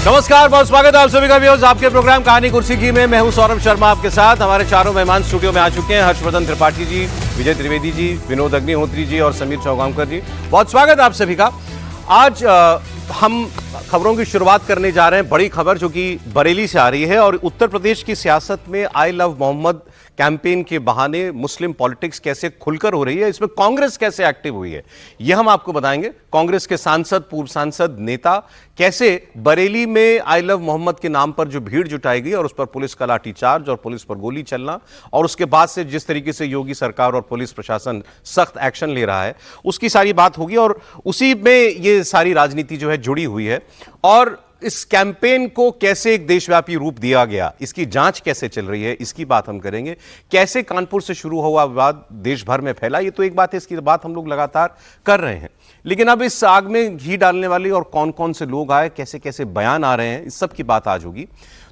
नमस्कार, बहुत स्वागत है आप सभी का व्यूअर्स आपके प्रोग्राम कहानी कुर्सी की में। मैं हूं सौरभ शर्मा आपके साथ। हमारे चारों मेहमान स्टूडियो में आ चुके हैं। हर्षवर्धन त्रिपाठी जी, विजय त्रिवेदी जी, विनोद अग्निहोत्री जी और समीर चौगांवकर जी। बहुत स्वागत है आप सभी का। आज हम खबरों की शुरुआत करने जा रहे हैं। बड़ी खबर जो कि बरेली से आ रही है और उत्तर प्रदेश की सियासत में आई लव मोहम्मद कैंपेन के बहाने मुस्लिम पॉलिटिक्स कैसे खुलकर हो रही है, इसमें कांग्रेस कैसे एक्टिव हुई है, यह हम आपको बताएंगे। कांग्रेस के सांसद, पूर्व सांसद, नेता कैसे बरेली में आई लव मोहम्मद के नाम पर जो भीड़ जुटाई गई और उस पर पुलिस का लाठीचार्ज और पुलिस पर गोली चलना और उसके बाद से जिस तरीके से योगी सरकार और पुलिस प्रशासन सख्त एक्शन ले रहा है, उसकी सारी बात होगी और उसी में ये सारी राजनीति जो है जुड़ी हुई है। और इस कैंपेन को कैसे एक देशव्यापी रूप दिया गया, इसकी जांच कैसे चल रही है, इसकी बात हम करेंगे। कैसे कानपुर से शुरू हुआ विवाद देश भर में फैला, ये तो एक बात है, इसकी बात हम लोग लगातार कर रहे हैं। लेकिन अब इस आग में घी डालने वाले और कौन कौन से लोग आए, कैसे कैसे बयान आ रहे हैं, इस सब की बात आज होगी।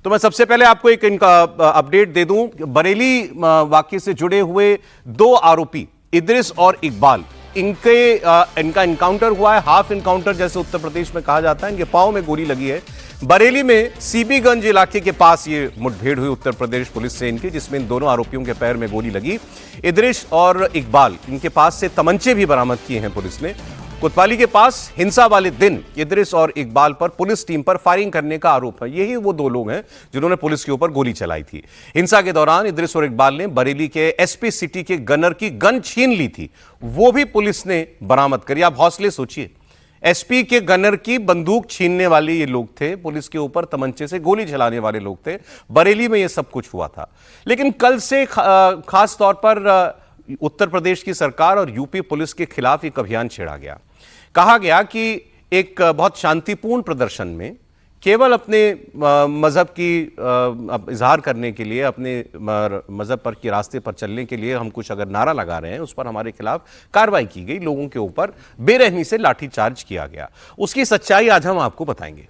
तो मैं सबसे पहले आपको एक इनका अपडेट दे दूं। बरेली वाकये से जुड़े हुए दो आरोपी इदरिस और इकबाल, इनका इनकाउंटर हुआ है। हाफ इनकाउंटर जैसे उत्तर प्रदेश में कहा जाता है। इनके पांव में गोली लगी है। बरेली में सीबीगंज इलाके के पास ये मुठभेड़ हुई उत्तर प्रदेश पुलिस से इनकी, जिसमें इन दोनों आरोपियों के पैर में गोली लगी। इदरिस और इकबाल, इनके पास से तमंचे भी बरामद किए हैं पुलिस ने। कोतवाली के पास हिंसा वाले दिन इदरिस और इकबाल पर पुलिस टीम पर फायरिंग करने का आरोप है। यही वो दो लोग हैं जिन्होंने पुलिस के ऊपर गोली चलाई थी। हिंसा के दौरान इदरिस और इकबाल ने बरेली के एसपी सिटी के गनर की गन छीन ली थी, वो भी पुलिस ने बरामद करी। आप हौसले सोचिए, एसपी के गनर की बंदूक छीनने वाले ये लोग थे, पुलिस के ऊपर तमंचे से गोली चलाने वाले लोग थे। बरेली में ये सब कुछ हुआ था। लेकिन कल से खास तौर पर उत्तर प्रदेश की सरकार और यूपी पुलिस के खिलाफ एक अभियान छेड़ा गया। कहा गया कि एक बहुत शांतिपूर्ण प्रदर्शन में केवल अपने मजहब की इजहार करने के लिए, अपने मजहब पर के रास्ते पर चलने के लिए हम कुछ अगर नारा लगा रहे हैं, उस पर हमारे खिलाफ कार्रवाई की गई। लोगों के ऊपर बेरहमी से लाठीचार्ज किया गया। उसकी सच्चाई आज हम आपको बताएंगे।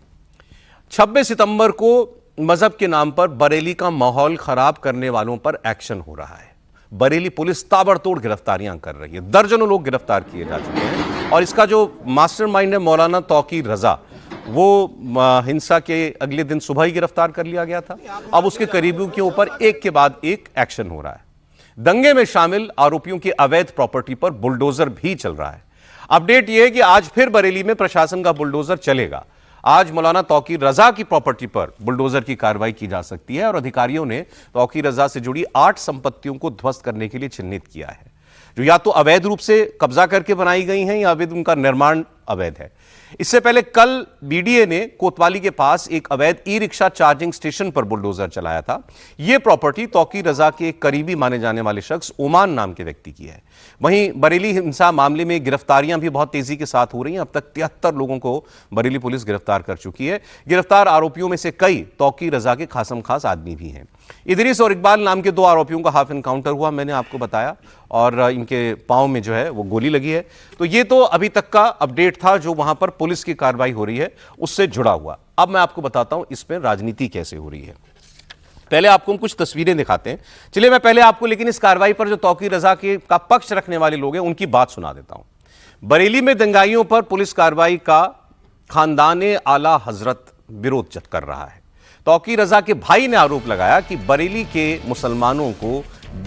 26 सितंबर को मजहब के नाम पर बरेली का माहौल खराब करने वालों पर एक्शन हो रहा है। बरेली पुलिस ताबड़तोड़ गिरफ्तारियां कर रही है। दर्जनों लोग गिरफ्तार किए जा चुके हैं और इसका जो मास्टरमाइंड है मौलाना तौकीर रजा, वो हिंसा के अगले दिन सुबह ही गिरफ्तार कर लिया गया था। अब उसके करीबियों के ऊपर एक के बाद एक एक्शन हो रहा है। दंगे में शामिल आरोपियों की अवैध प्रॉपर्टी पर बुलडोजर भी चल रहा है। अपडेट यह है कि आज फिर बरेली में प्रशासन का बुलडोजर चलेगा। आज मौलाना तौकीर रजा की प्रॉपर्टी पर बुलडोजर की कार्रवाई की जा सकती है और अधिकारियों ने तौकीर रजा से जुड़ी 8 संपत्तियों को ध्वस्त करने के लिए चिन्हित किया है, जो या तो अवैध रूप से कब्जा करके बनाई गई हैं या अवैध उनका निर्माण अवैध है। इससे पहले कल बीडीए ने कोतवाली के पास एक अवैध ई रिक्शा चार्जिंग स्टेशन पर बुलडोजर चलाया था। यह प्रॉपर्टी तौकीर रजा के करीबी माने जाने वाले शख्स ओमान नाम के व्यक्ति की है। वहीं बरेली हिंसा मामले में गिरफ्तारियां भी बहुत तेजी के साथ हो रही हैं। अब तक 73 लोगों को बरेली पुलिस गिरफ्तार कर चुकी है। गिरफ्तार आरोपियों में से कई तौकीर रजा के खासम खास आदमी भी हैं। इदरिस और इकबाल नाम के दो आरोपियों का हाफ इनकाउंटर हुआ, मैंने आपको बताया, और इनके पांव में जो है वो गोली लगी है। तो ये तो अभी तक का अपडेट था जो वहां पर पुलिस की कार्रवाई हो रही है उससे जुड़ा हुआ। अब मैं आपको बताता हूं इसमें राजनीति कैसे हो रही है। पहले आपको हम कुछ तस्वीरें दिखाते हैं। चलिए मैं पहले आपको लेकिन इस कार्रवाई पर जो तौकीर रजा के का पक्ष रखने वाले लोग हैं उनकी बात सुना देता हूं। बरेली में दंगाइयों पर पुलिस कार्रवाई का खानदान आला हजरत विरोध कर रहा है। तौकीर रजा के भाई ने आरोप लगाया कि बरेली के मुसलमानों को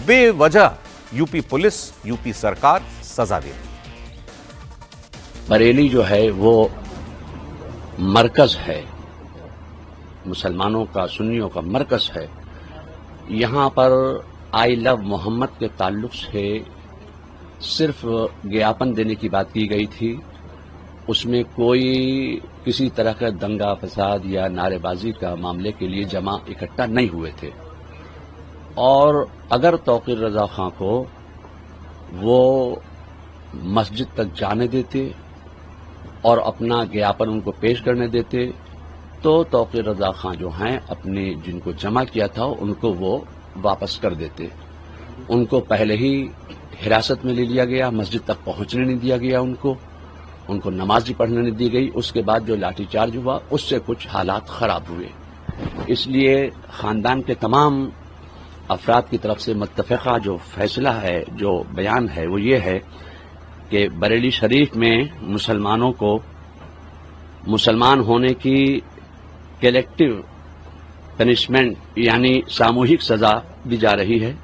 बेवजह यूपी पुलिस, यूपी सरकार सजा दे रही है। बरेली जो है वो मरकज है, मुसलमानों का, सुन्नियों का मरकज है। यहां पर आई लव मोहम्मद के ताल्लुक से सिर्फ ज्ञापन देने की बात की गई थी। उसमें कोई किसी तरह का दंगा फसाद या नारेबाजी का मामले के लिए जमा इकट्ठा नहीं हुए थे। और अगर तौकीर रजा खां को वो मस्जिद तक जाने देते और अपना ज्ञापन उनको पेश करने देते तो तौकीर रजा खां जो हैं अपने जिनको जमा किया था उनको वो वापस कर देते। उनको पहले ही हिरासत में ले लिया गया, मस्जिद तक पहुंचने नहीं दिया गया, उनको नमाज भी पढ़ने नहीं दी गई। उसके बाद जो लाठीचार्ज हुआ उससे कुछ हालात खराब हुए। इसलिए खानदान के तमाम अफराद की तरफ से मुत्तफ़िक़ा जो फैसला है, जो बयान है, वो ये है कि बरेली शरीफ में मुसलमानों को मुसलमान होने की कलेक्टिव पनिशमेंट यानी सामूहिक सजा दी जा रही है।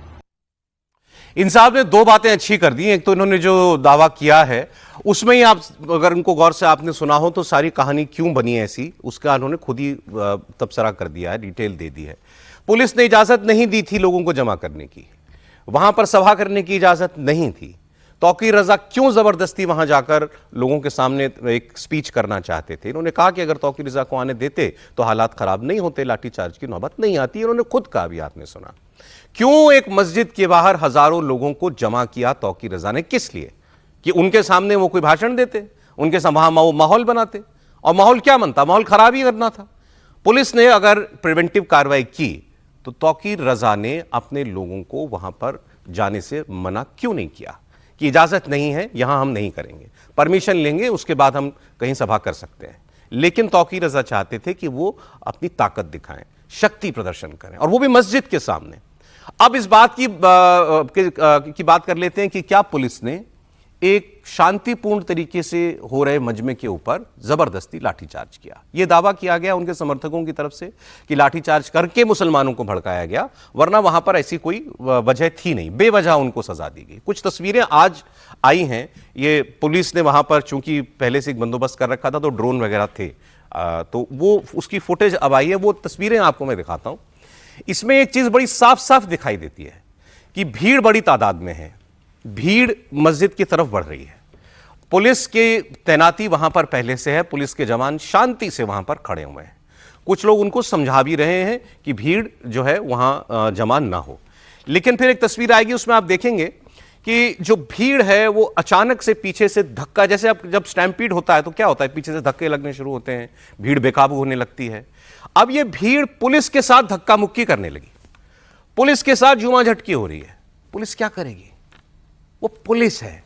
इंसाफ ने दो बातें अच्छी कर दी। एक तो इन्होंने जो दावा किया है उसमें ही आप अगर उनको गौर से आपने सुना हो तो सारी कहानी क्यों बनी ऐसी उसका उन्होंने खुद ही तबसरा कर दिया है, डिटेल दे दी है। पुलिस ने इजाजत नहीं दी थी लोगों को जमा करने की, वहां पर सभा करने की इजाजत नहीं थी। तौकीर रजा क्यों जबरदस्ती वहां जाकर लोगों के सामने एक स्पीच करना चाहते थे? इन्होंने कहा कि अगर तौकीर रजा को आने देते तो हालात खराब नहीं होते, लाठीचार्ज की नौबत नहीं आती। इन्होंने खुद कहा, भी आपने सुना। क्यों एक मस्जिद के बाहर हजारों लोगों को जमा किया तौकीर रजा ने? किस लिए? कि उनके सामने वो कोई भाषण देते, उनके सामने वो माहौल बनाते। और माहौल क्या बनता? माहौल खराब ही करना था। पुलिस ने अगर प्रिवेंटिव कार्रवाई की तो तौकीर रजा ने अपने लोगों को वहां पर जाने से मना क्यों नहीं किया कि इजाजत नहीं है, यहां हम नहीं करेंगे, परमिशन लेंगे उसके बाद हम कहीं सभा कर सकते हैं। लेकिन तौकीर रजा चाहते थे कि वो अपनी ताकत दिखाएं, शक्ति प्रदर्शन करें, और वो भी मस्जिद के सामने। अब इस बात की बात कर लेते हैं कि क्या पुलिस ने एक शांतिपूर्ण तरीके से हो रहे मजमे के ऊपर जबरदस्ती लाठीचार्ज किया। यह दावा किया गया उनके समर्थकों की तरफ से कि लाठीचार्ज करके मुसलमानों को भड़काया गया, वरना वहां पर ऐसी कोई वजह थी नहीं, बेवजह उनको सजा दी गई। कुछ तस्वीरें आज आई हैं। ये पुलिस ने वहां पर चूंकि पहले से एक बंदोबस्त कर रखा था तो ड्रोन वगैरह थे, तो वो उसकी फुटेज अब आई है, वो तस्वीरें आपको मैं दिखाता हूं। इसमें एक चीज बड़ी साफ साफ दिखाई देती है कि भीड़ बड़ी तादाद में है, भीड़ मस्जिद की तरफ बढ़ रही है। पुलिस की तैनाती वहां पर पहले से है, पुलिस के जवान शांति से वहां पर खड़े हुए हैं। कुछ लोग उनको समझा भी रहे हैं कि भीड़ जो है वहां जमा ना हो। लेकिन फिर एक तस्वीर आएगी, उसमें आप देखेंगे कि जो भीड़ है वो अचानक से पीछे से धक्का, जैसे अब जब स्टैम्पीड होता है तो क्या होता है, पीछे से धक्के लगने शुरू होते हैं, भीड़ बेकाबू होने लगती है। अब ये भीड़ पुलिस के साथ धक्का मुक्की करने लगी, पुलिस के साथ जुमा झटकी हो रही है। पुलिस क्या करेगी? वो पुलिस है।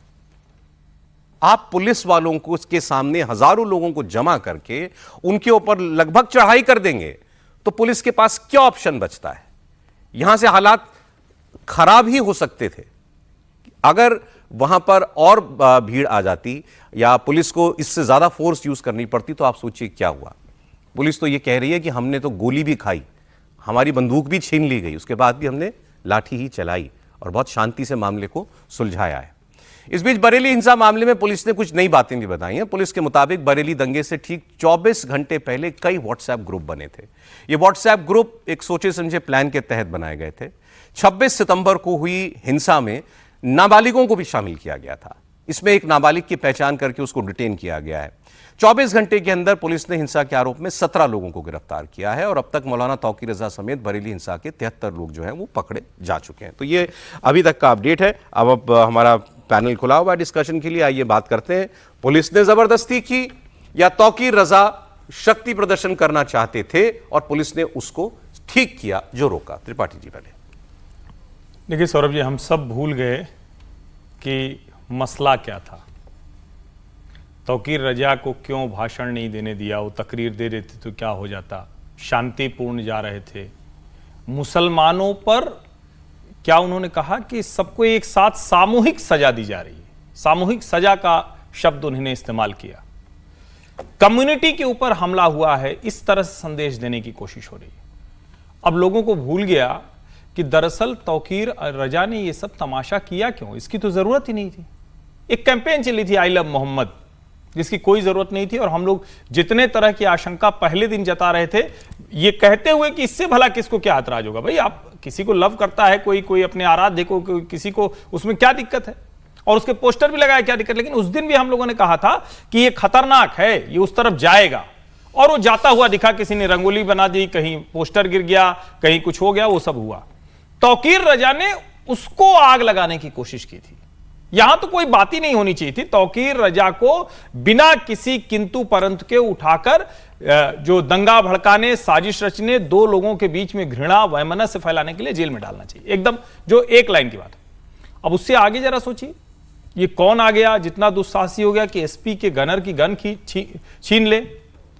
आप पुलिस वालों को उसके सामने हजारों लोगों को जमा करके उनके ऊपर लगभग चढ़ाई कर देंगे तो पुलिस के पास क्या ऑप्शन बचता है? यहां से हालात खराब ही हो सकते थे। अगर वहां पर और भीड़ आ जाती या पुलिस को इससे ज्यादा फोर्स यूज करनी पड़ती तो आप सोचिए क्या हुआ। पुलिस तो यह कह रही है कि हमने तो गोली भी खाई, हमारी बंदूक भी छीन ली गई, उसके बाद भी हमने लाठी ही चलाई और बहुत शांति से मामले को सुलझाया है। इस बीच बरेली हिंसा मामले में पुलिस ने कुछ नई बातें भी बताई हैं। पुलिस के मुताबिक बरेली दंगे से ठीक 24 घंटे पहले कई व्हाट्सएप ग्रुप बने थे। ये व्हाट्सएप ग्रुप एक सोचे समझे प्लान के तहत बनाए गए थे। 26 सितंबर को हुई हिंसा में नाबालिगों को भी शामिल किया गया था। इसमें एक नाबालिग की पहचान करके उसको डिटेन किया गया है। 24 घंटे के अंदर पुलिस ने हिंसा के आरोप में 17 लोगों को गिरफ्तार किया है और अब तक मौलाना तौकीर रजा समेत बरेली हिंसा के 73 लोग जो हैं वो पकड़े जा चुके हैं। तो ये अभी तक का अपडेट है। अब हमारा पैनल खुला हुआ है डिस्कशन के लिए। आइए बात करते हैं, पुलिस ने जबरदस्ती की या तौकीर रजा शक्ति प्रदर्शन करना चाहते थे और पुलिस ने उसको ठीक किया जो रोका? त्रिपाठी जी पहले। देखिए सौरभ जी, हम सब भूल गए कि मसला क्या था। तौकीर रजा को क्यों भाषण नहीं देने दिया? वो तकरीर दे देते तो क्या हो जाता? शांतिपूर्ण जा रहे थे। मुसलमानों पर क्या उन्होंने कहा कि सबको एक साथ सामूहिक सजा दी जा रही है? सामूहिक सजा का शब्द उन्होंने इस्तेमाल किया। कम्युनिटी के ऊपर हमला हुआ है, इस तरह से संदेश देने की कोशिश हो रही है। अब लोगों को भूल गया कि दरअसल तौकीर रजा ने यह सब तमाशा किया क्यों? इसकी तो जरूरत ही नहीं थी। एक कैंपेन चली थी आई लव मोहम्मद, जिसकी कोई जरूरत नहीं थी। और हम लोग जितने तरह की आशंका पहले दिन जता रहे थे, ये कहते हुए कि इससे भला किसको क्या ऐतराज होगा। भाई, आप किसी को लव करता है कोई अपने आराध्य को, किसी को, उसमें क्या दिक्कत है? और उसके पोस्टर भी लगाया, क्या दिक्कत? लेकिन उस दिन भी हम लोगों ने कहा था कि ये खतरनाक है, ये उस तरफ जाएगा, और वो जाता हुआ दिखा। किसी ने रंगोली बना दी, कहीं पोस्टर गिर गया, कहीं कुछ हो गया, वो सब हुआ। तौकीर रजा ने उसको आग लगाने की कोशिश की थी। यहां तो कोई बात ही नहीं होनी चाहिए थी। तौकीर रजा को बिना किसी किंतु परंतु के उठाकर जो दंगा भड़काने, साजिश रचने, दो लोगों के बीच में घृणा वैमनस्य फैलाने के लिए जेल में डालना चाहिए, एकदम जो एक लाइन की बात। अब उससे आगे जरा सोचिए, ये कौन आ गया जितना दुस्साहसी हो गया कि एसपी के गनर की गन छीन ले,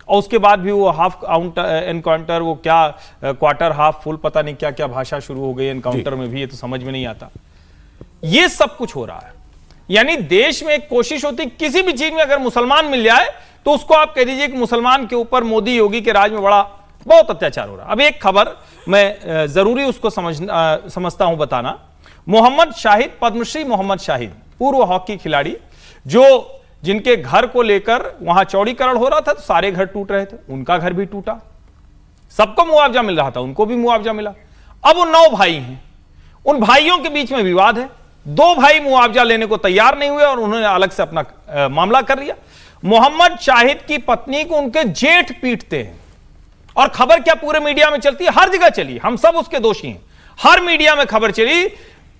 और उसके बाद भी वो हाफ एनकाउंटर, वो क्या क्वार्टर हाफ फुल, पता नहीं क्या क्या भाषा शुरू हो गई एनकाउंटर में भी, ये तो समझ में नहीं आता। ये सब कुछ हो रहा है। यानी देश में एक कोशिश होती, किसी भी चीज में अगर मुसलमान मिल जाए तो उसको आप कह दीजिए कि मुसलमान के ऊपर मोदी योगी के राज में बड़ा बहुत अत्याचार हो रहा है। अब एक खबर मैं जरूरी उसको समझता हूं बताना। मोहम्मद शाहिद, पद्मश्री मोहम्मद शाहिद, पूर्व हॉकी खिलाड़ी, जो जिनके घर को लेकर वहां चौड़ीकरण हो रहा था तो सारे घर टूट रहे थे, उनका घर भी टूटा, सबको मुआवजा मिल रहा था, उनको भी मुआवजा मिला। अब वो 9 भाई हैं, उन भाइयों के बीच में विवाद है, 2 भाई मुआवजा लेने को तैयार नहीं हुए और उन्होंने अलग से अपना मामला कर लिया। मोहम्मद शाहिद की पत्नी को उनके जेठ पीटते हैं और खबर क्या पूरे मीडिया में चलती है, हर जगह चली, हम सब उसके दोषी हैं, हर मीडिया में खबर चली।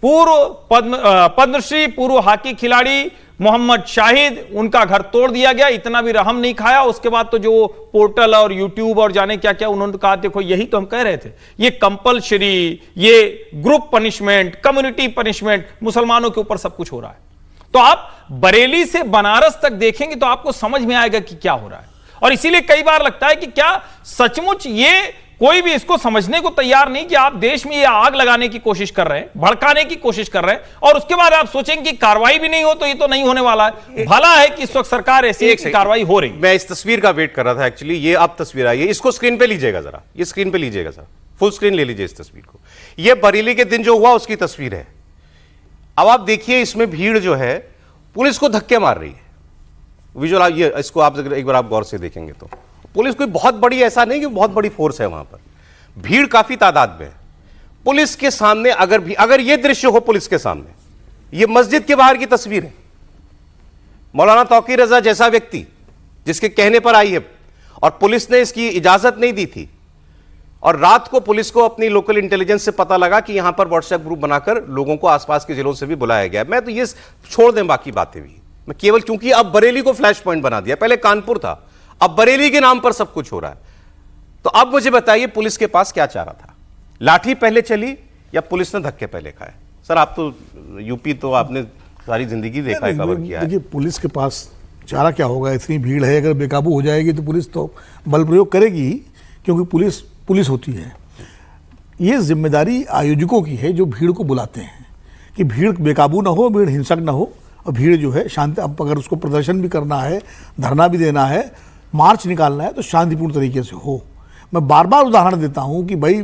पद्मश्री पूर्व हॉकी खिलाड़ी मोहम्मद शाहिद, उनका घर तोड़ दिया गया, इतना भी रहम नहीं खाया। उसके बाद तो जो पोर्टल और यूट्यूब और जाने क्या क्या उन्होंने कहा, देखो यही तो हम कह रहे थे, ये कंपलसरी, ये ग्रुप पनिशमेंट, कम्युनिटी पनिशमेंट, मुसलमानों के ऊपर सब कुछ हो रहा है। तो आप बरेली से बनारस तक देखेंगे तो आपको समझ में आएगा कि क्या हो रहा है। और इसीलिए कई बार लगता है कि क्या सचमुच ये कोई भी इसको समझने को तैयार नहीं कि आप देश में ये आग लगाने की कोशिश कर रहे हैं, भड़काने की कोशिश कर रहे हैं, और उसके बाद आप सोचेंगे कि कार्रवाई भी नहीं हो तो ये तो नहीं होने वाला है। भला है कि इस वक्त सरकार ऐसी कार्रवाई हो रही। मैं इस तस्वीर का वेट कर रहा था एक्चुअली, ये अब तस्वीर आई है, इसको स्क्रीन पे लीजिएगा जरा, ये स्क्रीन पे लीजिएगा सर, फुल स्क्रीन ले लीजिए इस तस्वीर को। ये बरेली के दिन जो हुआ उसकी तस्वीर है। अब आप देखिए इसमें भीड़ जो है पुलिस को धक्के मार रही है। विजुअल ये इसको आप एक बार आप गौर से देखेंगे तो पुलिस कोई बहुत बड़ी, ऐसा नहीं कि बहुत बड़ी फोर्स है वहां पर, भीड़ काफी तादाद में है। पुलिस के सामने अगर ये दृश्य हो पुलिस के सामने, ये मस्जिद के बाहर की तस्वीर है, मौलाना तौकीर रजा जैसा व्यक्ति जिसके कहने पर आई है और पुलिस ने इसकी इजाजत नहीं दी थी, और रात को पुलिस को अपनी लोकल इंटेलिजेंस से पता लगा कि यहां पर व्हाट्सएप ग्रुप बनाकर लोगों को आसपास के जिलों से भी बुलाया गया। मैं तो ये छोड़ दें बाकी बातें भी, मैं केवल क्योंकि अब बरेली को फ्लैश पॉइंट बना दिया, पहले कानपुर था, अब बरेली के नाम पर सब कुछ हो रहा है। तो अब मुझे बताइए पुलिस के पास क्या चारा था? लाठी पहले चली या पुलिस ने धक्के पहले खाए? सर आप तो यूपी तो आपने सारी जिंदगी देखा है, कवर किया है। देखिए पुलिस के पास चारा क्या होगा, इतनी भीड़ है, अगर बेकाबू हो जाएगी तो पुलिस तो बल प्रयोग करेगी ही, क्योंकि पुलिस होती है। ये जिम्मेदारी आयोजकों की है जो भीड़ को बुलाते हैं कि भीड़ बेकाबू ना हो, भीड़ हिंसक ना हो, और भीड़ जो है शांति, अब अगर उसको प्रदर्शन भी करना है, धरना भी देना है, मार्च निकालना है तो शांतिपूर्ण तरीके से हो। मैं बार बार उदाहरण देता हूं कि भाई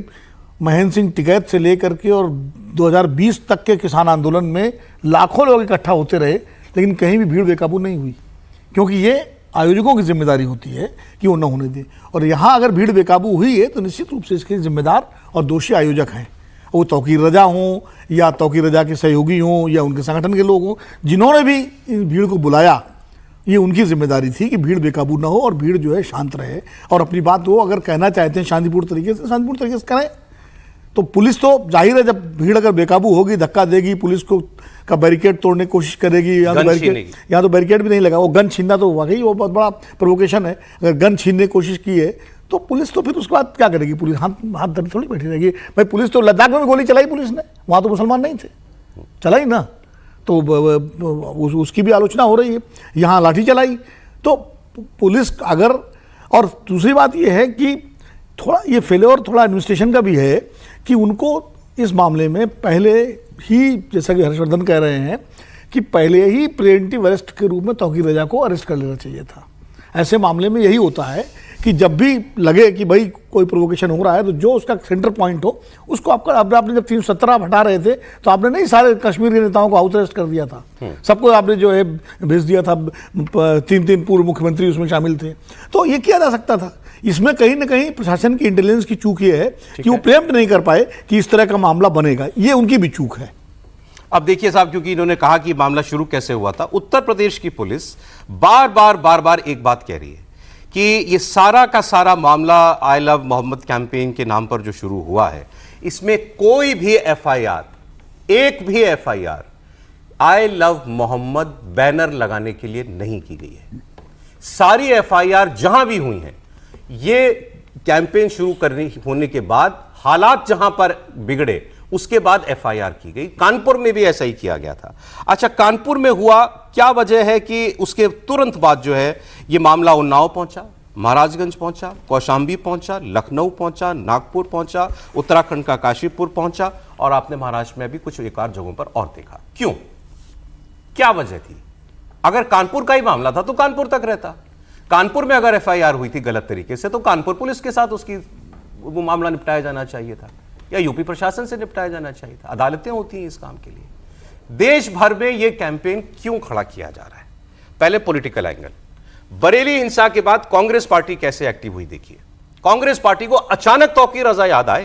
महेंद्र सिंह टिकैत से लेकर के और 2020 तक के किसान आंदोलन में लाखों लोग इकट्ठा होते रहे, लेकिन कहीं भी भीड़ बेकाबू नहीं हुई, क्योंकि ये आयोजकों की जिम्मेदारी होती है कि वो न होने दें। और यहाँ अगर भीड़ बेकाबू हुई है तो निश्चित रूप से इसके जिम्मेदार और दोषी आयोजक हैं, वो तौकीर रजा हों या तौकीर रजा के सहयोगी हों या उनके संगठन के लोग हों, जिन्होंने भी इस भीड़ को बुलाया, ये उनकी जिम्मेदारी थी कि भीड़ बेकाबू ना हो और भीड़ जो है शांत रहे और अपनी बात वो अगर कहना चाहते हैं शांतिपूर्ण तरीके से करें। तो पुलिस तो जाहिर है जब भीड़ अगर बेकाबू होगी, धक्का देगी, पुलिस को का बैरिकेड तोड़ने की कोशिश करेगी, यहाँ तो बैरिकेड भी नहीं लगा, वो गन छीनना तो वाकई वो बहुत बड़ा प्रोवोकेशन है। अगर गन छीनने की कोशिश की है तो पुलिस तो फिर उसके बाद क्या करेगी? पुलिस हाथ धर थोड़ी बैठी रहेगी। भाई पुलिस तो लद्दाख में भी गोली चलाई पुलिस ने, वहाँ तो मुसलमान नहीं थे, चलाई ना, तो उसकी भी आलोचना हो रही है। यहाँ लाठी चलाई तो पुलिस अगर, और दूसरी बात ये है कि थोड़ा ये फेल्योर थोड़ा एडमिनिस्ट्रेशन का भी है कि उनको इस मामले में पहले ही, जैसा कि हर्षवर्धन कह रहे हैं, कि पहले ही प्रिवेंटिव अरेस्ट के रूप में तौकीर रजा को अरेस्ट कर लेना चाहिए था। ऐसे मामले में यही होता है कि जब भी लगे कि भाई कोई प्रोवोकेशन हो रहा है तो जो उसका सेंटर पॉइंट हो उसको आपने जब 317 हटा रहे थे तो आपने नहीं सारे कश्मीरी नेताओं को हाउस अरेस्ट कर दिया था, सबको आपने जो है भेज दिया था, 3 पूर्व मुख्यमंत्री उसमें शामिल थे। तो ये किया जा सकता था। इसमें कहीं ना कहीं प्रशासन की इंटेलिजेंस की चूक ये है कि वो प्रेम्प्ट नहीं कर पाए कि इस तरह का मामला बनेगा, ये उनकी भी चूक है। अब देखिए साहब, क्योंकि इन्होंने कहा कि मामला शुरू कैसे हुआ था, उत्तर प्रदेश की पुलिस बार बार एक बात कह रही है कि ये सारा का सारा मामला आई लव मोहम्मद कैंपेन के नाम पर जो शुरू हुआ है, इसमें कोई भी एफआईआर, एक भी FIR I love Mohammad banner लगाने के लिए नहीं की गई है। सारी एफआईआर जहां भी हुई हैं, ये कैंपेन शुरू करने होने के बाद हालात जहां पर बिगड़े उसके बाद एफआईआर की गई। कानपुर में भी ऐसा ही किया गया था। अच्छा, कानपुर में हुआ क्या वजह है कि उसके तुरंत बाद जो है ये मामला उन्नाव पहुंचा, महाराजगंज पहुंचा, कौशाम्बी पहुंचा, लखनऊ पहुंचा, नागपुर पहुंचा, उत्तराखंड का काशीपुर पहुंचा, और आपने महाराष्ट्र में भी कुछ एक आध जगहों पर और देखा। क्यों, क्या वजह थी? अगर कानपुर का ही मामला था तो कानपुर तक रहता। कानपुर में अगर एफआईआर हुई थी गलत तरीके से तो कानपुर पुलिस के साथ उसकी वो मामला निपटाया जाना चाहिए था, या यूपी प्रशासन से निपटाया जाना चाहिए था। अदालतें होती हैं इस काम के लिए। देश भर में ये कैंपेन क्यों खड़ा किया जा रहा है? पहले पॉलिटिकल एंगल, बरेली हिंसा के बाद कांग्रेस पार्टी कैसे एक्टिव हुई देखिए। कांग्रेस पार्टी को अचानक तौकीर रजा याद आए।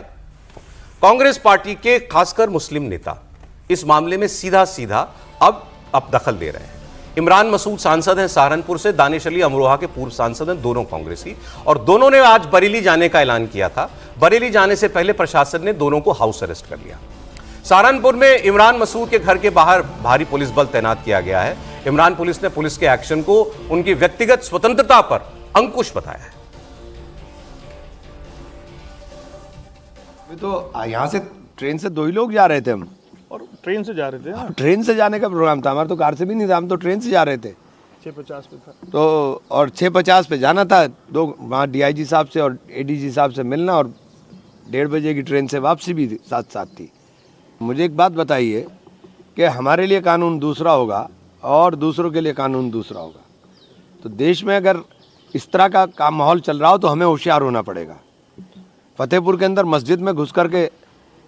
कांग्रेस पार्टी के खासकर मुस्लिम नेता इस मामले में सीधा सीधा अब दखल दे रहे हैं। इमरान मसूद सांसद हैं सहारनपुर से, दानिश अली अमरोहा के पूर्व सांसद हैं, दोनों कांग्रेसी, और दोनों ने आज बरेली जाने का ऐलान किया था। बरेली जाने से पहले प्रशासन ने दोनों को हाउस अरेस्ट कर लिया। सहारनपुर में इमरान मसूद के घर के बाहर भारी पुलिस बल तैनात किया गया है। इमरान पुलिस ने पुलिस के एक्शन को उनकी व्यक्तिगत स्वतंत्रता पर अंकुश बताया है। तो यहाँ से ट्रेन से 2 ही लोग जा रहे थे हम, और ट्रेन से जा रहे थे। हाँ, ट्रेन से जाने का प्रोग्राम था हमारा, तो कार से भी नहीं था, हम तो ट्रेन से जा रहे थे। 6:50 पे था। तो और 6:50 पे जाना था, वहाँ डीआईजी साहब से और एडीजी साहब से मिलना, और 1:30 बजे की ट्रेन से वापसी भी साथ साथ थी। मुझे एक बात बताइए कि हमारे लिए कानून दूसरा होगा और दूसरों के लिए कानून दूसरा होगा। तो देश में अगर इस तरह का माहौल चल रहा हो तो हमें होशियार होना पड़ेगा। फतेहपुर के अंदर मस्जिद में घुस करके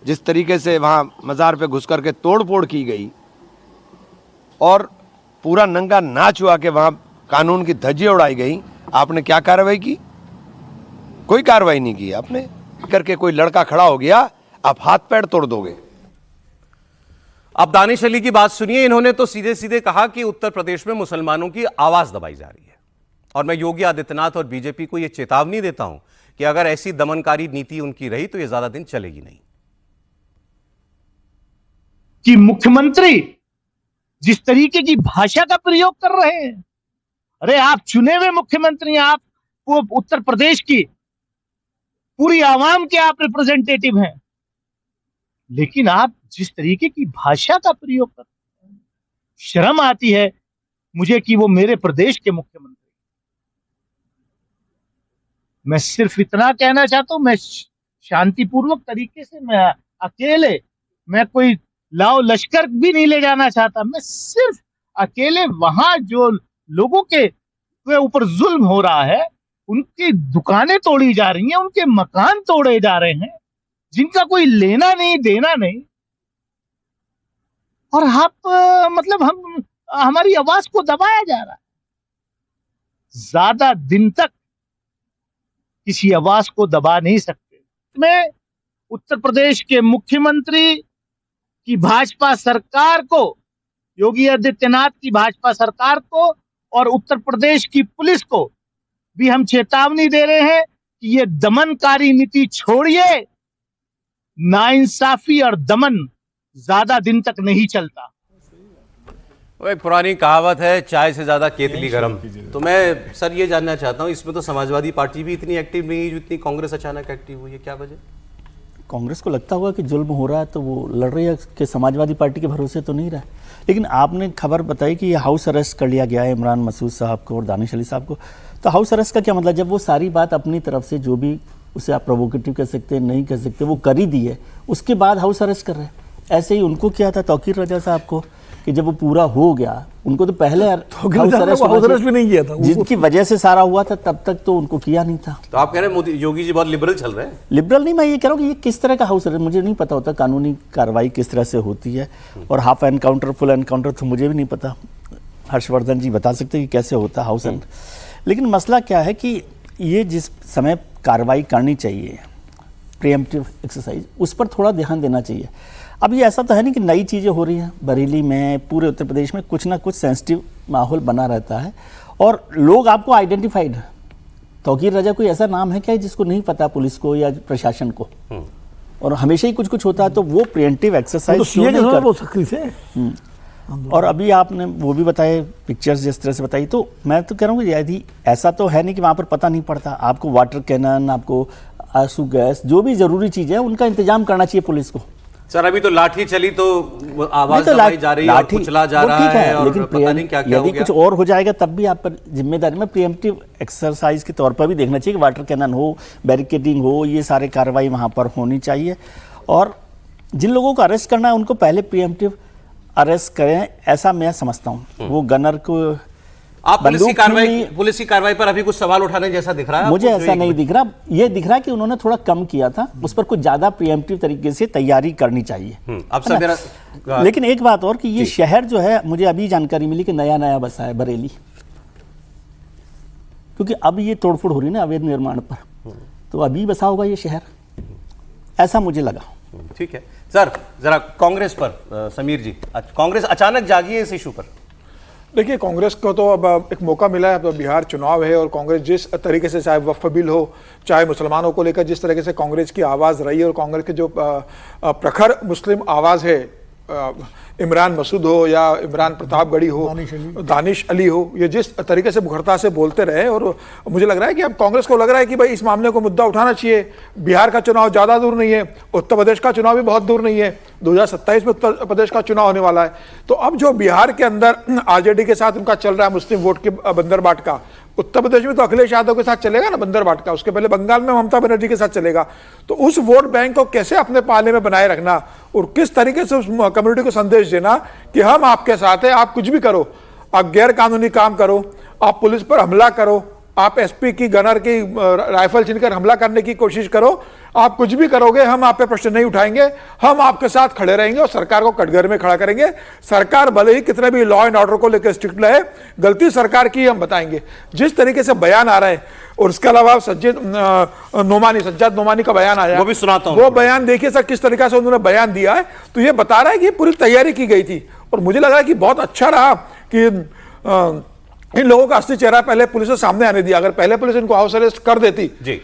जिस तरीके से वहाँ मज़ार पे घुस करके तोड़ फोड़ की गई और पूरा नंगा नाच हुआ कि वहाँ कानून की धज्जियाँ उड़ाई गई, आपने क्या कार्रवाई की? कोई कार्रवाई नहीं की आपने। करके कोई लड़का खड़ा हो गया, आप हाथ पैर तोड़ दोगे। अब दानिश अली की बात सुनिए। इन्होंने तो सीधे सीधे कहा कि उत्तर प्रदेश में मुसलमानों की आवाज दबाई जा रही है, और मैं योगी आदित्यनाथ और बीजेपी को यह चेतावनी देता हूं कि अगर ऐसी दमनकारी नीति उनकी रही तो यह ज्यादा दिन चलेगी नहीं। कि मुख्यमंत्री जिस तरीके की भाषा का प्रयोग कर रहे हैं, अरे आप चुने हुए मुख्यमंत्री, आप वो उत्तर प्रदेश की पूरी आवाम के आप रिप्रेजेंटेटिव हैं, लेकिन आप जिस तरीके की भाषा का प्रयोग कर रहे हैं, शर्म आती है मुझे कि वो मेरे प्रदेश के मुख्यमंत्री। मैं सिर्फ इतना कहना चाहता हूं, मैं शांतिपूर्वक तरीके से, मैं अकेले, मैं कोई लाओ लश्कर भी नहीं ले जाना चाहता, मैं सिर्फ अकेले वहां जो लोगों के ऊपर जुल्म हो रहा है, उनकी दुकानें तोड़ी जा रही हैं, उनके मकान तोड़े जा रहे हैं, जिनका कोई लेना नहीं देना नहीं, और आप मतलब हमारी आवाज को दबाया जा रहा है। ज्यादा दिन तक किसी आवाज को दबा नहीं सकते। मैं उत्तर प्रदेश के मुख्यमंत्री की भाजपा सरकार को, योगी आदित्यनाथ की भाजपा सरकार को और उत्तर प्रदेश की पुलिस को भी हम चेतावनी दे रहे हैं कि ये दमनकारी नीति छोड़िए। नाइंसाफी और दमन ज्यादा दिन तक नहीं चलता। एक पुरानी कहावत है, चाय से ज्यादा केतली गरम। तो मैं सर ये जानना चाहता हूं, इसमें तो समाजवादी पार्टी भी इतनी एक्टिव नहीं है जितनी कांग्रेस अचानक एक्टिव हुई है, क्या वजह? कांग्रेस को लगता होगा कि जुल्म हो रहा है तो वो लड़ रही है, कि समाजवादी पार्टी के भरोसे तो नहीं रहा। लेकिन आपने खबर बताई कि ये हाउस अरेस्ट कर लिया गया है इमरान मसूद साहब को और दानिश अली साहब को। तो हाउस अरेस्ट का क्या मतलब? जब वो सारी बात अपनी तरफ से, जो भी उसे आप प्रोवोकेटिव कह सकते हैं, नहीं कह सकते, वो कर ही दी है, उसके बाद हाउस अरेस्ट कर रहे हैं। ऐसे ही उनको क्या था तौकीर रजा साहब को, कि जब वो पूरा हो गया, उनको तो पहले हाउस अरेस्ट भी नहीं किया था, जिनकी वजह से सारा हुआ था, तब तक तो उनको किया नहीं था। तो आप कह रहे हैं मोदी योगी जी बहुत लिबरल चल रहे हैं? लिबरल नहीं, मैं ये कह रहा हूँ कि ये किस तरह का हाउस अरेस्ट, मुझे नहीं पता होता कानूनी कार्रवाई किस तरह से होती है, और हाफ एनकाउंटर फुल एनकाउंटर तो मुझे भी नहीं पता। हर्षवर्धन जी बता सकते हैं कि कैसे होता है हाउस अरेस्ट। लेकिन मसला क्या है कि ये जिस समय कार्रवाई करनी चाहिए, प्रीएम्प्टिव एक्सरसाइज, उस पर थोड़ा ध्यान देना चाहिए। अब ये ऐसा तो है नहीं कि नई चीज़ें हो रही हैं। बरेली में, पूरे उत्तर प्रदेश में कुछ ना कुछ सेंसिटिव माहौल बना रहता है, और लोग आपको आइडेंटिफाइड। तौकीर रजा कोई ऐसा नाम है क्या जिसको नहीं पता पुलिस को या प्रशासन को? और हमेशा ही कुछ कुछ होता है, तो वो प्रिएम्प्टिव एक्सरसाइज क्यों नहीं कर? और अभी आपने वो भी बताए, पिक्चर्स जिस तरह से बताई, तो मैं तो कह रहा हूँ कि यदि ऐसा तो है नहीं कि वहाँ पर पता नहीं पड़ता। आपको वाटर कैनन, आपको आंसू गैस, जो भी ज़रूरी चीज़ है उनका इंतजाम करना चाहिए पुलिस को। सर अभी तो लाठी चली तो आवाज दबाई जा रही है और कुचला जा रहा है, और लेकिन पता नहीं क्या क्या हो यदि गया। कुछ और हो जाएगा तब भी आप पर जिम्मेदारी में प्रीएम्प्टिव एक्सरसाइज के तौर पर भी देखना चाहिए कि वाटर कैनन हो, बैरिकेडिंग हो, ये सारे कार्रवाई वहाँ पर होनी चाहिए। और जिन लोगों को अरेस्ट करना है उनको पहले प्रीएम्प्टिव अरेस्ट करें, ऐसा मैं समझता हूँ। वो गनर को आप पुलिस की बंदूक कार्रवाई छीननी- पुलिस की कार्रवाई पर अभी कुछ सवाल उठाने जैसा दिख रहा है मुझे आपको? जो ऐसा एक- नहीं दिख रहा। ये दिख रहा कि उन्होंने थोड़ा कम किया था, उस पर कुछ ज्यादा प्रिएम्प्टिव तरीके से तैयारी करनी चाहिए। अब सब है मेरा ना? लेकिन एक बात और कि ये शहर जो है, मुझे अभी जानकारी मिली कि नया नया बसा है बरेली, क्योंकि अब ये तोड़फोड़ हो रही है ना अवैध निर्माण पर, तो अभी बसा होगा ये शहर, ऐसा मुझे लगा। ठीक है सर, जरा कांग्रेस पर समीर जी, कांग्रेस अचानक जागी है इस इशू पर। देखिए, कांग्रेस को तो अब एक मौका मिला है। अब बिहार चुनाव है और कांग्रेस जिस तरीके से, चाहे वक्फ बिल हो, चाहे मुसलमानों को लेकर जिस तरीके से कांग्रेस की आवाज़ रही है, और कांग्रेस की जो प्रखर मुस्लिम आवाज़ है, इमरान मसूद हो या इमरान प्रतापगढ़ी हो, दानिश अली हो, ये जिस तरीके से मुखरता से बोलते रहे, और मुझे लग रहा है कि अब कांग्रेस को लग रहा है कि भाई इस मामले को मुद्दा उठाना चाहिए। बिहार का चुनाव ज़्यादा दूर नहीं है, उत्तर प्रदेश का चुनाव भी बहुत दूर नहीं है, 2027 में उत्तर प्रदेश का चुनाव होने वाला है। तो अब जो बिहार के अंदर आरजेडी के साथ उनका चल रहा है मुस्लिम वोट के बंदर बाट का, उत्तर प्रदेश में तो अखिलेश यादव के साथ चलेगा ना बंदर बाट का, उसके पहले बंगाल में ममता बनर्जी के साथ चलेगा। तो उस वोट बैंक को कैसे अपने पाले में बनाए रखना और किस तरीके से उस कम्युनिटी को संदेश देना कि हम आपके साथ हैं, आप कुछ भी करो, आप गैर कानूनी काम करो, आप पुलिस पर हमला करो, आप एसपी की गनर की राइफल छीनकर हमला करने की कोशिश करो, आप कुछ भी करोगे, हम आप पे प्रश्न नहीं उठाएंगे, हम आपके साथ खड़े रहेंगे और सरकार को कटघरे में खड़ा करेंगे। सरकार भले ही कितने भी लॉ एंड ऑर्डर को लेकर स्ट्रिक्ट रहे, गलती सरकार की हम बताएंगे। जिस तरीके से बयान आ रहा है, और इसके अलावा सज्जाद नोमानी का बयान आया, वो भी सुनाता हूं। वो बयान देखिए सर किस तरीके से उन्होंने बयान दिया है, तो ये बता रहा है कि पूरी तैयारी की गई थी। और मुझे लगा कि बहुत अच्छा रहा कि इन लोगों का असली चेहरा पहले पुलिस ने सामने आने दिया। अगर पहले पुलिस इनको हाउस अरेस्ट कर देती जी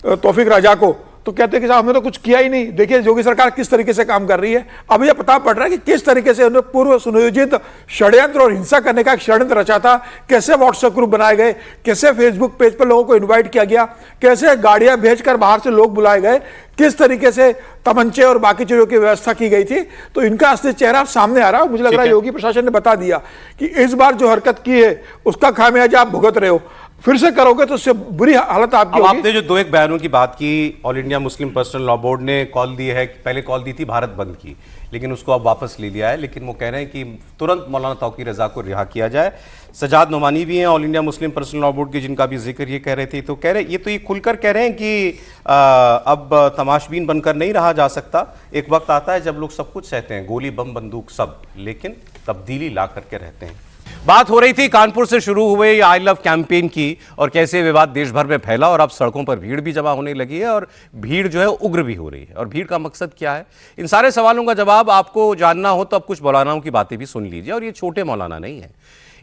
तौफीक राजा को, तो कहते कि साहब हमने तो कुछ किया ही नहीं। देखिए योगी सरकार किस तरीके से काम कर रही है। अब यह पता पड़ रहा है कि किस तरीके से उन्होंने पूर्व सुनियोजित षड्यंत्र और हिंसा करने का एक षड्यंत्र रचा था। कैसे व्हाट्सएप ग्रुप बनाए गए, कैसे फेसबुक पेज पर लोगों को इनवाइट किया गया, कैसे गाड़ियां भेजकर बाहर से लोग बुलाए गए, किस तरीके से तमंचे और बाकी चीजों की व्यवस्था की गई थी। तो इनका असली चेहरा सामने आ रहा है। मुझे लग रहा है योगी प्रशासन ने बता दिया कि इस बार जो हरकत की है उसका खामियाजा आप भुगत रहे हो, फिर से करोगे तो उससे बुरी हालत आपकी अब होगी। आपने जो दो एक बयानों की बात की, all India Muslim personal law board ने कॉल दी है, पहले कॉल दी थी भारत बंद की, लेकिन उसको अब वापस ले लिया है। लेकिन वो कह रहे हैं कि तुरंत मौलाना तौकीर रजा को रिहा किया जाए। सजाद नोमानी भी हैं all India Muslim personal law board के, जिनका भी जिक्र ये कह रहे थे। तो कह रहे ये खुलकर कह रहे हैं कि अब तमाशबीन बनकर नहीं रहा जा सकता। एक वक्त आता है जब लोग सब कुछ सहते हैं, गोली बम बंदूक सब, लेकिन तब्दीली ला करके रहते हैं। बात हो रही थी कानपुर से शुरू हुए ये आई लव कैंपेन की, और कैसे विवाद देश भर में फैला और अब सड़कों पर भीड़ भी जमा होने लगी है, और भीड़ जो है उग्र भी हो रही है। और भीड़ का मकसद क्या है, इन सारे सवालों का जवाब आपको जानना हो तो अब कुछ मौलानाओं की बातें भी सुन लीजिए। और ये छोटे मौलाना नहीं है,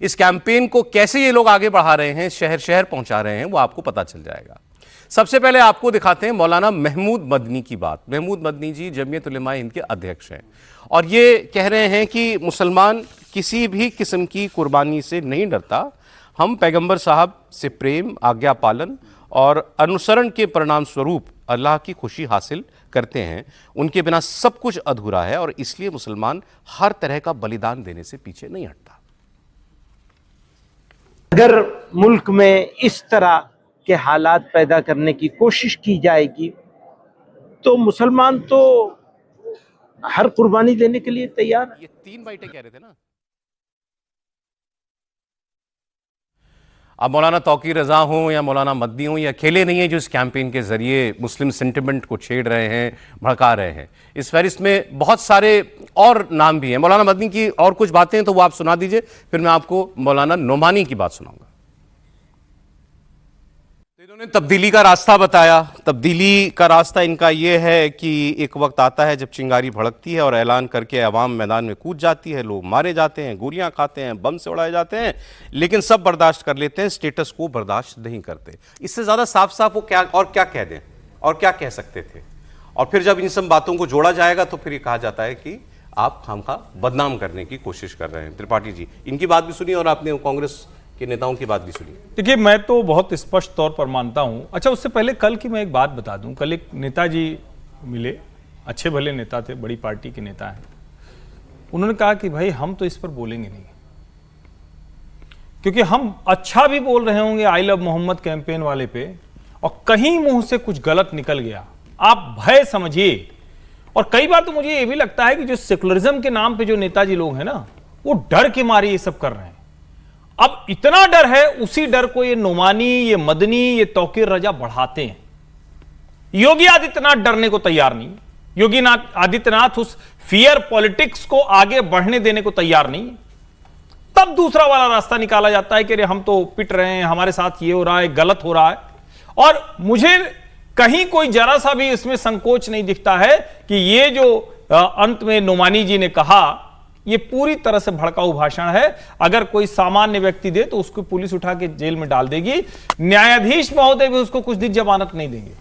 इस कैंपेन को कैसे ये लोग आगे बढ़ा रहे हैं, शहर शहर पहुंचा रहे हैं, वो आपको पता चल जाएगा। सबसे पहले आपको दिखाते हैं मौलाना महमूद मदनी की बात। महमूद मदनी जी जमीयत उलेमा हिंद के अध्यक्ष हैं, और ये कह रहे हैं कि मुसलमान किसी भी किस्म की कुर्बानी से नहीं डरता। हम पैगंबर साहब से प्रेम, आज्ञा पालन और अनुसरण के परिणाम स्वरूप अल्लाह की खुशी हासिल करते हैं। उनके बिना सब कुछ अधूरा है, और इसलिए मुसलमान हर तरह का बलिदान देने से पीछे नहीं हटता। अगर मुल्क में इस तरह के हालात पैदा करने की कोशिश की जाएगी तो मुसलमान तो हर कुर्बानी देने के लिए तैयार है। ये 3 बाइटें कह रहे थे ना। अब मौलाना तौकीर रजा हो या मौलाना मदनी हो, ये अकेले नहीं है जो इस कैंपेन के जरिए मुस्लिम सेंटिमेंट को छेड़ रहे हैं, भड़का रहे हैं। इस फहरिस्त में बहुत सारे और नाम भी हैं। मौलाना मदनी की और कुछ बातें तो वो आप सुना दीजिए, फिर मैं आपको मौलाना नोमानी की बात सुनाऊंगा। इन्होंने तब्दीली का रास्ता बताया। तब्दीली का रास्ता इनका यह है कि एक वक्त आता है जब चिंगारी भड़कती है और ऐलान करके अवाम मैदान में कूद जाती है, लोग मारे जाते हैं, गोलियां खाते हैं, बम से उड़ाए जाते हैं, लेकिन सब बर्दाश्त कर लेते हैं, स्टेटस को बर्दाश्त नहीं करते। इससे ज़्यादा साफ साफ वो क्या कह दें और क्या कह सकते थे। और फिर जब इन सब बातों को जोड़ा जाएगा तो फिर ये कहा जाता है कि आप खामखा बदनाम करने की कोशिश कर रहे हैं। त्रिपाठी जी, इनकी बात भी सुनी और आपने कांग्रेस के नेताओं की बात भी सुनी। देखिए, मैं तो बहुत स्पष्ट तौर पर मानता हूं। अच्छा, उससे पहले कल की मैं एक बात बता दूं। कल एक नेताजी मिले, अच्छे भले नेता थे, बड़ी पार्टी के नेता हैं। उन्होंने कहा कि भाई हम तो इस पर बोलेंगे नहीं, क्योंकि हम अच्छा भी बोल रहे होंगे आई लव मोहम्मद कैंपेन वाले पे, और कहीं मुंह से कुछ गलत निकल गया, आप भय समझिए। और कई बार तो मुझे ये भी लगता है कि जो सेकुलरिज्म के नाम पे जो नेताजी लोग हैं ना, वो डर के मारे ये सब कर रहे हैं। अब इतना डर है, उसी डर को ये नोमानी, ये मदनी, ये तौकीर रजा बढ़ाते हैं। योगी आदित्यनाथ डरने को तैयार नहीं, योगी आदित्यनाथ उस फियर पॉलिटिक्स को आगे बढ़ने देने को तैयार नहीं। तब दूसरा वाला रास्ता निकाला जाता है कि अरे हम तो पिट रहे हैं, हमारे साथ ये हो रहा है, गलत हो रहा है। और मुझे कहीं कोई जरा सा भी इसमें संकोच नहीं दिखता है कि ये जो अंत में नोमानी जी ने कहा, ये पूरी तरह से भड़काऊ भाषण है। अगर कोई सामान्य व्यक्ति दे तो उसको पुलिस उठा के जेल में डाल देगी, न्यायाधीश महोदय भी उसको कुछ दिन जमानत नहीं देंगे।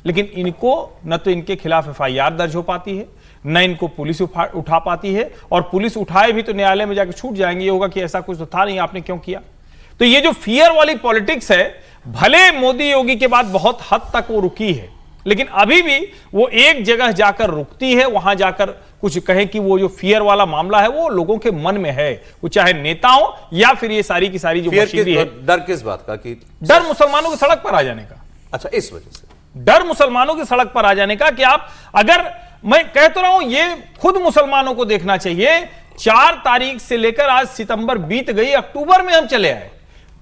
लेकिन इनको न तो इनके खिलाफ एफआईआर दर्ज हो पाती है, न इनको पुलिस उठा पाती है, और पुलिस उठाए भी तो न्यायालय में जाकर छूट जाएंगे। ये होगा कि ऐसा कुछ तो था नहीं, आपने क्यों किया। तो ये जो फियर वाली पॉलिटिक्स है, भले मोदी योगी के बाद बहुत हद तक वो रुकी है, लेकिन अभी भी वो एक जगह जाकर रुकती है, वहां जाकर कुछ कहे कि वो जो फियर वाला मामला है वो लोगों के मन में है, वो चाहे नेता हो या फिर ये सारी की सारी जो मशीनरी है। डर किस बात का? कि डर मुसलमानों की सड़क पर आ जाने का। अच्छा, इस वजह से डर मुसलमानों की सड़क पर आ जाने का कि आप, अगर मैं कह तो रहा हूं, ये खुद मुसलमानों को देखना चाहिए। 4 तारीख से लेकर आज सितंबर बीत गई, अक्टूबर में हम चले आए,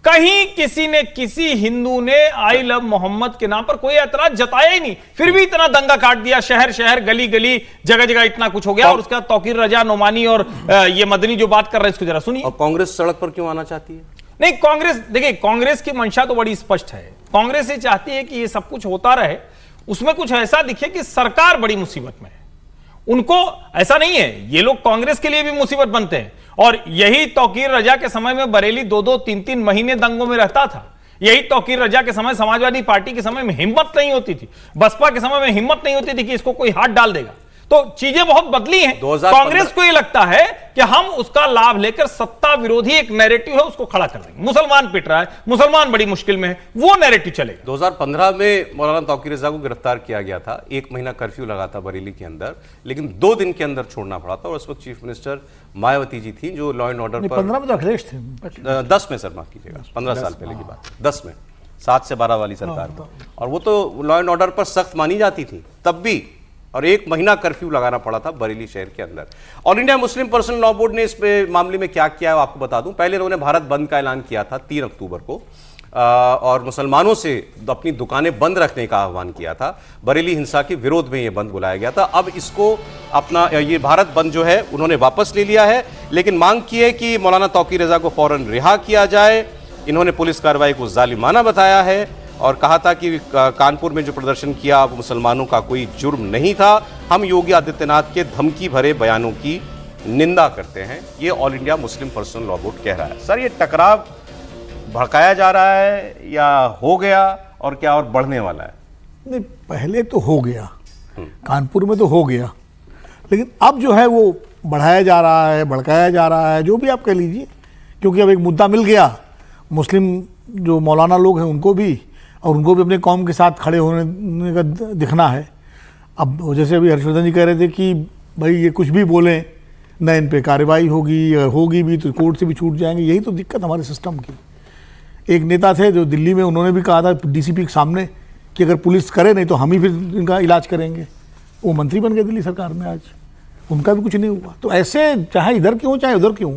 कहीं किसी ने, किसी हिंदू ने आई लव मोहम्मद के नाम पर कोई ऐतराज जताया ही नहीं। फिर भी इतना दंगा काट दिया, शहर शहर, गली गली, जगह जगह इतना कुछ हो गया। और उसके बाद तौकीर रजा, नोमानी और ये मदनी जो बात कर रहे हैं, इसको जरा सुनिए। और कांग्रेस सड़क पर क्यों आना चाहती है? नहीं, कांग्रेस, देखिए, कांग्रेस की मंशा तो बड़ी स्पष्ट है। कांग्रेस ये चाहती है कि ये सब कुछ होता रहे, उसमें कुछ ऐसा दिखे कि सरकार बड़ी मुसीबत में है। उनको ऐसा नहीं है, ये लोग कांग्रेस के लिए भी मुसीबत बनते हैं। और यही तौकीर रजा के समय में बरेली 2-2, 3-3 महीने दंगों में रहता था। यही तौकीर रजा के समय समाजवादी पार्टी के समय में हिम्मत नहीं होती थी, बसपा के समय में हिम्मत नहीं होती थी कि इसको कोई हाथ डाल देगा। तो चीजें बहुत बदली हैं। कांग्रेस को यह लगता है कि हम उसका लाभ लेकर सत्ता विरोधी एक नैरेटिव है उसको खड़ा कर देंगे। मुसलमान पिट रहा है, मुसलमान बड़ी मुश्किल में है, वो नैरेटिव चलेगा। 2015 में मौलाना तौकीर रजा को गिरफ्तार किया गया था, 1 महीना कर्फ्यू लगा था बरेली के अंदर, लेकिन 2 दिन के अंदर छोड़ना पड़ा था। और उस वक्त चीफ मिनिस्टर मायावती जी थी, जो लॉ एंड ऑर्डर पर 15 में तो अखिलेश थे, 10 में, सर माफ कीजिएगा, 15 साल पहले की बात, 10 में, 7 से 12 वाली सरकार पर। और वो तो लॉ एंड ऑर्डर पर सख्त मानी जाती थी तब भी, और 1 महीना कर्फ्यू लगाना पड़ा था बरेली शहर के अंदर। All India Muslim personal law board ने इस मामले में क्या किया है आपको बता दूं। पहले उन्होंने भारत बंद का ऐलान किया था 3 अक्टूबर को, और मुसलमानों से अपनी दुकानें बंद रखने का आह्वान किया था। बरेली हिंसा के विरोध में यह बंद बुलाया गया था। अब इसको अपना ये भारत बंद जो है उन्होंने वापस ले लिया है, लेकिन मांग की है कि मौलाना तौकीर रजा को फौरन रिहा किया जाए। इन्होंने पुलिस कार्रवाई को जालिमाना बताया है और कहा था कि कानपुर में जो प्रदर्शन किया वो मुसलमानों का कोई जुर्म नहीं था। हम योगी आदित्यनाथ के धमकी भरे बयानों की निंदा करते हैं, ये all India Muslim personal law board कह रहा है। सर, ये टकराव भड़काया जा रहा है या हो गया, और क्या और बढ़ने वाला है? नहीं, पहले तो हो गया, कानपुर में तो हो गया, लेकिन अब जो है वो बढ़ाया जा रहा है, भड़काया जा रहा है, जो भी आप कह लीजिए, क्योंकि अब एक मुद्दा मिल गया। मुस्लिम जो मौलाना लोग हैं उनको भी, और उनको भी अपने कौम के साथ खड़े होने का दिखना है। अब जैसे अभी हर्षवर्धन जी कह रहे थे कि भाई ये कुछ भी बोलें, न इन पे कार्रवाई होगी, अगर होगी भी तो कोर्ट से भी छूट जाएंगे। यही तो दिक्कत हमारे सिस्टम की। एक नेता थे जो दिल्ली में, उन्होंने भी कहा था डीसीपी के सामने कि अगर पुलिस करे नहीं तो हम ही फिर इनका इलाज करेंगे। वो मंत्री बन गए दिल्ली सरकार में, आज उनका भी कुछ नहीं हुआ। तो ऐसे चाहे इधर क्यों चाहे उधर क्यों,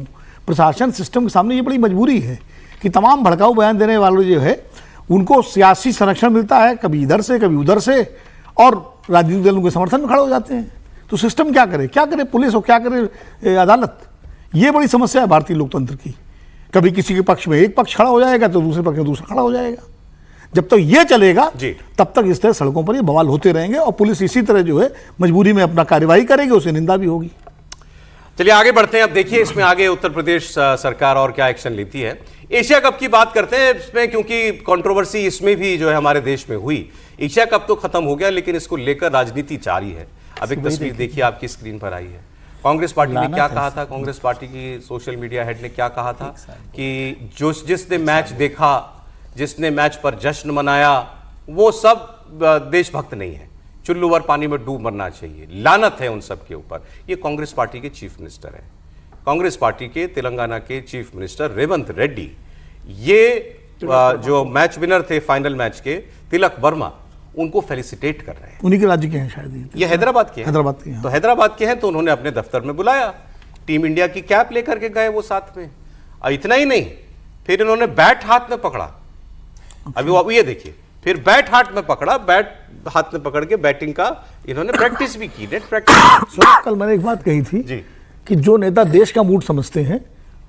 प्रशासन सिस्टम के सामने ये बड़ी मजबूरी है कि तमाम भड़काऊ बयान देने वालों जो है उनको सियासी संरक्षण मिलता है, कभी इधर से कभी उधर से, और राजनीतिक दलों के समर्थन में खड़े हो जाते हैं। तो सिस्टम क्या करे पुलिस और क्या करे अदालत? ये बड़ी समस्या है भारतीय लोकतंत्र की। कभी किसी के पक्ष में एक पक्ष खड़ा हो जाएगा तो दूसरे पक्ष में दूसरा खड़ा हो जाएगा। जब तक ये चलेगा तब तक इस तरह सड़कों पर ये बवाल होते रहेंगे, और पुलिस इसी तरह जो है मजबूरी में अपना कार्रवाई करेगी, उसे निंदा भी होगी। चलिए आगे बढ़ते हैं। अब देखिए इसमें आगे उत्तर प्रदेश सरकार और क्या एक्शन लेती है। एशिया कप की बात करते हैं इसमें, क्योंकि कंट्रोवर्सी इसमें भी जो है हमारे देश में हुई। एशिया कप तो खत्म हो गया, लेकिन इसको लेकर राजनीति जारी है। अब एक तस्वीर देखिए आपकी स्क्रीन पर आई है। कांग्रेस पार्टी ने क्या कहा था, कांग्रेस पार्टी की सोशल मीडिया हेड ने क्या कहा था कि जिसने मैच देखा, जिसने मैच पर जश्न मनाया, वो सब देशभक्त नहीं है, चुल्लूवर पानी में डूब मरना चाहिए, लानत है उन सब के ऊपर। ये कांग्रेस पार्टी के चीफ मिनिस्टर है, कांग्रेस पार्टी के तेलंगाना के चीफ मिनिस्टर रेवंत रेड्डी। ये जो मैच विनर थे फाइनल मैच के, तिलक वर्मा, उनको फेलिसिटेट कर रहे हैं। उन्हीं के राज्य के हैं शायद, ये हैदराबाद के हैं। हैदराबाद के हैं। तो हैदराबाद के हैं तो उन्होंने अपने दफ्तर में बुलाया, टीम इंडिया की कैप लेकर के गए वो साथ में। और इतना ही नहीं, फिर इन्होंने बैट हाथ में पकड़ा, अभी वो ये देखिए, फिर बैट हाथ में पकड़ा, बैट हाथ में पकड़ के बैटिंग का इन्होंने प्रैक्टिस भी की, नेट प्रैक्टिस। कल मैंने एक बात कही थी जी। कि जो नेता देश का मूड समझते हैं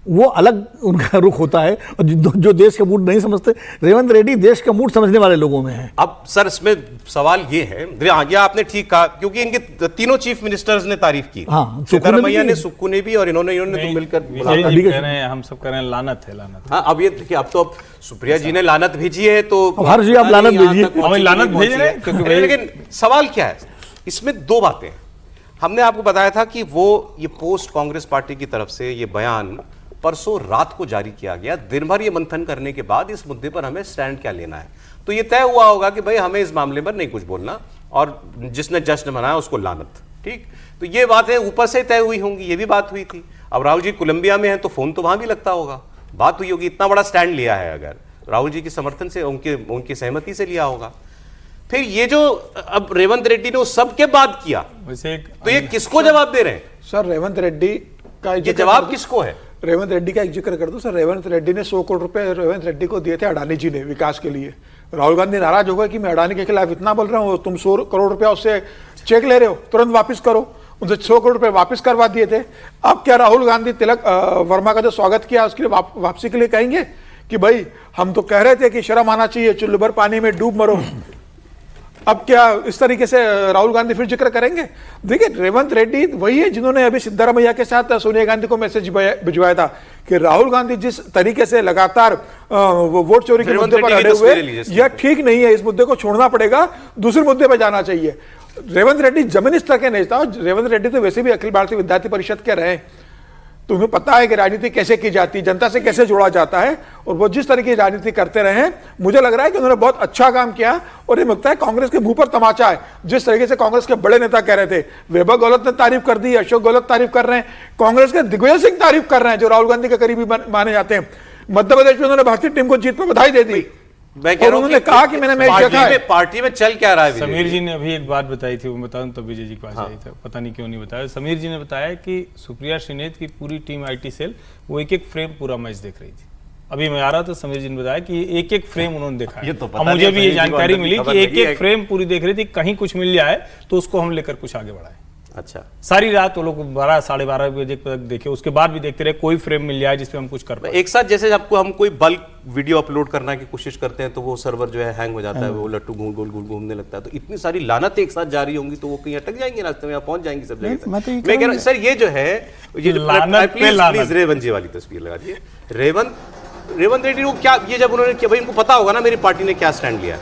वो अलग उनका रुख होता है, और जो देश का मूड नहीं समझते, रेवंत रेड्डी देश का मूड समझने वाले लोगों में है। अब सर इसमें सवाल ये है, हाँ ये आपने ठीक कहा, क्योंकि इनके तीनों चीफ मिनिस्टर्स ने तारीफ की, हाँ, सिद्धरामैया ने, सुक्कू ने भी, और इन्होंने तो मिलकर विजय जी कह रहे हैं, हम सब कह रहे हैं लानत है, लानत। हाँ, अब ये देखिए, अब तो सुप्रिया जी ने लानत भेजी है, तो हर जी आप लानत भेजिए, हमें लानत भेज रहे हैं, लेकिन सवाल क्या है इसमें? दो बातें हमने आपको बताया था कि वो ये पोस्ट कांग्रेस पार्टी की तरफ से ये बयान परसों रात को जारी किया गया, दिन भर ये मंथन करने के बाद इस मुद्दे पर हमें स्टैंड क्या लेना है, तो ये तय हुआ होगा कि भाई हमें इस मामले पर नहीं कुछ बोलना, और जिसने जश्न मनाया उसको लानत, ठीक। तो ये बातें ऊपर से तय हुई होंगी, ये भी बात हुई थी। अब राहुल जी कोलंबिया में हैं तो फोन तो वहां भी लगता होगा, बात हुई होगी, इतना बड़ा स्टैंड लिया है, अगर राहुल जी के समर्थन से, उनकी सहमति से लिया होगा। फिर ये जो अब रेवंत रेड्डी ने उस सब के बाद किया, वैसे तो ये किसको जवाब दे रहे हैं? सर रेवंत रेड्डी का ये जवाब किसको है? रेवंत रेड्डी का एक जिक्र कर दो सर। रेवंत रेड्डी ने 100 करोड़ रुपए रेवंत रेड्डी को दिए थे अडानी जी ने विकास के लिए। राहुल गांधी नाराज हो गए कि मैं अडानी के खिलाफ इतना बोल रहा हूँ, तुम 100 करोड़ रुपया उससे चेक ले रहे हो, तुरंत वापस करो। उनसे 100 करोड़ रुपए वापस करवा दिए थे। अब क्या राहुल गांधी तिलक वर्मा का जो स्वागत किया उसके लिए वापसी के लिए कहेंगे कि भाई हम तो कह रहे थे कि शर्म आना चाहिए, चुल्लू भर पानी में डूब मरो। अब क्या इस तरीके से राहुल गांधी फिर जिक्र करेंगे? देखिए रेवंत रेड्डी वही है जिन्होंने अभी सिद्धरामैया के साथ सोनिया गांधी को मैसेज भिजवाया था कि राहुल गांधी जिस तरीके से लगातार वोट चोरी के मुद्दे पर अड़े हुए, यह ठीक नहीं है, इस मुद्दे को छोड़ना पड़ेगा, दूसरे मुद्दे पर जाना चाहिए। रेवंत रेड्डी जमीनी स्तर के नेता, रेवंत रेड्डी तो वैसे भी अखिल भारतीय विद्यार्थी परिषद के रहे, तो उन्हें पता है कि राजनीति कैसे की जाती है, जनता से कैसे जोड़ा जाता है, और वो जिस तरीके की राजनीति करते रहे हैं, मुझे लग रहा है कि उन्होंने बहुत अच्छा काम किया। और ये लगता है कांग्रेस के मुंह पर तमाचा है, जिस तरीके से कांग्रेस के बड़े नेता कह रहे थे, वैभव गहलोत ने तारीफ कर दी, अशोक गहलोत तारीफ कर रहे हैं, कांग्रेस के दिग्विजय सिंह तारीफ कर रहे हैं जो राहुल गांधी के करीबी माने जाते हैं। मध्य प्रदेश में उन्होंने भारतीय टीम को जीत पर बधाई दे दी। मैं कह रहा हूं उन्होंने कहा कि मैंने मैच देखा है। पार्टी में चल क्या रहा है? समीर जी ने अभी एक बात बताई थी, वो बताऊं तो विजय जी के पास आई था, पता नहीं क्यों नहीं बताया। समीर जी ने बताया कि सुप्रिया श्रीनेत की पूरी टीम आईटी सेल वो एक एक फ्रेम पूरा मैच देख रही थी। अभी मैं आ रहा था, समीर जी ने बताया कि एक एक फ्रेम उन्होंने देखा है। तो मुझे भी ये जानकारी मिली कि एक एक फ्रेम पूरी देख रही थी, कहीं कुछ मिल जाए तो उसको हम लेकर कुछ आगे बढ़ाए। अच्छा, सारी रात वो लोग 12 साढ़े 12 बजे तक देखे, उसके बाद भी देखते रहे कोई फ्रेम मिल जाए जिसपे हम कुछ कर पाए। एक साथ जैसे आपको हम कोई बल्क वीडियो अपलोड करने की कोशिश करते हैं तो वो सर्वर जो है हैंग हो जाता है, वो लट्टू गोल गोल गोल घूमने लगता है। तो इतनी सारी लानत एक साथ जा रही होंगी तो वो कहीं अटक जाएंगी रास्ते में, पहुंच जाएंगी सब जगह। मैं कह रहा हूं सर, ये जो है, ये जो प्लीज रेवंत जी वाली तस्वीर लगा दिए, रेवंत रेड्डी को क्या, ये जब उन्होंने, भाई उनको पता होगा ना मेरी पार्टी ने क्या स्टैंड लिया,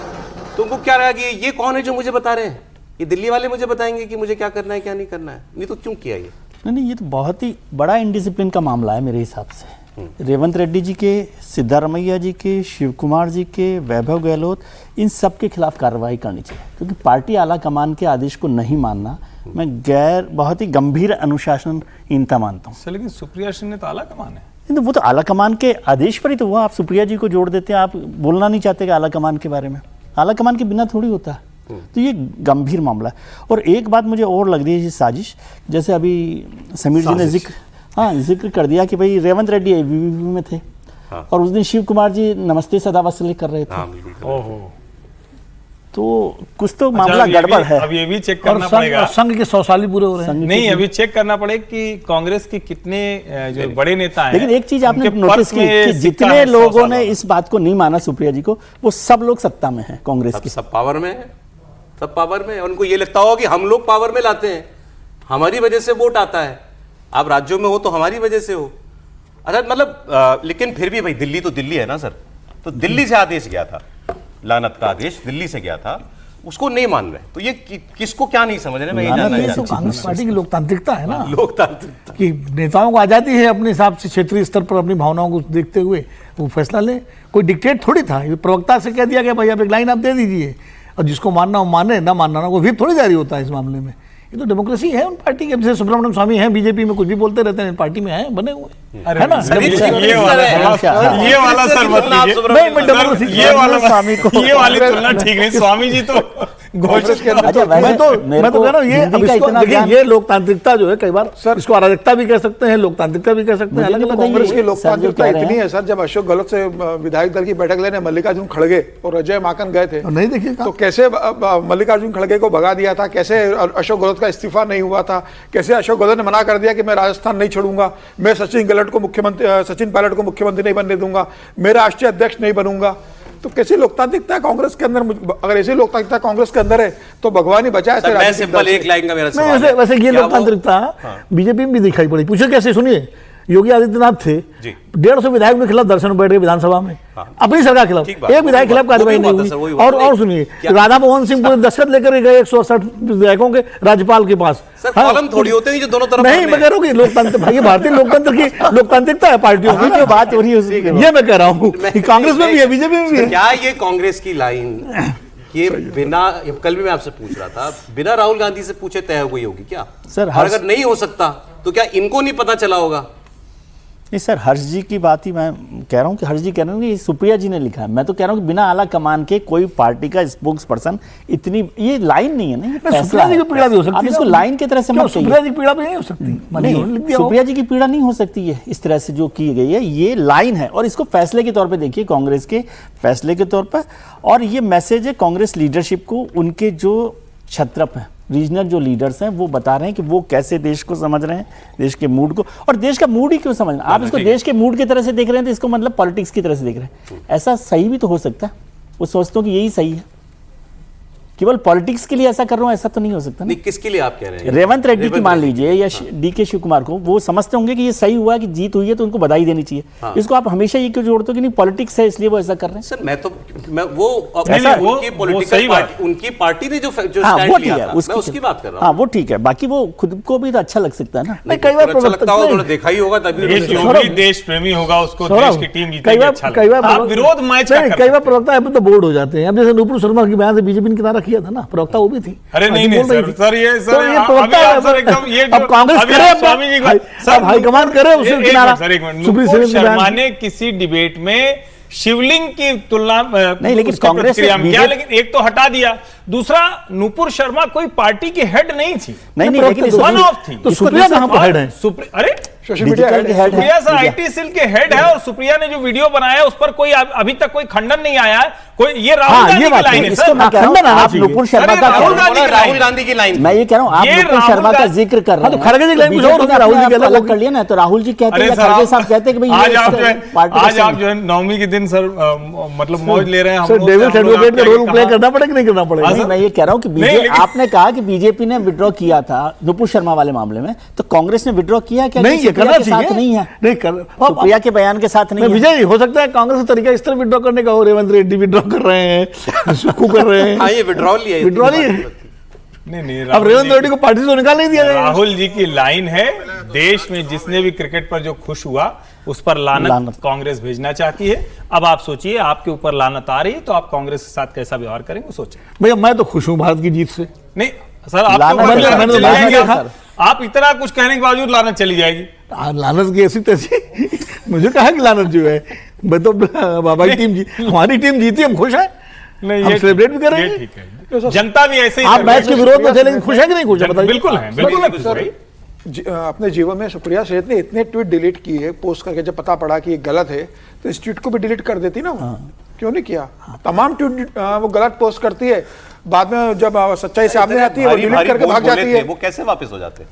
तो उनको क्या रहा कि ये कौन है जो मुझे बता रहे हैं, ये दिल्ली वाले मुझे बताएंगे कि मुझे क्या करना है क्या नहीं करना है, नहीं तो क्यों किया ये? नहीं, ये तो बहुत ही बड़ा इनडिसिप्लिन का मामला है मेरे हिसाब से। रेवंत रेड्डी जी के, सिद्धारमैया जी के, शिव कुमार जी के, वैभव गहलोत, इन सब के खिलाफ कार्रवाई करनी चाहिए, क्योंकि पार्टी आला कमान के आदेश को नहीं मानना मैं बहुत ही गंभीर अनुशासनहीनता मानता हूँ। लेकिन सुप्रिया सिंह ने तो आला कमान है, तो वो तो आला कमान के आदेश पर ही तो हुआ। आप सुप्रिया जी को जोड़ देते हैं, आप बोलना नहीं चाहते कि आला कमान के बारे में, आला कमान के बिना थोड़ी होता है। तो ये गंभीर मामला है। और एक बात मुझे और लग रही है, ये साजिश, जैसे अभी समीर जी ने जिक्र कर दिया कि भाई रेवंत रेड्डी एबीवीपी में थे, और उस दिन शिव कुमार जी नमस्ते सदा वसूली कर रहे थे। ओहो, तो कुछ तो मामला गड़बड़ है। अब ये भी चेक करना पड़ेगा, संघ के 100 साल ही पूरे हो रहे हैं। नहीं, अभी चेक करना पड़ेगा कि कांग्रेस के कितने जो बड़े नेता हैं। लेकिन एक चीज आपने नोटिस की कि जितने लोगों ने इस बात को नहीं माना सुप्रिया जी को, वो सब लोग सत्ता में हैं, कांग्रेस की सब पावर में है, सब पावर में। उनको ये लगता होगा कि हम लोग पावर में लाते हैं, हमारी वजह से वोट आता है, आप राज्यों में हो तो हमारी वजह से हो। अच्छा, मतलब लेकिन फिर भी भाई दिल्ली तो दिल्ली है ना सर, तो दिल्ली से आदेश गया था, लानत का आदेश दिल्ली से गया था, उसको नहीं मान रहे, तो ये किसको क्या नहीं समझ रहे? मैं ये जानना चाहता हूं। कांग्रेस पार्टी की लोकतांत्रिकता है ना, लोकतांत्रिकता कि नेताओं को आजादी है अपने हिसाब से क्षेत्रीय स्तर पर अपनी भावनाओं को देखते हुए वो फैसला ले। कोई डिक्टेट थोड़ी था, ये प्रवक्ता से कह दिया गया भाई आप एक लाइन आप दे दीजिए, और जिसको मानना हो माने, ना मानना वो व्हिप थोड़ी जारी होता है इस मामले में। ये तो डेमोक्रेसी है उन पार्टी के। जैसे सुब्रमण्यम स्वामी हैं बीजेपी में, कुछ भी बोलते रहते हैं, पार्टी में हैं, बने हुए। है ना? ये वाला सर मत लीजिए। नहीं, मैं डेमोक्रेसी ये वाला स्वामी को ये वाली तुलना ठीक नहीं। स्वामी जी तो कांग्रेस के अंदर अच्छा, वैसे मैं तो मेरे को कह रहा हूँ ये हिंदी अब का इसको इतना देखिए, ज्ञान- ये लोकतांत्रिकता जो है कई बार सर इसको अराजकता भी कह सकते हैं, लोकतांत्रिकता भी कह सकते हैं, मुझे अलग नहीं अलग पता कांग्रेस ये की सर जो लोकतांत्रिकता कह रहे इतनी हैं- है सर, जब अशोक गहलोत से विधायक दल की बैठक लेने मल्लिकार्जुन खड़गे और अजय माकन गए थे, नहीं देखिए तो कैसे मल्लिकार्जुन खड़गे को भगा दिया था, कैसे अशोक गहलोत का इस्तीफा नहीं हुआ था, कैसे अशोक गहलोत ने मना कर दिया कि मैं राजस्थान नहीं छोड़ूंगा, मैं सचिन पायलट को मुख्यमंत्री नहीं बनने दूंगा, मैं राष्ट्रीय अध्यक्ष नहीं बनूंगा। तो कैसी लोकतांत्रिकता है कांग्रेस के अंदर? अगर ऐसी लोकतांत्रिकता कांग्रेस के अंदर है तो भगवान ही बचाए। सर, मैं सिंपल एक लाइन का मेरा नहीं, सवाल वैसे वैसे ये क्या वो- लोकतांत्रिकता बीजेपी में भी दिखाई पड़ी। पूछे कैसे, सुनिए, योगी आदित्यनाथ थे, जी। 150 विधायक के खिलाफ दर्शन बैठ गए विधानसभा में, अपनी सरकार के खिलाफ, ठीक बात, एक विधायक के खिलाफ वो भी कार्रवाई नहीं हुआ था सर, वही हुई। हुआ था। और सुनिए, क्या- राधा मोहन सिंह पूरे दस्तखत लेकर गए 168 विधायकों के राज्यपाल के पास। सर, हाँ, कॉलम थोड़ी होते हैं जो दोनों तरफ नहीं, करने मैं कह रहा हूँ कि लोकतंत्र, भाई ये भारतीय लोकतंत्र की लोकतांत्रिकता है पार्टियों की, जो बात हो रही है उसकी। ये मैं कह रहा हूँ कि कांग्रेस में भी है, बीजेपी में भी है। क्या ये कांग्रेस की लाइन ये बिना, कल भी मैं आपसे पूछ रहा था, बिना राहुल गांधी से पूछे तय हो गई होगी क्या सर, और अगर नहीं हो सकता तो क्या इनको नहीं पता चला होगा? नहीं सर, हर्ष जी की बात ही मैं कह रहा हूँ कि हर्ष जी कह रहे हैं कि सुप्रिया जी ने लिखा है। मैं तो कह रहा हूँ कि बिना आला कमान के कोई पार्टी का स्पोक्स पर्सन इतनी, ये लाइन नहीं है ना, ये फैसला सुप्रिया जी की है। पीड़ा भी हो सकती आप है इसको ना? लाइन की तरह से क्यों, मत कहिए। सुप्रिया जी की पीड़ा भी नहीं हो सकती? नहीं, सुप्रिया जी की पीड़ा नहीं हो सकती है इस तरह से जो की गई है, ये लाइन है। और इसको फैसले के तौर पे देखिए, कांग्रेस के फैसले के तौर पर। और ये मैसेज है कांग्रेस लीडरशिप को, उनके जो छत्रप हैं, रीजनल जो लीडर्स हैं, वो बता रहे हैं कि वो कैसे देश को समझ रहे हैं, देश के मूड को। और देश का मूड ही क्यों समझना, आप इसको देश के मूड की तरह से देख रहे हैं तो इसको मतलब पॉलिटिक्स की तरह से देख रहे हैं। ऐसा सही भी तो हो सकता है, वो सोचते हो कि यही सही है, केवल पॉलिटिक्स के लिए ऐसा कर रहा हूं, ऐसा तो नहीं हो सकता ना। नहीं, किसके लिए आप कह रहे हैं? रेवंत रेड्डी की मान लीजिए या डीके शिव कुमार को, वो समझते होंगे कि ये सही हुआ है, कि जीत हुई है तो उनको बधाई देनी चाहिए। इसको आप हमेशा ये क्यों जोड़ते हो कि नहीं पॉलिटिक्स है इसलिए वो ऐसा कर रहे हैं? सर, मैं वो वो पॉलिटिकल सही बात पार्टी, उनकी पार्टी ने जो हाँ, स्टैंड वो लिया ठीक है, था, मैं उसकी बात कर रहा हाँ, हूँ। वो ठीक है। बाकी वो खुद को भी तो अच्छा लग सकता है ना। नहीं, कई बार अच्छा लगता होगा, थोड़ा देखा ही होगा तभी ये जो भी देश प्रेमी होगा उसको देश की टीम जीतेगी अच्छा लगेगा। आप विरोध मैच का कई बार प्रवक्ता है तो बोर्ड हो जाते हैं। अब जैसे नुपुर शर्मा की बयान से बीजेपी ने किनारा किया था ना, प्रवक्ता वो भी थी। अरे नहीं नहीं सर, सर ये तो सर ये अभी प्रवक्ता आप है, सर एकदम ये अब कांग्रेस अभी करे, आप अब स्वामी जी अब हाईकमान करे उससे किनारा। सर एक मिनट, सुप्रीम नुपुर कोर्ट की बयान- शर्मा ने किसी डिबेट में शिवलिंग की तुलना नहीं, लेकिन उसकी कांग्रेस प्रतिक्रिया में किया, बीजेपी लेकिन एक तो हटा दिया, दूसरा नुपुर शर्मा कोई पार्टी की हेड नहीं थी, नहीं नहीं, लेकिन इसको- वन ऑफ थी। तो सुप्रिया कहाँ पर हेड है? अरे सोशल मीडिया डिजिटल के हेड है। सुप्रिया सर आईटी सेल के हेड है, और सुप्रिया ने जो वीडियो बनाया है उस पर कोई अभी तक कोई खंडन नहीं आया है। कोई ये राहुल हाँ, गांधी ये की बात लाइन है। है इसको सर। मैं कह रहा हूं, खंडन आना आप चाहिए। नुपुर शर्मा अरे का राहुल कह रहे हैं। गांधी राहुल गांधी की लाइन मैं ये कह रहा हूं, आप ये नुपुर राहुल शर्मा का गांधी- जिक्र कर रहे हाँ, हैं। तो खड़गे जी की लाइन कुछ और होगी, राहुल जी बीजेपी ने कहते अलग हैं कर लिया ना, तो राहुल जी कहते अरे हैं, सर खड़गे साहब कहते हैं कि भाई आज ये आप जो है पार्टी का आज आप सही जो है नवमी के दिन सर मतलब मौज ले रहे हैं। सर, डेविल्स एडवोकेट का रोल प्ले करना पड़ेगा कि नहीं करना पड़ेगा? नहीं, मैं ये कह रहा हूं कि नहीं, बीजेपी, लेकिन- आपने कहा कि बीजेपी ने विड्रॉ किया था नुपुर शर्मा वाले मामले में, तो कांग्रेस ने विड्रॉ किया क्या? नहीं, ये सुप्रिया करना के साथ चाहिए। नहीं है, नहीं कर, सुप्रिया के बयान के साथ नहीं है। विजय हो सकता है कांग्रेस का तरीका इस तरह विड्रॉ करने का हो, रेवंत रेड्डी विड्रॉ कर रहे हैं, सुक्खू कर रहे हैं, हाँ, ये विड्रॉल लिया है, विड्रॉल ही है। नहीं अब रेवंत रेड्डी को पार्टी से निकाल नहीं दिया जाएगा। राहुल जी की लाइन है, देश में जिसने भी क्रिकेट पर जो खुश हुआ उस पर लानत कांग्रेस भेजना चाहती है। अब आप सोचिए, आपके ऊपर लानत आ रही है तो आप कांग्रेस के साथ कैसा व्यवहार करेंगे, सोचिए। भैया मैं तो खुश हूँ भारत की जीत से। नहीं सर, आपके लानत ऊपर मैंने- लानत मैंने चली तो जाएगी। देखा। आप इतना कुछ कहने के बावजूद लानत चली जाएगी। लानत की ऐसी तैसी मुझे कहा कि लानत जो है, मैं तो बाबा की टीम हमारी टीम जीती, हम खुश हैं, नहीं, हम ये सेलिब्रेट भी ये करेंगे। ठीक है, जनता भी ऐसे ही आप कर मैच रही के है। विरोध में थे लेकिन खुश है कि नहीं खुश है बताइए? बिल्कुल है, बिल्कुल है, बिल्कुल है। अपने जीवन में सुप्रिया सेठ ने इतने ट्वीट डिलीट किए पोस्ट करके, जब पता पड़ा कि ये गलत है तो इस ट्वीट को भी डिलीट कर देती ना वो। क्यों नहीं किया? तमाम ट्वीट वो गलत पोस्ट करती है, बाद में जब सच्चाई सामने आती है वो डिलीट करके भाग जाती है। वो कैसे वापस हो जाते?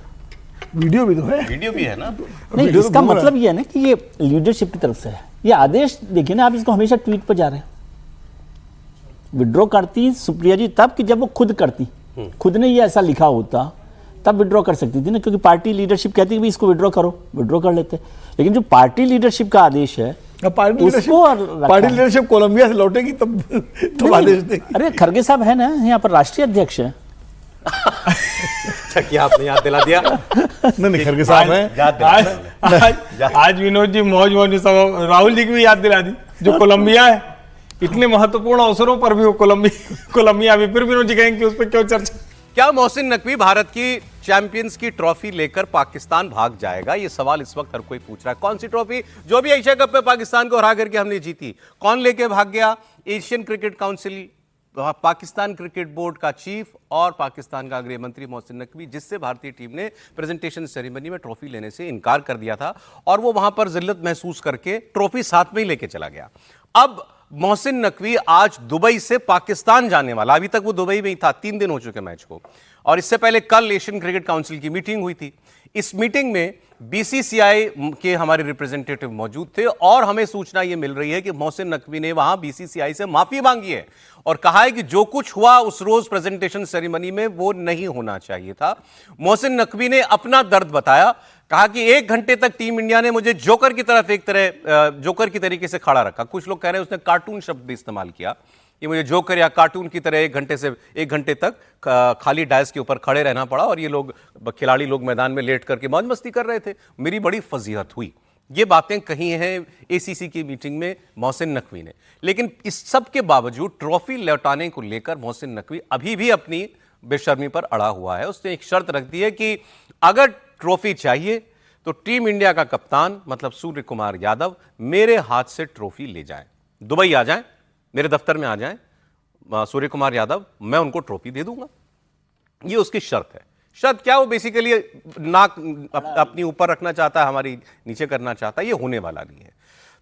वीडियो भी तो है, वीडियो भी है ना। नहीं, वीडियो तो इसका घूम रहा है। मतलब ये है ना कि ये लीडरशिप की तरफ से है, ये आदेश देखिए ना, आप इसको हमेशा ट्वीट पर जा रहे हैं। विड्रॉ करती सुप्रिया जी तब कि जब वो खुद करती, खुद ने ये ऐसा लिखा होता तब विड्रॉ कर सकती थी ना, क्योंकि पार्टी लीडरशिप कहती है कि इसको विड्रॉ करो, विड्रॉ कर लेते। लेकिन जो पार्टी लीडरशिप का आदेश है, अब पार्टी उसको रखा पार्टी है। लीडरशिप कोलंबिया से लौटेगी तब आदेश देगी। अरे खड़गे साहब है ना यहाँ पर राष्ट्रीय अध्यक्ष है। अच्छा किया आपने, याद दिला दिया। नहीं खड़गे साहब हैं। याद दिला आज दिया। आज विनोद जी मौज सब राहुल जी की भी याद दिला दी, जो कोलंबिया है। इतने महत्वपूर्ण अवसरों पर भी वो कोलंबिया भी फिर विनोद जी कहेंगे कि उस पर क्यों चर्चा। क्या मोहसिन नकवी भारत की चैंपियंस की ट्रॉफी लेकर पाकिस्तान भाग जाएगा? ये सवाल इस वक्त हर कोई पूछ रहा है। कौन सी ट्रॉफी? जो भी एशिया कप में पाकिस्तान को हरा करके हमने जीती, कौन लेके भाग गया? Asian cricket council, Pakistan cricket board का चीफ और पाकिस्तान का गृह मंत्री मोहसिन नकवी, जिससे भारतीय टीम ने प्रेजेंटेशन सेरेमनी में ट्रॉफी लेने से इनकार कर दिया था और वो वहां पर जिल्लत महसूस करके ट्रॉफी साथ में ही लेके चला गया। अब मोहसिन नकवी आज दुबई से पाकिस्तान जाने वाला, अभी तक वो दुबई में ही था, 3 दिन हो चुके मैच को, और इससे पहले कल एशियन क्रिकेट काउंसिल की मीटिंग हुई थी। इस मीटिंग में बीसीसीआई के हमारे रिप्रेजेंटेटिव मौजूद थे और हमें सूचना यह मिल रही है कि मोहसिन नकवी ने वहां बीसीसीआई से माफी मांगी है और कहा है कि जो कुछ हुआ उस रोज प्रेजेंटेशन सेरेमनी में वो नहीं होना चाहिए था। मोहसिन नकवी ने अपना दर्द बताया, कहा कि 1 घंटे तक टीम इंडिया ने मुझे जोकर की तरह जोकर की तरीके से खड़ा रखा। कुछ लोग कह रहे हैं उसने कार्टून शब्द भी इस्तेमाल किया कि मुझे जोकर या कार्टून की तरह 1 घंटे तक खाली डायस के ऊपर खड़े रहना पड़ा और ये लोग खिलाड़ी लोग मैदान में लेट करके मौज मस्ती कर रहे थे। मेरी बड़ी फजीहत हुई। ये बातें कही हैं एसीसी की मीटिंग में मोहसिन नकवी ने। लेकिन इस सब के बावजूद ट्रॉफी लौटाने को लेकर मोहसिन नकवी अभी भी अपनी बेशर्मी पर अड़ा हुआ है। उसने एक शर्त रख दी है कि अगर ट्रॉफी चाहिए तो टीम इंडिया का कप्तान मतलब सूर्य कुमार यादव मेरे हाथ से ट्रॉफी ले जाएं, दुबई आ जाएं, मेरे दफ्तर में आ जाएं सूर्य कुमार यादव, मैं उनको ट्रॉफी दे दूंगा। ये उसकी शर्त है। शर्त क्या? वो बेसिकली नाक अपनी ऊपर रखना चाहता है, हमारी नीचे करना चाहता है। ये होने वाला नहीं है।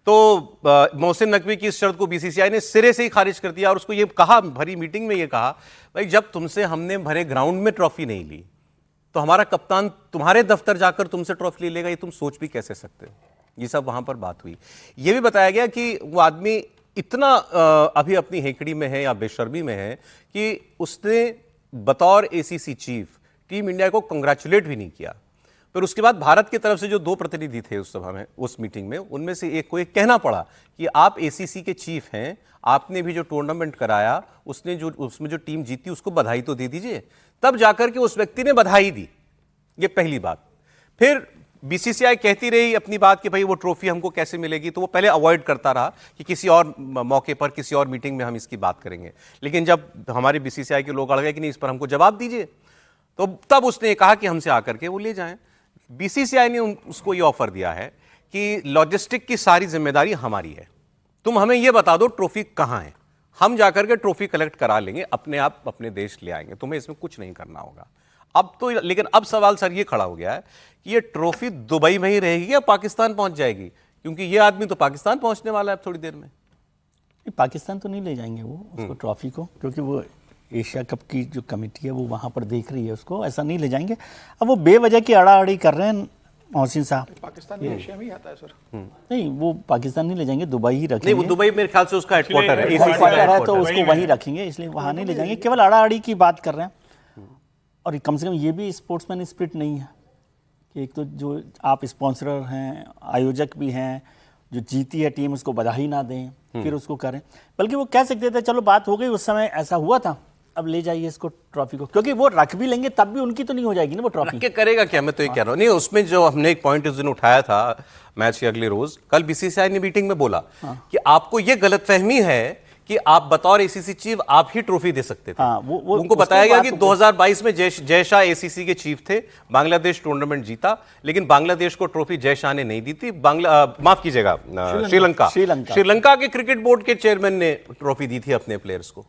तो मोहसिन नकवी की इस शर्त को बीसीसीआई ने सिरे से ही खारिज कर दिया और उसको ये कहा, भरी मीटिंग में ये कहा, भाई जब तुमसे हमने भरे ग्राउंड में ट्रॉफी नहीं ली तो हमारा कप्तान तुम्हारे दफ्तर जाकर तुमसे ट्रॉफी ले लेगा, ये तुम सोच भी कैसे सकते हो? ये सब वहां पर बात हुई। ये भी बताया गया कि वो आदमी इतना अभी अपनी हेकड़ी में है या बेशर्मी में है कि उसने बतौर एसीसी चीफ टीम इंडिया को कंग्रेचुलेट भी नहीं किया। फिर उसके बाद भारत की तरफ से जो 2 प्रतिनिधि थे उस सभा में, उस मीटिंग में, उनमें से एक को एक कहना पड़ा कि आप एसीसी के चीफ हैं, आपने भी जो टूर्नामेंट कराया उसमें जो टीम जीती उसको बधाई तो दे दीजिए। तब जाकर के उस व्यक्ति ने बधाई दी। ये पहली बात। फिर बीसीसीआई कहती रही अपनी बात कि भाई वो ट्रॉफी हमको कैसे मिलेगी, तो वो पहले अवॉइड करता रहा कि किसी और मौके पर किसी और मीटिंग में हम इसकी बात करेंगे। लेकिन जब हमारे बीसीसीआई के लोग अड़ गए कि नहीं, इस पर हमको जवाब दीजिए, तो तब उसने कहा कि हमसे आकर के वो ले जाएं। बीसीसीआई ने उसको ये ऑफर दिया है कि लॉजिस्टिक की सारी जिम्मेदारी हमारी है, तुम हमें ये बता दो ट्रॉफी कहाँ है, हम जाकर के ट्रॉफी कलेक्ट करा लेंगे, अपने आप अपने देश ले आएंगे, तुम्हें इसमें कुछ नहीं करना होगा। अब तो लेकिन अब सवाल सर ये खड़ा हो गया है कि ये ट्रॉफी दुबई में ही रहेगी या पाकिस्तान पहुंच जाएगी? क्योंकि ये आदमी तो पाकिस्तान पहुंचने वाला है थोड़ी देर में। पाकिस्तान तो नहीं ले जाएंगे वो उसको ट्रॉफी को, क्योंकि वो एशिया कप की जो कमेटी है वो वहाँ पर देख रही है उसको, ऐसा नहीं ले जाएंगे। अब वो बेवजह की अड़ाअड़ी कर रहे हैं मोहसिन साहब। पाकिस्तान भी एशिया में ही आता है सर। नहीं, वो पाकिस्तान नहीं ले जाएंगे, दुबई ही रखेंगे। नहीं, वो दुबई मेरे ख्याल से उसका हेडक्वार्टर है, हेडक्वार्टर है, तो उसको वहीं रखेंगे, इसलिए वहाँ नहीं ले जाएंगे। केवल अड़ाअड़ी की बात कर रहे हैं। और कम से कम ये भी स्पोर्ट्समैन स्पिरिट नहीं है कि एक तो जो आप स्पॉन्सर हैं, आयोजक भी हैं, जो जीती है टीम उसको बधाई ना दें फिर उसको करें, बल्कि वो कह सकते थे चलो बात हो गई, उस समय ऐसा हुआ था, अब ले जाइए इसको ट्रॉफी को, क्योंकि वो रख भी लेंगे तब भी उनकी तो नहीं हो जाएगी ना वो ट्रॉफी। क्या करेगा क्या? मैं तो ये कह रहा हूँ। नहीं, उसमें जो हमने एक पॉइंट उस दिन उठाया था मैच के अगले रोज, कल बीसीसीआई ने मीटिंग में बोला कि आपको ये गलतफहमी है कि आप बतौर एसीसी चीफ आप ही ट्रॉफी दे सकते थे। वो उनको बताया गया कि 2022 में जय शाह एसीसी के चीफ थे, बांग्लादेश टूर्नामेंट जीता, लेकिन बांग्लादेश को ट्रॉफी जय शाह ने नहीं दी थी, माफ कीजिएगा श्रीलंका के क्रिकेट बोर्ड के चेयरमैन ने ट्रॉफी दी थी अपने प्लेयर्स को।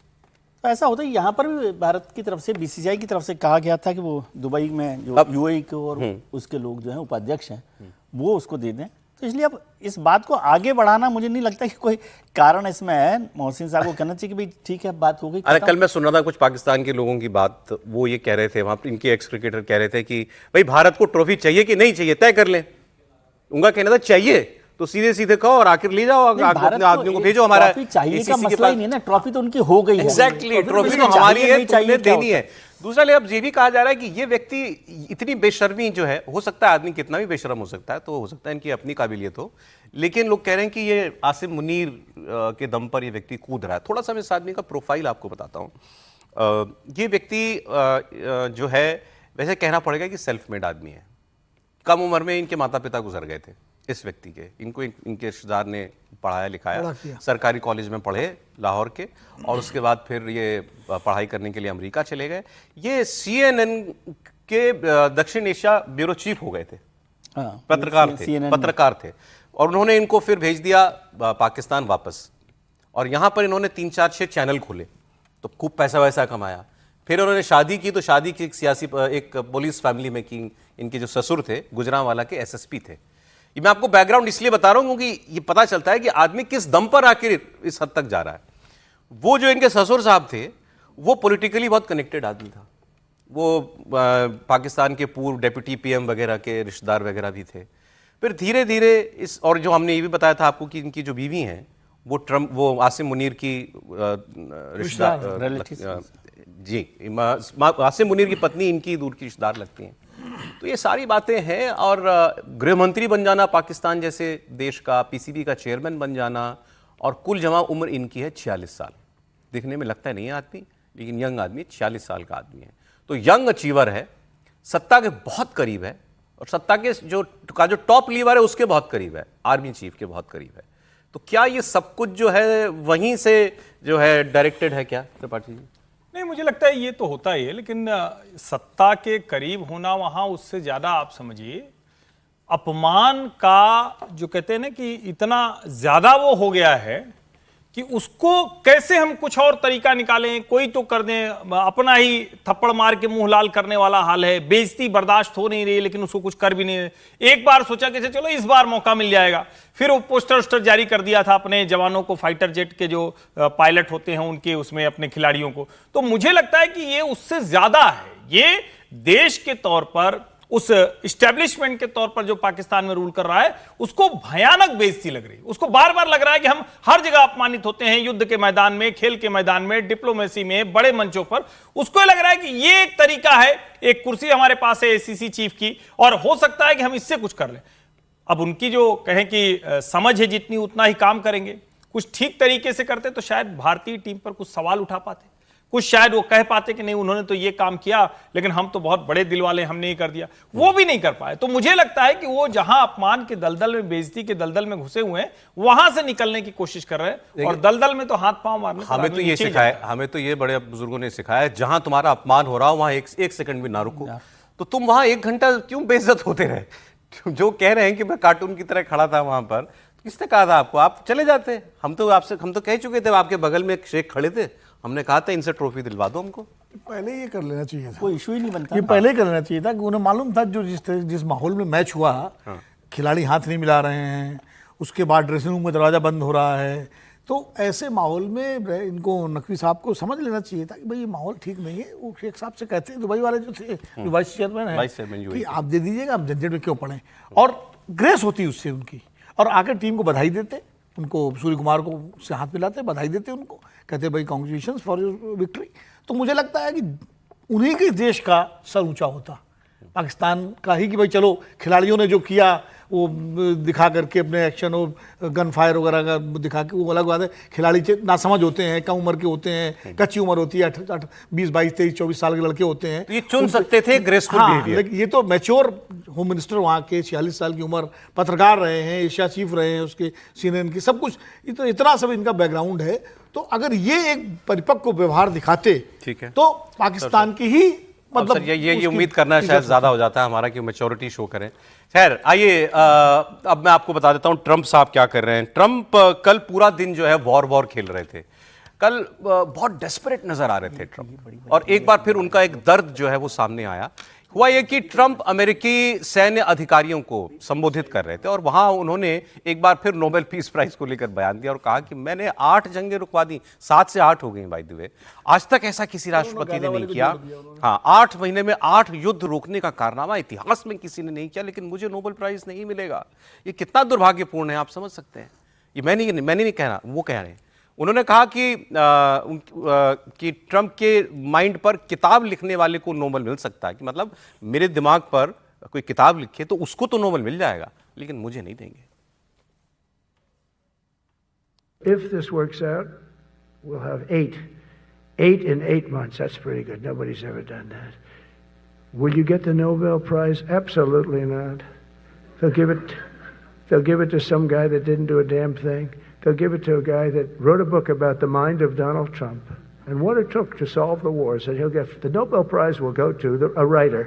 तो ऐसा होता है। यहाँ पर भी भारत की तरफ से बीसीसीआई की तरफ से कहा गया था कि वो दुबई में जो यूएई को और उसके लोग जो हैं उपाध्यक्ष हैं वो उसको दे दें, तो इसलिए अब इस बात को आगे बढ़ाना मुझे नहीं लगता कि कोई कारण इसमें है। मोहसिन साहब को कहना चाहिए कि भाई ठीक है, बात हो गई। अरे कल मैं सुन रहा था कुछ पाकिस्तान के लोगों की बात, वो ये कह रहे थे, वहां पर इनके एक्स क्रिकेटर कह रहे थे कि भाई भारत को ट्रॉफी चाहिए कि नहीं चाहिए, तय कर लें। उनका कहना था चाहिए तो सीधे सीधे कहो और आखिर ले जाओ, अपने आदमियों को भेजो। हमारा चाहिए का मसला ही नहीं ना, ट्रॉफी तो उनकी हो गई है। एग्जैक्टली, ट्रॉफी तो हमारी है, तुमने देनी है। दूसरा ले, अब ये भी कहा जा रहा है कि ये व्यक्ति इतनी बेशर्मी जो है, हो सकता है आदमी कितना भी बेशर्म हो सकता है, तो हो सकता है इनकी अपनी काबिलियत हो, लेकिन लोग कह रहे हैं कि ये आसिम मुनीर के दम पर ये व्यक्ति कूद रहा है। थोड़ा सा मैं इस आदमी का प्रोफाइल आपको बताता हूँ। ये व्यक्ति जो है, वैसे कहना पड़ेगा कि सेल्फ मेड आदमी है। कम उम्र में इनके माता पिता गुजर गए थे इस व्यक्ति के, इनको इनके रिश्तेदार ने पढ़ाया लिखाया, बड़ा किया। सरकारी कॉलेज में पढ़े लाहौर के, और उसके बाद फिर ये पढ़ाई करने के लिए अमेरिका चले गए। ये CNN के दक्षिण एशिया ब्यूरो चीफ हो गए थे, हाँ, पत्रकार थे, CNN पत्रकार थे, और उन्होंने इनको फिर भेज दिया पाकिस्तान वापस, और यहाँ पर इन्होंने 3-4-6 चैनल खोले, तो खूब पैसा वैसा कमाया। फिर उन्होंने शादी की, तो शादी की एक पुलिस फैमिली में की। इनके जो ससुर थे गुजरांवाला के SSP थे। ये मैं आपको बैकग्राउंड इसलिए बता रहा हूं क्योंकि ये पता चलता है कि आदमी किस दम पर आखिर इस हद तक जा रहा है। वो जो इनके ससुर साहब थे वो पॉलिटिकली बहुत कनेक्टेड आदमी था, वो पाकिस्तान के पूर्व डेप्यूटी PM वगैरह के रिश्तेदार वगैरह भी थे। फिर धीरे धीरे इस, और जो हमने ये भी बताया था आपको कि इनकी जो बीवी हैं वो आसिम मुनीर की रिश्तेदार, जी, आसिम मुनीर की पत्नी इनकी दूर की रिश्तेदार लगती हैं। तो ये सारी बातें हैं, और गृह मंत्री बन जाना पाकिस्तान जैसे देश का, PCB का चेयरमैन बन जाना, और कुल जमा उम्र इनकी है 46 साल। दिखने में लगता नहीं है आदमी, लेकिन यंग आदमी 46 साल का आदमी है। तो यंग अचीवर है, सत्ता के बहुत करीब है, और सत्ता के जो टॉप लीवर है उसके बहुत करीब है, आर्मी चीफ के बहुत करीब है। तो क्या ये सब कुछ जो है वहीं से जो है डायरेक्टेड है क्या त्रिपाठी जी? नहीं, मुझे लगता है ये तो होता ही है, लेकिन सत्ता के करीब होना वहां उससे ज्यादा आप समझिए अपमान का जो कहते हैं ना कि इतना ज्यादा वो हो गया है कि उसको कैसे हम कुछ और तरीका निकालें, कोई तो कर दें, अपना ही थप्पड़ मार के मुंह लाल करने वाला हाल है। बेइज्जती बर्दाश्त हो नहीं रही, लेकिन उसको कुछ कर भी नहीं रहे। एक बार सोचा कि चलो इस बार मौका मिल जाएगा, फिर वो पोस्टर जारी कर दिया था अपने जवानों को, फाइटर जेट के जो पायलट होते हैं उनके, उसमें अपने खिलाड़ियों को। तो मुझे लगता है कि ये उससे ज्यादा है। ये देश के तौर पर, उस इस्टेब्लिशमेंट के तौर पर जो पाकिस्तान में रूल कर रहा है, उसको भयानक बेइज्जती लग रही है। उसको बार बार लग रहा है कि हम हर जगह अपमानित होते हैं, युद्ध के मैदान में, खेल के मैदान में, डिप्लोमेसी में, बड़े मंचों पर। उसको लग रहा है कि ये एक तरीका है, एक कुर्सी हमारे पास है ACC चीफ की, और हो सकता है कि हम इससे कुछ कर लें। अब उनकी जो कहें कि समझ है जितनी, उतना ही काम करेंगे। कुछ ठीक तरीके से करते तो शायद भारतीय टीम पर कुछ सवाल उठा पाते, कुछ शायद वो कह पाते कि नहीं उन्होंने तो ये काम किया, लेकिन हम तो बहुत बड़े दिल वाले, हमने ही कर दिया। वो भी नहीं कर पाए। तो मुझे लगता है कि वो जहां अपमान के दलदल में, बेइज्जती के दलदल में घुसे हुए हैं, वहां से निकलने की कोशिश कर रहे हैं, और दलदल में तो हाथ पांव मारने। हमें तो ये सिखाया, हमें तो ये बड़े बुजुर्गों ने सिखाया, जहां तुम्हारा अपमान हो रहा हो वहां एक सेकंड भी ना रुको। तो तुम वहां 1 घंटा क्यों बेइज्जत होते रहे? जो कह रहे हैं कि मैं कार्टून की तरह खड़ा था वहां पर, किसने कहा था आपको? आप चले जाते। हम तो कह चुके थे, आपके बगल में एक शेख खड़े थे, हमने कहा था इनसे ट्रॉफी दिलवा दो हमको। पहले ये कर लेना चाहिए था, कोई इशू ही नहीं बनता। ये पहले कर लेना चाहिए था कि उन्हें मालूम था जो जिस माहौल में मैच हुआ, खिलाड़ी हाथ नहीं मिला रहे हैं, उसके बाद ड्रेसिंग रूम में दरवाजा बंद हो रहा है, तो ऐसे माहौल में इनको, नकवी साहब को समझ लेना चाहिए था कि भाई ये माहौल ठीक नहीं है। वो शेख साहब से कहते हैं, दुबई वाले जो थे, जो वाइस चेयरमैन है, कि आप दे दीजिएगा, हम झंझट में क्यों पड़े, और ग्रेस होती उससे उनकी, और आकर टीम को बधाई देते, उनको, सूर्य कुमार को से हाथ मिलाते, बधाई देते उनको, कहते भाई कॉन्ग्रेचुलेशंस फॉर योर विक्ट्री। तो मुझे लगता है कि उन्हीं के देश का सर ऊंचा होता, पाकिस्तान का ही, कि भाई चलो खिलाड़ियों ने जो किया वो दिखा करके अपने एक्शन और गन फायर वगैरह का दिखा के, वो अलग बात है। खिलाड़ी नासमझ होते हैं, कम उम्र के होते हैं, कच्ची उम्र होती है, 20, 22, 23, 24 साल के लड़के होते हैं। तो ये चुन सकते थे ग्रेसफुल बिहेवियर। लेकिन ये तो मैच्योर होम मिनिस्टर वहाँ के, 46 साल की उम्र, पत्रकार रहे हैं, एशिया चीफ रहे हैं, उसके CNN की, सब कुछ इतना सब इनका बैकग्राउंड है। तो अगर ये एक परिपक्व व्यवहार दिखाते, ठीक है, तो पाकिस्तान की ही मतलब ये उम्मीद करना शायद ज्यादा हो जाता है हमारा कि मैच्योरिटी शो करें। खैर आइए, अब मैं आपको बता देता हूं ट्रंप साहब क्या कर रहे हैं। ट्रंप कल पूरा दिन जो है वॉर खेल रहे थे। कल बहुत डेस्परेट नजर आ रहे थे ट्रंप, और एक बार फिर उनका एक दर्द जो है वो सामने आया। हुआ ये कि ट्रंप अमेरिकी सैन्य अधिकारियों को संबोधित कर रहे थे, और वहां उन्होंने एक बार फिर नोबेल पीस प्राइज को लेकर बयान दिया और कहा कि मैंने 8 जंगें रुकवा दी, 7 से 8 हो गई बाय द वे। आज तक ऐसा किसी राष्ट्रपति ने नहीं किया। हाँ, 8 महीने में 8 युद्ध रोकने का कारनामा इतिहास में किसी ने नहीं किया, लेकिन मुझे नोबेल प्राइज नहीं मिलेगा। ये कितना दुर्भाग्यपूर्ण है, आप समझ सकते हैं। ये मैं नहीं कह रहा, वो कह रहे हैं। उन्होंने कहा कि ट्रंप के माइंड पर किताब लिखने वाले को नोबेल मिल सकता है, कि मतलब मेरे दिमाग पर कोई किताब लिखे तो उसको तो नोबेल मिल जाएगा, लेकिन मुझे नहीं देंगे। If this works out, we'll have 8 in 8 months. That's pretty good. Nobody's ever done that. Will you get the Nobel Prize? Absolutely not. They'll give it to some guy that didn't do a damn thing. they'll give it to a guy that wrote a book about the mind of Donald Trump and what it took to solve the wars, and he'll get the Nobel Prize will go to a writer.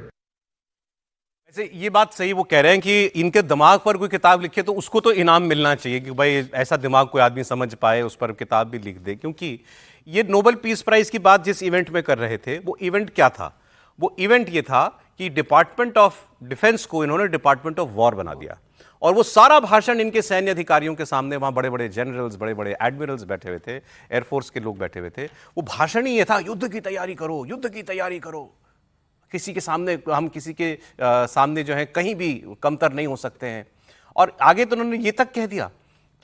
ऐसे ये बात सही वो कह रहे हैं कि इनके दिमाग पर कोई किताब लिखे तो उसको तो इनाम मिलना चाहिए कि भाई ऐसा दिमाग कोई आदमी समझ पाए, उस पर किताब भी लिख दे। क्योंकि ये नोबेल पीस प्राइज की बात जिस इवेंट में कर रहे थे वो इवेंट क्या था? वो इवेंट ये था कि डिपार्टमेंट ऑफ डिफेंस को इन्होंने डिपार्टमेंट ऑफ वॉर बना दिया और वो सारा भाषण इनके सैन्य अधिकारियों के सामने, वहां बड़े बड़े जनरल्स, बड़े बड़े एडमिरल्स बैठे हुए थे, एयरफोर्स के लोग बैठे हुए थे, वो भाषण ही ये था, युद्ध की तैयारी करो, युद्ध की तैयारी करो। किसी के सामने, हम किसी के सामने जो है कहीं भी कमतर नहीं हो सकते हैं। और आगे तो उन्होंने ये तक कह दिया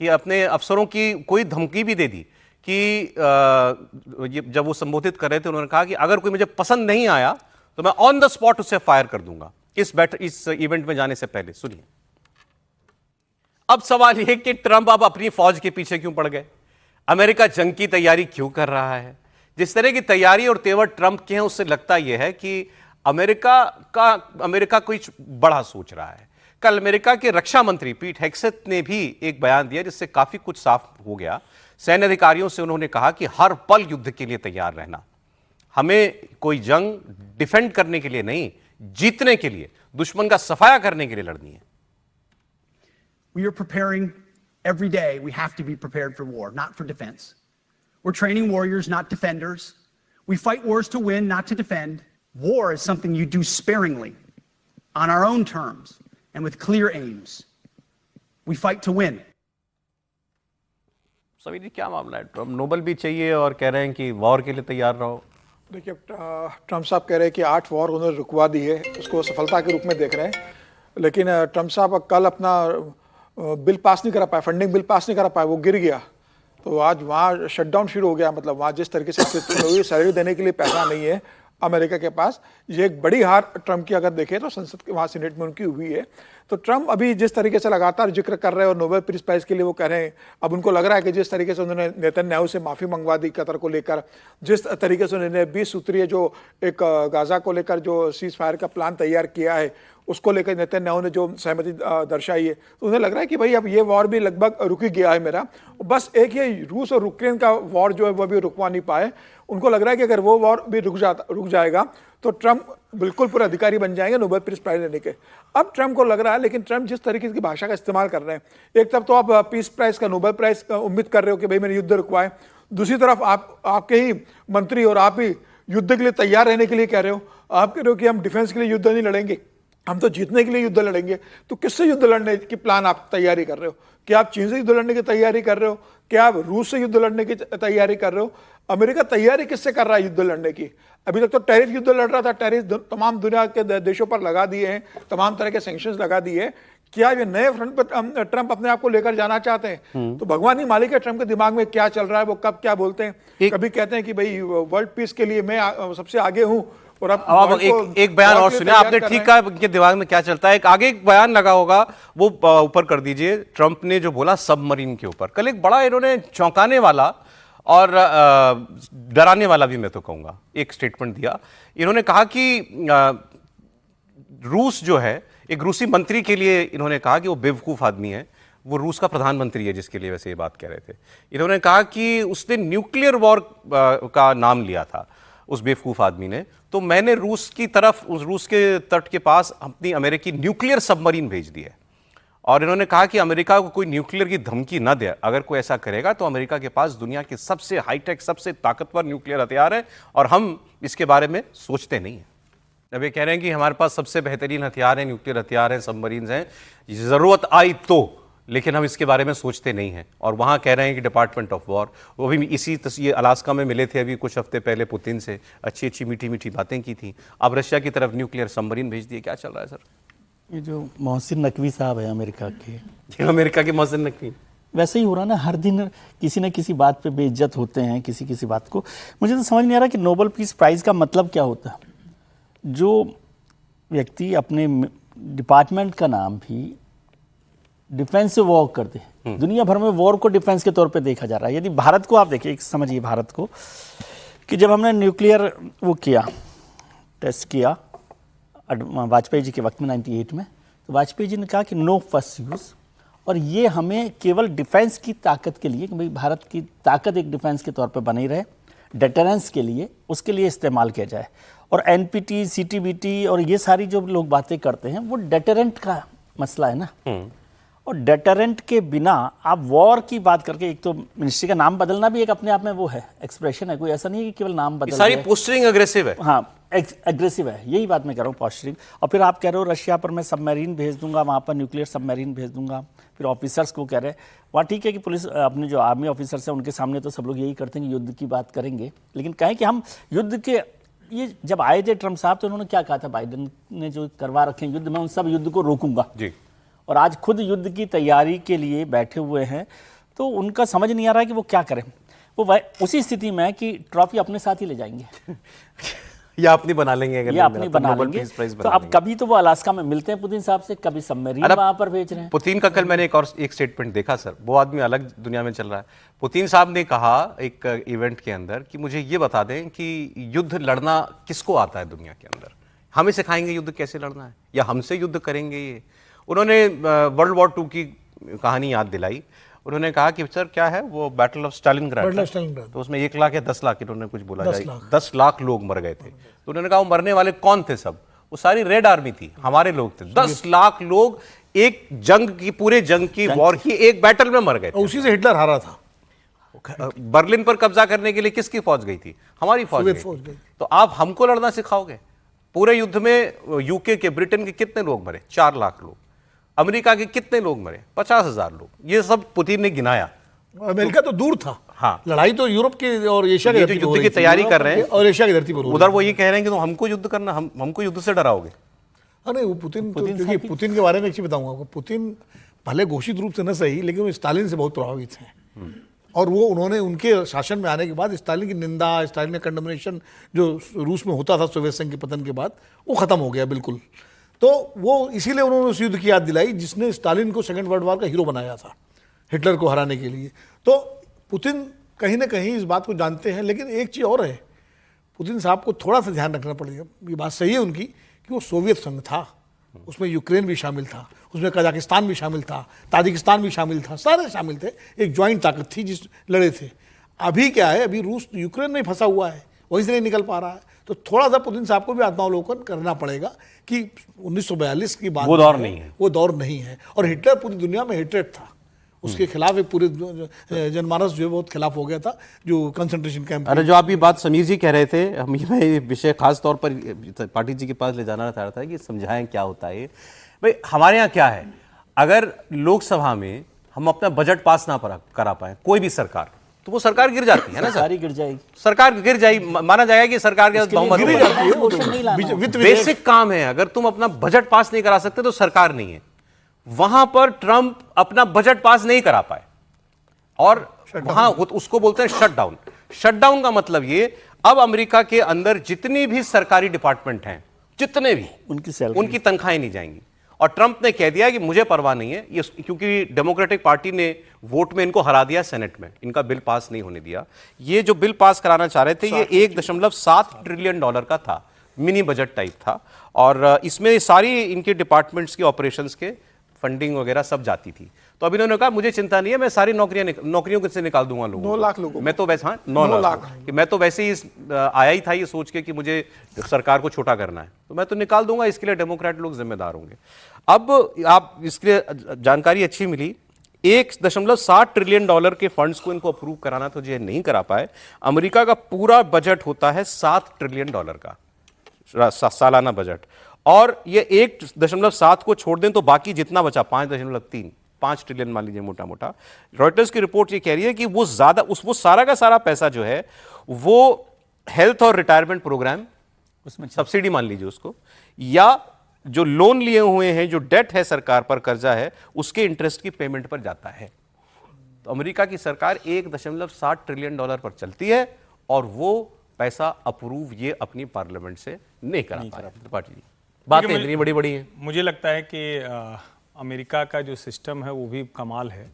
कि अपने अफसरों की कोई धमकी भी दे दी कि जब वो संबोधित कर रहे थे उन्होंने कहा कि अगर कोई मुझे पसंद नहीं आया तो मैं ऑन द स्पॉट उसे फायर कर दूंगा। इस इवेंट में जाने से पहले सुनिए। अब सवाल यह कि ट्रंप अब अपनी फौज के पीछे क्यों पड़ गए? अमेरिका जंग की तैयारी क्यों कर रहा है? जिस तरह की तैयारी और तेवर ट्रंप के हैं उससे लगता यह है कि अमेरिका कुछ बड़ा सोच रहा है। कल अमेरिका के रक्षा मंत्री पीट हेग्सेथ ने भी एक बयान दिया जिससे काफी कुछ साफ हो गया। सैन्य अधिकारियों से उन्होंने कहा कि हर पल युद्ध के लिए तैयार रहना, हमें कोई जंग डिफेंड करने के लिए नहीं, जीतने के लिए, दुश्मन का सफाया करने के लिए लड़नी है। We are preparing every day. We have to be prepared for war, not for defense. We're training warriors, not defenders. We fight wars to win, not to defend. War is something you do sparingly, on our own terms, and with clear aims. We fight to win. Sameer जी, क्या मामला है? Trump Nobel भी चाहिए और कह रहे हैं कि वॉर के लिए तैयार रहो। देखिए, ट्रंप साहब कह रहे हैं कि 8 वॉर उन्होंने रुकवा दी है, उसको सफलता के रूप में देख रहे हैं। लेकिन ट्रंप साहब कल अपना बिल पास नहीं करा पाए, फंडिंग बिल पास नहीं करा पाए, वो गिर गया। तो आज वहाँ शटडाउन शुरू हो गया। मतलब वहाँ जिस तरीके से स्थिति हुई, सैलरी देने के लिए पैसा नहीं है अमेरिका के पास। ये एक बड़ी हार ट्रंप की अगर देखें तो संसद के वहाँ सीनेट में उनकी हुई है। तो ट्रंप अभी जिस तरीके से लगातार जिक्र कर रहे हैं और नोबेल पीस प्राइज के लिए वो कह रहे हैं, अब उनको लग रहा है कि जिस तरीके से उन्होंने नेतन्याहू से माफ़ी मंगवा दी कतर को लेकर, जिस तरीके से उन्होंने 20 सूत्रीय जो एक गाजा को लेकर जो सीज फायर का प्लान तैयार किया है, उसको लेकर नेतन्याहू ने जो सहमति दर्शाई है, तो उन्हें लग रहा है कि भाई अब ये वॉर भी लगभग रुक ही गया है मेरा। बस एक ये रूस और यूक्रेन का वॉर जो है वो भी रुकवा नहीं पाए। उनको लग रहा है कि अगर वो वॉर भी रुक जाएगा तो ट्रंप बिल्कुल पूरा अधिकारी बन जाएंगे नोबेल पीस प्राइज लेने के। अब ट्रंप को लग रहा है, लेकिन ट्रंप जिस तरीके की भाषा का इस्तेमाल कर रहे हैं, एक तरफ तो आप पीस प्राइज का, नोबेल प्राइज का उम्मीद कर रहे हो कि भाई मेरे युद्ध रुकवाए, दूसरी तरफ आपके ही मंत्री और आप ही युद्ध के लिए तैयार रहने के लिए कह रहे हो। आप कह रहे हो कि हम डिफेंस के लिए युद्ध नहीं लड़ेंगे, हम तो जीतने के लिए युद्ध लड़ेंगे। तो किससे युद्ध लड़ने की प्लान आप तैयारी कर रहे हो? क्या आप चीन से युद्ध लड़ने की तैयारी कर रहे हो? क्या आप रूस से युद्ध लड़ने की तैयारी कर रहे हो? अमेरिका तैयारी किससे कर रहा है युद्ध लड़ने की? अभी तक तो टैरिफ युद्ध लड़ रहा था, टैरिफ तमाम दुनिया के देशों पर लगा दिए हैं, तमाम तरह के सैंक्शंस लगा दिए। क्या ये नए फ्रंट पर ट्रंप अपने आप को लेकर जाना चाहते हैं? तो भगवान ही मालिक है ट्रंप के दिमाग में क्या चल रहा है, वो कब क्या बोलते हैं। कभी कहते हैं कि भाई वर्ल्ड पीस के लिए मैं सबसे आगे हूं, और अब एक बयान और सुनिए। आपने ठीक कहा इनके दिमाग में क्या चलता है। एक आगे एक बयान लगा होगा, वो ऊपर कर दीजिए। ट्रंप ने जो बोला सबमरीन के ऊपर, कल एक बड़ा इन्होंने चौंकाने वाला और डराने वाला भी मैं तो कहूंगा एक स्टेटमेंट दिया। इन्होंने कहा कि रूस जो है, एक रूसी मंत्री के लिए इन्होंने कहा कि वो बेवकूफ आदमी है, वो रूस का प्रधानमंत्री है जिसके लिए वैसे ये बात कह रहे थे। इन्होंने कहा कि उसने न्यूक्लियर वॉर का नाम लिया था उस बेवकूफ आदमी ने, तो मैंने रूस की तरफ, उस रूस के तट के पास अपनी अमेरिकी न्यूक्लियर सबमरीन भेज दी है। और इन्होंने कहा कि अमेरिका को कोई न्यूक्लियर की धमकी न दे, अगर कोई ऐसा करेगा तो अमेरिका के पास दुनिया के सबसे हाईटेक, सबसे ताकतवर न्यूक्लियर हथियार है और हम इसके बारे में सोचते नहीं हैं। अब ये कह रहे हैं कि हमारे पास सबसे बेहतरीन हथियार हैं, न्यूक्लियर हथियार हैं, सबमरीन हैं, जरूरत आई तो, लेकिन हम इसके बारे में सोचते नहीं हैं। और वहाँ कह रहे हैं कि डिपार्टमेंट ऑफ वॉर, वो भी इसी तस्वीर अलास्का में मिले थे अभी कुछ हफ्ते पहले पुतिन से, अच्छी अच्छी मीठी मीठी बातें की थी। अब रशिया की तरफ न्यूक्लियर सबमरीन भेज दिए। क्या चल रहा है सर? ये जो मोहसिन नकवी साहब है अमेरिका के, अमेरिका के मोहसिन नकवी, वैसे ही हो रहा ना, हर दिन किसी न किसी बात पे बेइज्जत होते हैं, किसी किसी बात को। मुझे तो समझ नहीं आ रहा कि नोबेल पीस प्राइज़ का मतलब क्या होता है। जो व्यक्ति अपने डिपार्टमेंट का नाम भी डिफेंसिव वॉर कर दे, दुनिया भर में वॉर को डिफेंस के तौर पे देखा जा रहा है। यदि भारत को आप देखिए, समझिए भारत को, कि जब हमने न्यूक्लियर वो किया, टेस्ट किया वाजपेयी जी के वक्त में 98 में, तो वाजपेयी जी ने कहा कि नो फर्स्ट यूज़ और ये हमें केवल डिफेंस की ताकत के लिए कि भाई भारत की ताकत एक डिफेंस के तौर पर बनी रहे, डेटरेंस के लिए, उसके लिए इस्तेमाल किया जाए। और एनपीटी, सीटीबीटी और ये सारी जो लोग बातें करते हैं वो डेटरेंट का मसला है ना। और डेटरेंट के बिना आप वॉर की बात करके, एक तो मिनिस्ट्री का नाम बदलना भी एक अपने आप में वो है, एक्सप्रेशन है, कोई ऐसा नहीं है कि केवल नाम बदल सारी पोस्टरिंग अग्रेसिव है। हाँ, एग्रेसिव है, यही बात मैं कह रहा हूँ, पोस्टरिंग। और फिर आप कह रहे हो रशिया पर मैं सबमरीन भेज दूंगा, वहाँ पर न्यूक्लियर सबमरीन भेज दूंगा। फिर ऑफिसर्स को कह रहे हैं, वहाँ ठीक है कि पुलिस अपने जो आर्मी ऑफिसर्स हैं उनके सामने तो सब लोग यही करते हैं कि युद्ध की बात करेंगे, लेकिन कहें कि हम युद्ध के, ये जब आए थे ट्रम्प साहब तो उन्होंने क्या कहा था, बाइडेन ने जो करवा रखे हैं युद्ध, मैं उन सब युद्ध को रोकूंगा जी। और आज खुद युद्ध की तैयारी के लिए बैठे हुए हैं, तो उनका समझ नहीं आ रहा है कि वो क्या करें। वो उसी स्थिति में है कि ट्रॉफी अपने साथ ही ले जाएंगे या अपनी बना लेंगे, अगर या अपनी बना लेंगे। तो अब कभी तो वो अलास्का में मिलते हैं पुतिन साहब से, कभी सबमरीन वहां पर भेज रहे हैं। पुतिन का कल मैंने एक स्टेटमेंट देखा सर, वो आदमी अलग दुनिया में चल रहा है। पुतिन साहब ने कहा एक इवेंट के अंदर कि मुझे ये बता दें कि युद्ध लड़ना किसको आता है दुनिया के अंदर, हमें सिखाएंगे युद्ध कैसे लड़ना है, या हमसे युद्ध करेंगे ये। उन्होंने वर्ल्ड वॉर 2 की कहानी याद दिलाई। उन्होंने कहा कि सर क्या है वो बैटल ऑफ स्टालिनग्राड, तो उसमें 1 लाख या 10 लाख इन्होंने कुछ बोला, 10 लाख लोग मर गए थे। तो उन्होंने कहा वो मरने वाले कौन थे, सब वो सारी रेड आर्मी थी, हमारे लोग थे। 10 लाख लोग एक जंग की, पूरे जंग की, वॉर की एक बैटल में मर गए थे। उसी से हिटलर हारा था। बर्लिन पर कब्जा करने के लिए किसकी फौज गई थी, हमारी फौज गई। तो आप हमको लड़ना सिखाओगे। पूरे युद्ध में यूके के, ब्रिटेन के कितने लोग मरे, 4 लाख लोग। अमेरिका के कितने लोग मरे, 50,000 लोग। ये सब पुतिन ने गिनाया। अमेरिका तो दूर था, हाँ, लड़ाई तो यूरोप की और एशिया की धरती पर युद्ध की तैयारी कर रहे हैं, और एशिया की धरती पर उधर वो ये कह रहे हैं कि तो हमको युद्ध करना, हमको युद्ध से डराओगे। अरे वो पुतिन क्योंकि पुतिन के बारे में एक चीज बताऊंगा आपको, पुतिन भले घोषित रूप से न सही, लेकिन वो स्टालिन से बहुत प्रभावित हैं। और वो उन्होंने उनके शासन में आने के बाद स्टालिन की निंदा, स्टालिन का कंडेमनेशन जो रूस में होता था सोवियत संघ के पतन के बाद, वो खत्म हो गया बिल्कुल। तो वो इसीलिए उन्होंने उस युद्ध की याद दिलाई जिसने स्टालिन को सेकेंड वर्ल्ड वॉर का हीरो बनाया था, हिटलर को हराने के लिए। तो पुतिन कहीं ना कहीं इस बात को जानते हैं, लेकिन एक चीज़ और है, पुतिन साहब को थोड़ा सा ध्यान रखना पड़ेगा। ये बात सही है उनकी कि वो सोवियत संघ था, उसमें यूक्रेन भी शामिल था, उसमें कजाकिस्तान भी शामिल था, ताजिकिस्तान भी शामिल था, सारे शामिल थे। एक ज्वाइंट ताकत थी जिस लड़े थे। अभी क्या है, अभी रूस यूक्रेन में फंसा हुआ है, वहीं से नहीं निकल पा रहा है। तो थोड़ा सा पुतिन साहब को भी आत्मावलोकन करना पड़ेगा कि 1942 की बात वो दौर नहीं है, वो दौर नहीं है। और हिटलर पूरी दुनिया में हेट्रेड था, उसके खिलाफ एक पूरे जनमानस जो है बहुत खिलाफ हो गया था, जो कंसंट्रेशन कैंप। अरे जो आप ये बात समीर जी कह रहे थे, मैं ये विषय खास तौर पर पाटिल जी के पास ले जाना चाह रहा था कि समझाएं क्या होता है भाई। हमारे यहाँ क्या है, अगर लोकसभा में हम अपना बजट पास ना करा पाए कोई भी सरकार, तो वो सरकार गिर जाती है ना, सरकार गिर जाएगी, सरकार गिर जाएगी, माना जाएगा कि सरकार के बहुमत गिर जाती है। बेसिक काम है, अगर तुम अपना बजट पास नहीं करा सकते तो सरकार नहीं है। वहां पर ट्रंप अपना बजट पास नहीं करा पाए और वहां उसको बोलते हैं शटडाउन। शटडाउन का मतलब ये, अब अमेरिका के अंदर जितनी भी सरकारी डिपार्टमेंट हैं, जितने भी, उनकी तनख्वाहें नहीं जाएंगी। और ट्रंप ने कह दिया कि मुझे परवाह नहीं है ये, क्योंकि डेमोक्रेटिक पार्टी ने वोट में इनको हरा दिया, सेनेट में इनका बिल पास नहीं होने दिया। ये जो बिल पास कराना चाह रहे थे ये 1.7 ट्रिलियन डॉलर का था, मिनी बजट टाइप था। और इसमें सारी इनके डिपार्टमेंट्स के ऑपरेशंस के फंडिंग वगैरह सब जाती थी। तो अभी उन्होंने कहा मुझे चिंता नहीं है, मैं सारी नौकरियों से निकाल दूंगा लोगों 9 लाख लोगों, मैं तो वैसे, हाँ 9 लाख कि मैं तो वैसे ही आया ही था ये सोच के कि मुझे सरकार को छोटा करना है, तो मैं तो निकाल दूंगा, इसके लिए डेमोक्रेट लोग जिम्मेदार होंगे। अब आप इसके लिए जानकारी अच्छी मिली, 1.7 ट्रिलियन डॉलर के फंड्स को इनको अप्रूव कराना तो जो नहीं करा पाए। अमेरिका का पूरा बजट होता है 7 ट्रिलियन डॉलर का सालाना बजट, और ये 1.7 को छोड़ दें तो बाकी जितना बचा 5 ट्रिलियन मान लीजिए मोटा मोटा। रॉयटर्स की रिपोर्ट ये कह रही है कि वो ज्यादा वो सारा का सारा पैसा जो है वो हेल्थ और रिटायरमेंट प्रोग्राम, उसमें सब्सिडी मान लीजिए उसको, या जो लोन लिए हुए हैं, जो डेट है सरकार पर, कर्जा है, उसके इंटरेस्ट की पेमेंट पर जाता है। तो अमेरिका की सरकार 1.7 ट्रिलियन डॉलर पर चलती है और वो पैसा अप्रूव ये अपनी पार्लियामेंट से नहीं करा पा रहा। त्रिपाठी जी, बातें इतनी बड़ी बड़ी हैं। मुझे लगता है कि अमेरिका का जो सिस्टम है वो भी कमाल है।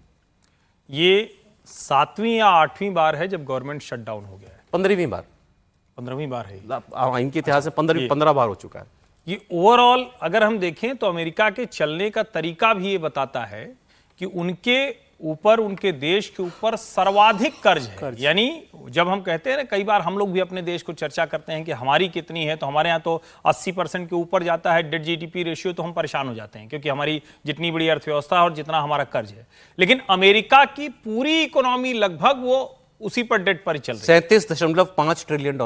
ये 7वीं या 8वीं बार है जब गवर्नमेंट शटडाउन हो गया है। 15वीं बार, 15वीं बार है इनके इतिहास में 15 बार हो चुका है। ये ओवरऑल अगर हम देखें तो अमेरिका के चलने का तरीका भी ये बताता है कि उनके ऊपर, उनके देश के ऊपर सर्वाधिक कर्ज है। यानी जब हम कहते हैं ना, कई बार हम लोग भी अपने देश को चर्चा करते हैं कि हमारी कितनी है, तो हमारे यहाँ तो 80% के ऊपर जाता है डेट जीडीपी रेशियो, तो हम परेशान हो जाते हैं क्योंकि हमारी जितनी बड़ी अर्थव्यवस्था है और जितना हमारा कर्ज है। लेकिन अमेरिका की पूरी इकोनॉमी लगभग वो उसी पर डेट पर ही चल रही है, $37.5 ट्रिलियन।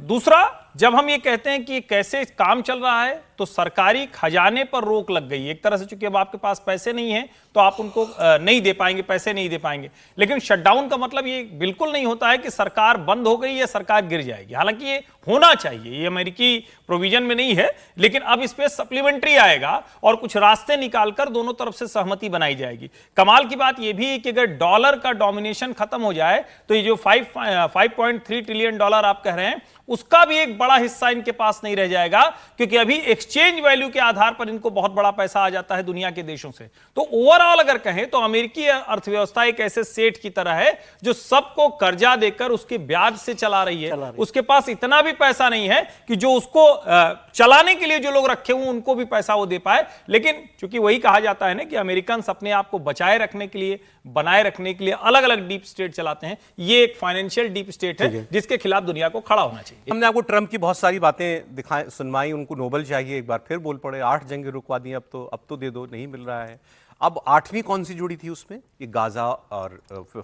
दूसरा, जब हम ये कहते हैं कि कैसे काम चल रहा है, तो सरकारी खजाने पर रोक लग गई एक तरह से, चूंकि अब आपके पास पैसे नहीं है तो आप उनको नहीं दे पाएंगे, पैसे नहीं दे पाएंगे। लेकिन शटडाउन का मतलब ये बिल्कुल नहीं होता है कि सरकार बंद हो गई या सरकार गिर जाएगी। हालांकि ये होना चाहिए, ये अमेरिकी प्रोविजन में नहीं है, लेकिन अब इस पे सप्लीमेंट्री आएगा और कुछ रास्ते निकालकर दोनों तरफ से सहमति बनाई जाएगी। कमाल की बात यह भी है कि अगर डॉलर का डोमिनेशन खत्म हो जाए तो ये जो 5.3 ट्रिलियन डॉलर आप कह रहे हैं, उसका भी एक बड़ा हिस्सा इनके पास नहीं रह जाएगा, क्योंकि अभी एक्सचेंज वैल्यू के आधार पर इनको बहुत बड़ा पैसा आ जाता है दुनिया के देशों से। तो ओवरऑल अगर कहें तो अमेरिकी अर्थव्यवस्था एक ऐसे सेठ की तरह है जो सबको कर्जा देकर उसके ब्याज से चला रही है। उसके पास इतना भी पैसा नहीं है कि जो उसको चलाने के लिए जो लोग रखे हुए उनको भी पैसा वो दे पाए। लेकिन चूंकि वही कहा जाता है ना कि अमेरिकन अपने आप को बचाए रखने के लिए, बनाए रखने के लिए अलग अलग डीप स्टेट चलाते हैं। ये एक फाइनेंशियल डीप स्टेट है जिसके खिलाफ दुनिया को खड़ा होना चाहिए। हमने आपको ट्रंप की बहुत सारी बातें दिखाई, सुनवाई, उनको नोबेल चाहिए, एक बार फिर बोल पड़े 8 जंगें रुकवा दी, अब तो दे दो, नहीं मिल रहा है। अब 8वीं कौन सी जुड़ी थी उसमें? ये गाजा और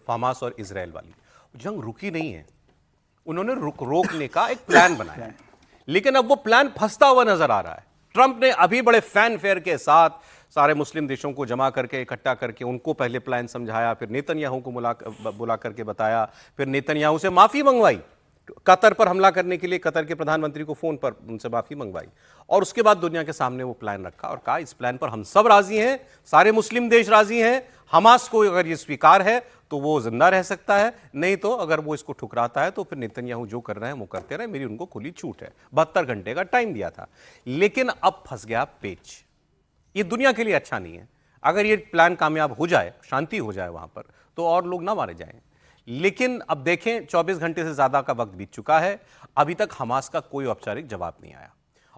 हमास और इजराइल वाली जंग रुकी नहीं है। उन्होंने रोकने का एक प्लान बनाया है, लेकिन अब वो प्लान फंसता हुआ नजर आ रहा है। ट्रंप ने अभी बड़े फैनफेयर के साथ सारे मुस्लिम देशों को जमा करके, इकट्ठा करके उनको पहले प्लान समझाया, फिर नेतन्याहू को बुला करके बताया, फिर नेतन्याहू से माफी मंगवाई, कतर पर हमला करने के लिए कतर के प्रधानमंत्री को फोन पर उनसे माफी मंगवाई, और उसके बाद दुनिया के सामने वो प्लान रखा और कहा इस प्लान पर हम सब राजी हैं, सारे मुस्लिम देश राजी हैं। हमास को अगर ये स्वीकार है तो वो जिंदा रह सकता है, नहीं तो अगर वो इसको ठुकराता है तो फिर नेतन्याहू जो कर रहे हैं वो करते रहे, मेरी उनको खुली छूट है। 72 घंटे का टाइम दिया था, लेकिन अब फंस गया पेच। ये दुनिया के लिए अच्छा नहीं है। अगर ये प्लान कामयाब हो जाए, शांति हो जाए वहां पर, तो और लोग ना मारे जाएं। लेकिन अब देखें, 24 घंटे से ज्यादा का वक्त बीत चुका है, अभी तक हमास का कोई औपचारिक जवाब नहीं आया।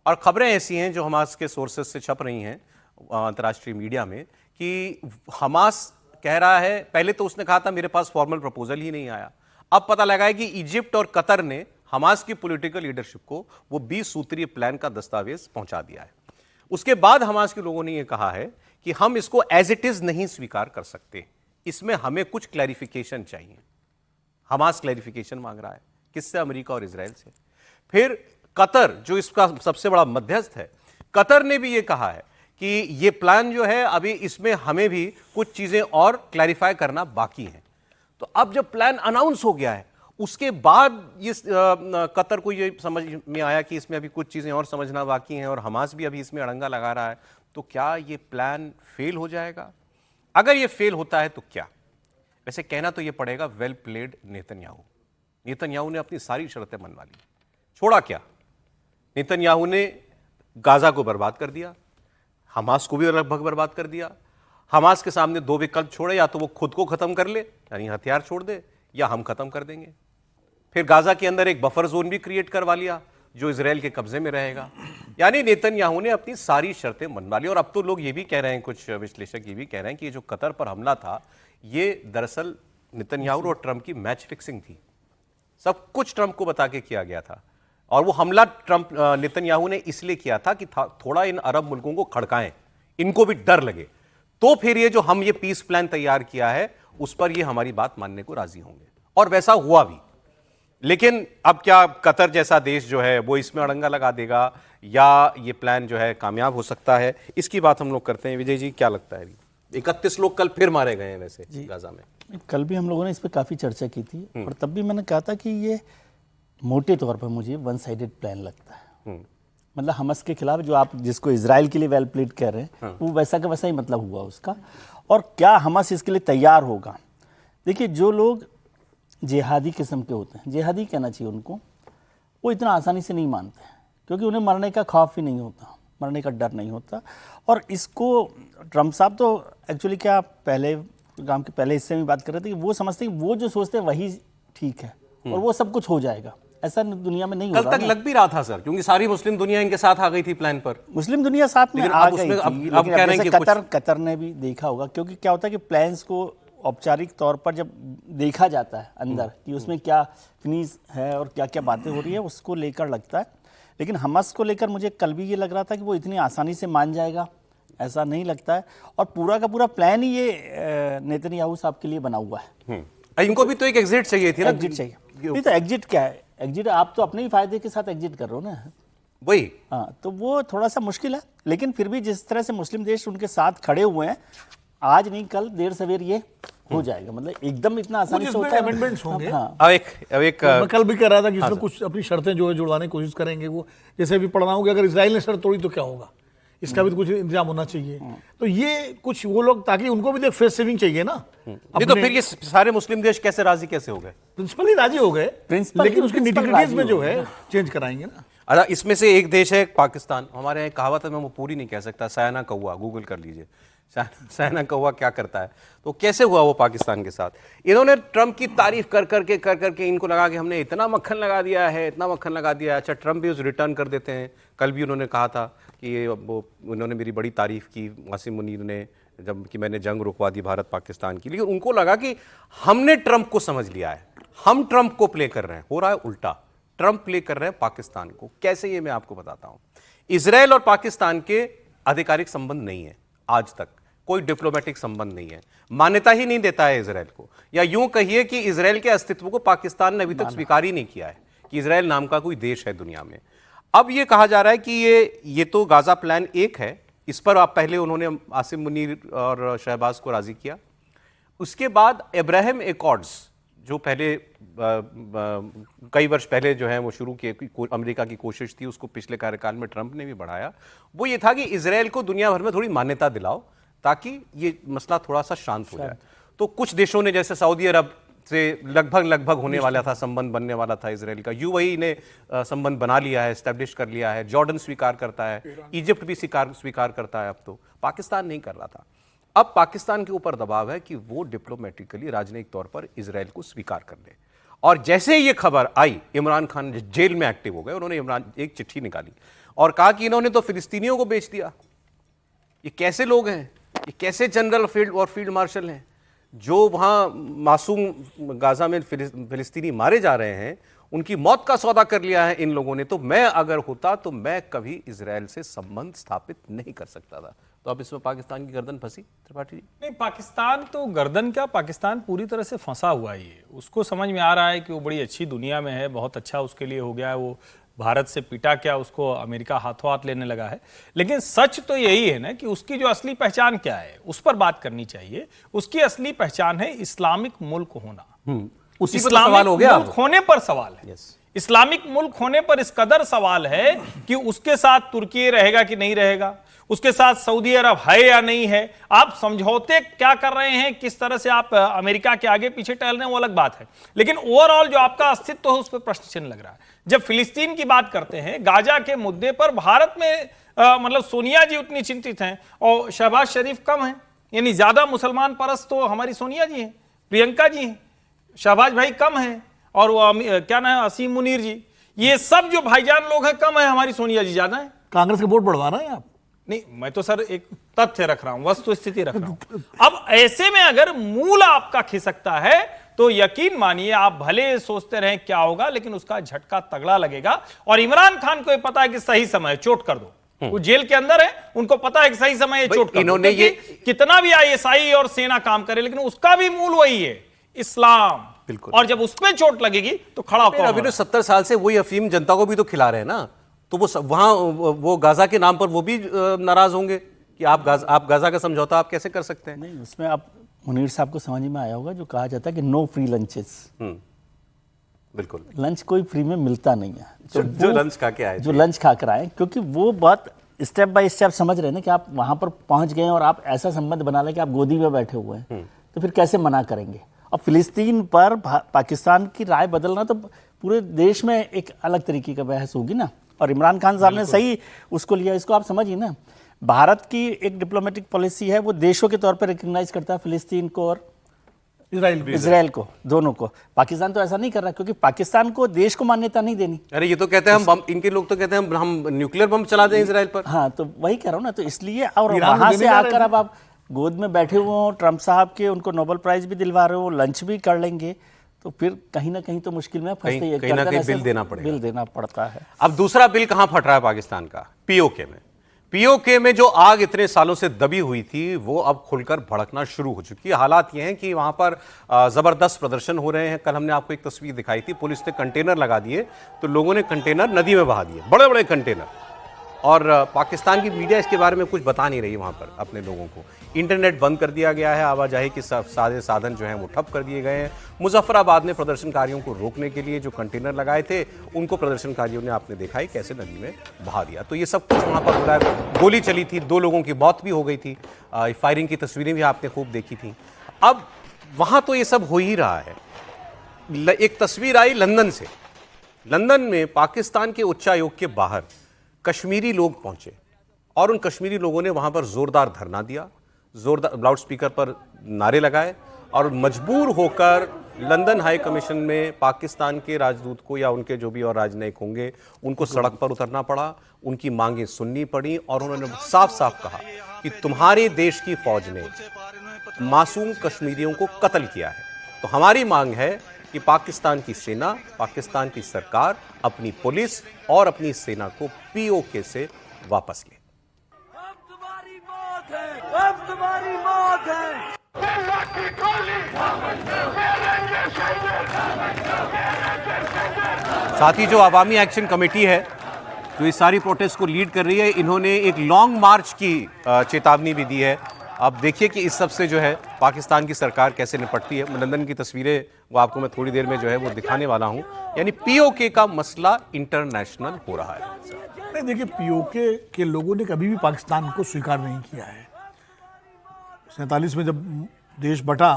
और खबरें ऐसी हैं जो हमास के सोर्सेज से छप रही हैं अंतर्राष्ट्रीय मीडिया में कि हमास कह रहा है, पहले तो उसने कहा था मेरे पास फॉर्मल प्रपोजल ही नहीं आया, अब पता लगा है कि इजिप्ट और कतर ने हमास की पॉलिटिकल लीडरशिप को वो 20 सूत्रीय प्लान का दस्तावेज पहुंचा दिया है। उसके बाद हमास के लोगों ने यह कहा है कि हम इसको एज इट इज नहीं स्वीकार कर सकते, इसमें हमें कुछ क्लैरिफिकेशन चाहिए। हमास क्लैरिफिकेशन मांग रहा है, किससे? अमेरिका और इजराइल से। फिर कतर, जो इसका सबसे बड़ा मध्यस्थ है, कतर ने भी यह कहा है कि यह प्लान जो है अभी इसमें हमें भी कुछ चीजें और क्लैरिफाई करना बाकी है। तो अब जब प्लान अनाउंस हो गया है, उसके बाद ये कतर को ये समझ में आया कि इसमें अभी कुछ चीजें और समझना बाकी हैं और हमास भी अभी इसमें अड़ंगा लगा रहा है, तो क्या ये प्लान फेल हो जाएगा? अगर ये फेल होता है तो क्या? वैसे कहना तो ये पड़ेगा वेल प्लेड नेतन्याहू। नेतन्याहू ने अपनी सारी शर्तें मनवा ली। छोड़ा क्या? नेतन्याहू ने गाजा को बर्बाद कर दिया, हमास को भी लगभग बर्बाद कर दिया। हमास के सामने 2 विकल्प छोड़े, या तो वो खुद को खत्म कर ले, यानी हथियार छोड़ दे, या हम खत्म कर देंगे। फिर गाजा के अंदर एक बफर जोन भी क्रिएट करवा लिया जो इजराइल के कब्जे में रहेगा। यानी नेतन्याहू ने अपनी सारी शर्तें मनवा ली। और अब तो लोग ये भी कह रहे हैं, कुछ विश्लेषक ये भी कह रहे हैं कि ये जो कतर पर हमला था, ये दरअसल नेतन्याहू और ट्रंप की मैच फिक्सिंग थी। सब कुछ ट्रंप को बता के किया गया था, और वो हमला नेतन्याहू ने इसलिए किया था कि थोड़ा इन अरब मुल्कों को खड़काएं, इनको भी डर लगे, तो फिर ये जो हम ये पीस प्लान तैयार किया है उस पर ये हमारी बात मानने को राजी होंगे। और वैसा हुआ भी। लेकिन अब क्या कतर जैसा देश जो है वो इसमें अड़ंगा लगा देगा, या ये प्लान जो है कामयाब हो सकता है? इसकी बात हम लोग करते हैं। विजय जी, क्या लगता है? 31 लोग कल फिर मारे गए हैं वैसे गाजा में। कल भी हम लोगों ने इस पर काफ़ी चर्चा की थी, और तब भी मैंने कहा था कि ये मोटे तौर पर मुझे वन साइडेड प्लान लगता है। मतलब हमास के खिलाफ, जो आप जिसको इजराइल के लिए वेल प्लेड कह रहे हैं, वो वैसा का वैसा ही मतलब हुआ उसका। और क्या हमास इसके लिए तैयार होगा? देखिए, जो लोग जिहादी किस्म के होते हैं, जिहादी कहना चाहिए उनको, वो इतना आसानी से नहीं मानते हैं, क्योंकि उन्हें मरने का खौफ ही नहीं होता, मरने का डर नहीं होता। और इसको ट्रंप साहब तो एक्चुअली क्या पहले काम के पहले हिस्से में बात कर रहे थे कि वो समझते हैं कि वो जो सोचते हैं वही ठीक है और वो सब कुछ हो जाएगा। ऐसा दुनिया में नहीं हो कल रहा तक ना। लग भी रहा था सर, क्योंकि सारी मुस्लिम दुनिया इनके साथ आ गई थी प्लान पर। मुस्लिम दुनिया साथ में लेकिन आ अब गई उसमें थी, अब लेकिन कह रहे हैं जैसे कि कतर ने भी देखा होगा, क्योंकि क्या होता है कि प्लान्स को औपचारिक तौर पर जब देखा जाता है अंदर कि उसमें क्या फिनिश है और क्या क्या बातें हो रही है, उसको लेकर लगता है। लेकिन हमास को लेकर मुझे कल भी ये लग रहा था कि वो इतनी आसानी से मान जाएगा, ऐसा नहीं लगता है। और पूरा का पूरा प्लान ही ये नेतन्याहू साहब के लिए बना हुआ है। इनको भी तो एक एग्जिट चाहिए थी ना। एग्जिट चाहिए, नहीं तो एग्जिट क्या है, एग्जिट आप तो अपने ही फायदे के साथ एग्जिट कर रहे हो ना। वही, हाँ, तो वो थोड़ा सा मुश्किल है। लेकिन फिर भी जिस तरह से मुस्लिम देश उनके साथ खड़े हुए हैं, आज नहीं कल देर सवेर ये हो जाएगा। मतलब एकदम इतना आसानी से होता है। अमेंडमेंट्स होंगे। हाँ, अब एक मैं कल भी कह रहा था कि इसमें कुछ अपनी शर्तें जो है जुड़वाने की कोशिश करेंगे। वो जैसे अभी पढ़ रहा हूँ कि अगर इजराइल ने शर्त तोड़ी तो क्या होगा, इसका भी तो कुछ इंतजाम होना चाहिए। तो ये कुछ वो लोग, ताकि उनको भी देख फेस सेविंग चाहिए ना। नहीं तो फिर ये सारे मुस्लिम देश कैसे राजी कैसे हो गए? प्रिंसिपली राजी हो गए, लेकिन उसकी निटिग्रिटीज में जो है चेंज कराएंगे ना। अच्छा, इसमें से एक देश है पाकिस्तान। हमारे यहाँ कहावत है, मैं वो पूरी नहीं कह सकता, सयाना कौवा, गूगल कर लीजिए, सयाना कौवा क्या करता है। तो कैसे हुआ वो पाकिस्तान के साथ? इन्होंने ट्रंप की तारीफ कर करके इनको लगा कि हमने इतना मक्खन लगा दिया है, इतना मक्खन लगा दिया है। अच्छा, ट्रंप भी उस रिटर्न कर देते हैं। कल भी उन्होंने कहा था कि उन्होंने मेरी बड़ी तारीफ की, वासिम मुनीर ने, जब कि मैंने जंग रुकवा दी भारत पाकिस्तान की। लेकिन उनको लगा कि हमने ट्रंप को समझ लिया है, हम ट्रंप को प्ले कर रहे हैं। हो रहा है उल्टा, ट्रंप प्ले कर रहे हैं पाकिस्तान को। कैसे, ये मैं आपको बताता हूं। इजराइल और पाकिस्तान के आधिकारिक संबंध नहीं है, आज तक कोई डिप्लोमेटिक संबंध नहीं है, मान्यता ही नहीं देता है इजराइल को। या यूं कहिए कि इजराइल के अस्तित्व को पाकिस्तान ने अभी तक स्वीकार ही नहीं किया है कि इजराइल नाम का कोई देश है दुनिया में। अब ये कहा जा रहा है कि ये तो गाजा प्लान एक है, इस पर आप पहले उन्होंने आसिम मुनीर और शहबाज को राजी किया। उसके बाद अब्राहम एकॉर्ड्स, जो पहले कई वर्ष पहले जो है वो शुरू किए, अमेरिका की कोशिश थी, उसको पिछले कार्यकाल में ट्रंप ने भी बढ़ाया। वो ये था कि इजराइल को दुनिया भर में थोड़ी मान्यता दिलाओ ताकि ये मसला थोड़ा सा शांत हो जाए। तो कुछ देशों ने, जैसे सऊदी अरब से लगभग होने वाला था, संबंध बनने वाला था इजराइल का, यूएई ने संबंध बना लिया है, एस्टेब्लिश कर लिया है। जॉर्डन स्वीकार करता है, इजिप्ट भी स्वीकार करता है। अब तो पाकिस्तान नहीं कर रहा था। अब पाकिस्तान के ऊपर दबाव है कि वो डिप्लोमेटिकली, राजनयिक तौर पर इजराइल को स्वीकार कर ले। और जैसे ये खबर आई, इमरान खान जेल में एक्टिव हो गए। उन्होंने एक चिट्ठी निकाली और कहा कि इन्होंने तो फिलिस्तीनियों को बेच दिया। ये कैसे लोग हैं, ये कैसे जनरल फील्ड मार्शल हैं जो वहां मासूम गाजा में फिलिस्तीनी मारे जा रहे हैं, उनकी मौत का सौदा कर लिया है इन लोगों ने। तो मैं अगर होता तो मैं कभी इजराइल से संबंध स्थापित नहीं कर सकता था। तो अब इसमें पाकिस्तान की गर्दन फंसी त्रिपाठी जी? नहीं, पाकिस्तान तो गर्दन क्या, पाकिस्तान पूरी तरह से फंसा हुआ ही है। उसको समझ में आ रहा है कि वो बड़ी अच्छी दुनिया में है, बहुत अच्छा उसके लिए हो गया है, वो भारत से पिटा क्या, उसको अमेरिका हाथों हाथ लेने लगा है। लेकिन सच तो यही है ना कि उसकी जो असली पहचान क्या है, उस पर बात करनी चाहिए। उसकी असली पहचान है इस्लामिक मुल्क होना। उसी पर सवाल हो गया, मुल्क होने पर सवाल है। इस्लामिक मुल्क होने पर इस कदर सवाल है कि उसके साथ तुर्की रहेगा कि नहीं रहेगा, उसके साथ सऊदी अरब है या नहीं है। आप समझौते क्या कर रहे हैं, किस तरह से आप अमेरिका के आगे पीछे टहल रहे हैं, वो अलग बात है। लेकिन ओवरऑल जो आपका अस्तित्व है उस पर प्रश्न चिन्ह लग रहा है। जब फिलिस्तीन की बात करते हैं, गाजा के मुद्दे पर भारत में मतलब सोनिया जी उतनी चिंतित हैं और शहबाज शरीफ कम है। यानी ज्यादा मुसलमान परस्त तो हमारी सोनिया जी हैं, प्रियंका जी हैं, शहबाज भाई कम है, और वो क्या नाम है, असीम मुनीर जी, ये सब जो भाईजान लोग हैं कम है, हमारी सोनिया जी ज्यादा है। कांग्रेस के वोट बढ़वा रहे हैं आप? नहीं, मैं तो सर एक तथ्य रख रहा हूं, वस्तु स्थिति रख रहा हूं। अब ऐसे में अगर मूल आपका खिसकता है तो यकीन मानिए आप भले सोचते रहें क्या होगा, लेकिन उसका झटका तगड़ा लगेगा। और इमरान खान को पता है कि सही समय चोट कर दो। वो जेल के अंदर है, उनको पता है कि सही समय चोट कर इन्होंने दो। कितना भी आईएसआई और सेना काम करे, लेकिन उसका भी मूल वही है, इस्लाम। बिल्कुल। और जब उसमें चोट लगेगी तो खड़ा होकर अभी तो 70 साल से वही अफीम जनता को भी तो खिला रहे हैं ना। तो वो वहां वो गाजा के नाम पर वो भी नाराज होंगे कि आप गाजा का समझौता आप कैसे कर सकते हैं? नहीं, उसमें आप मुनीर साहब को समझ में आया होगा जो कहा जाता है कि नो फ्री लंचेस। बिल्कुल, लंच कोई फ्री में मिलता नहीं है। तो जो लंच खा के आए, जो लंच खा कर आए, क्योंकि वो बहुत स्टेप बाय स्टेप समझ रहे हैं ना कि आप वहां पर पहुंच गए और आप ऐसा संबंध बना लें कि आप गोदी में बैठे हुए हैं, तो फिर कैसे मना करेंगे। और फिलिस्तीन पर पाकिस्तान की राय बदलना तो पूरे देश में एक अलग तरीके का बहस होगी ना। और इमरान खान साहब ने सही उसको लिया। इसको आप समझिए ना, भारत की एक डिप्लोमेटिक पॉलिसी है, वो देशों के तौर पर रिकग्नाइज करता है फिलिस्तीन को और इसराइल को, दोनों को। पाकिस्तान तो ऐसा नहीं कर रहा, क्योंकि पाकिस्तान को देश को मान्यता नहीं देनी। अरे ये तो कहते हैं हम बम, इनके लोग तो कहते हैं हम न्यूक्लियर बम चला दें इसराइल पर। हाँ, तो वही कह रहा हूँ ना, तो इसलिए, और ईरान वहां को से देने जा रहे आकर अब आप गोद में बैठे हुए हो ट्रंप साहब के, उनको नोबेल प्राइज भी दिलवा रहे हो, लंच भी कर लेंगे, तो फिर कहीं ना कहीं तो मुश्किल में फंसते ही, कहीं ना कहीं बिल देना पड़ेगा। बिल देना पड़ता है। अब दूसरा बिल कहां फट रहा है पाकिस्तान का? पीओके में। पीओके में जो आग इतने सालों से दबी हुई थी वो अब खुलकर भड़कना शुरू हो चुकी है। हालात ये हैं कि वहां पर जबरदस्त प्रदर्शन हो रहे हैं। कल हमने आपको एक तस्वीर दिखाई थी, पुलिस ने कंटेनर लगा दिए तो लोगों ने कंटेनर नदी में बहा दिए, बड़े बड़े कंटेनर। और पाकिस्तान की मीडिया इसके बारे में कुछ बता नहीं रही वहाँ पर अपने लोगों को। इंटरनेट बंद कर दिया गया है, आवाजाही के सारे साधन जो हैं वो ठप कर दिए गए हैं। मुजफ्फराबाद में प्रदर्शनकारियों को रोकने के लिए जो कंटेनर लगाए थे उनको प्रदर्शनकारियों ने, आपने देखा ही कैसे नदी में बहा दिया। तो ये सब कुछ वहाँ पर हो रहा है। गोली चली थी, 2 लोगों की मौत भी हो गई थी, फायरिंग की तस्वीरें भी आपने खूब देखी थी। अब वहाँ तो ये सब हो ही रहा है। एक तस्वीर आई लंदन से। लंदन में पाकिस्तान के उच्चायोग के बाहर कश्मीरी लोग पहुंचे और उन कश्मीरी लोगों ने वहां पर जोरदार धरना दिया, जोरदार लाउड स्पीकर पर नारे लगाए और मजबूर होकर लंदन हाई कमीशन में पाकिस्तान के राजदूत को या उनके जो भी और राजनयिक होंगे उनको सड़क पर उतरना पड़ा, उनकी मांगें सुननी पड़ी और उन्होंने साफ साफ कहा कि तुम्हारे देश की फौज ने मासूम कश्मीरियों को कत्ल किया है। तो हमारी मांग है कि पाकिस्तान की सेना, पाकिस्तान की सरकार अपनी पुलिस और अपनी सेना को पीओके से वापस ले। अब तुम्हारी मौत है, अब तुम्हारी मौत है। साथ ही जो अवामी एक्शन कमेटी है जो इस सारी प्रोटेस्ट को लीड कर रही है, इन्होंने एक लॉन्ग मार्च की चेतावनी भी दी है। अब देखिए कि इस सब से जो है पाकिस्तान की सरकार कैसे निपटती है। लंदन की तस्वीरें वो आपको मैं थोड़ी देर में जो है वो दिखाने वाला हूं। यानी पीओके का मसला इंटरनेशनल हो रहा है। नहीं, देखिए, पीओके के लोगों ने कभी भी पाकिस्तान को स्वीकार नहीं किया है। 47 में जब देश बटा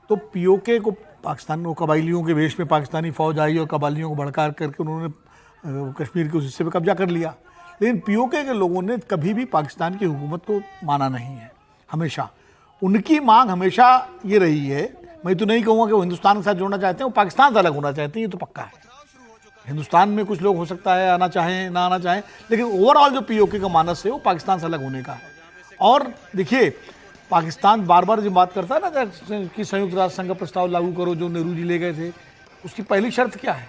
तो पीओके को, पाकिस्तान को कबाइलियों के वेश में पाकिस्तानी फौज आई और कबाइलियों को भड़का करके उन्होंने कश्मीर के उस हिस्से पर कब्जा कर लिया। लेकिन पीओके के लोगों ने कभी भी पाकिस्तान की हुकूमत को माना नहीं है। हमेशा उनकी मांग हमेशा ये रही है, मैं तो नहीं कहूँगा कि वो हिंदुस्तान के साथ जोड़ना चाहते हैं, वो पाकिस्तान से अलग होना चाहते हैं, ये तो पक्का है। हिंदुस्तान में कुछ लोग हो सकता है आना चाहें ना आना चाहें, लेकिन ओवरऑल जो पीओके का मानस है वो पाकिस्तान से अलग होने का है। और देखिए, पाकिस्तान बार बार जो बात करता है ना कि संयुक्त राष्ट्र संघ का प्रस्ताव लागू करो जो नेहरू जी ले गए थे, उसकी पहली शर्त क्या है?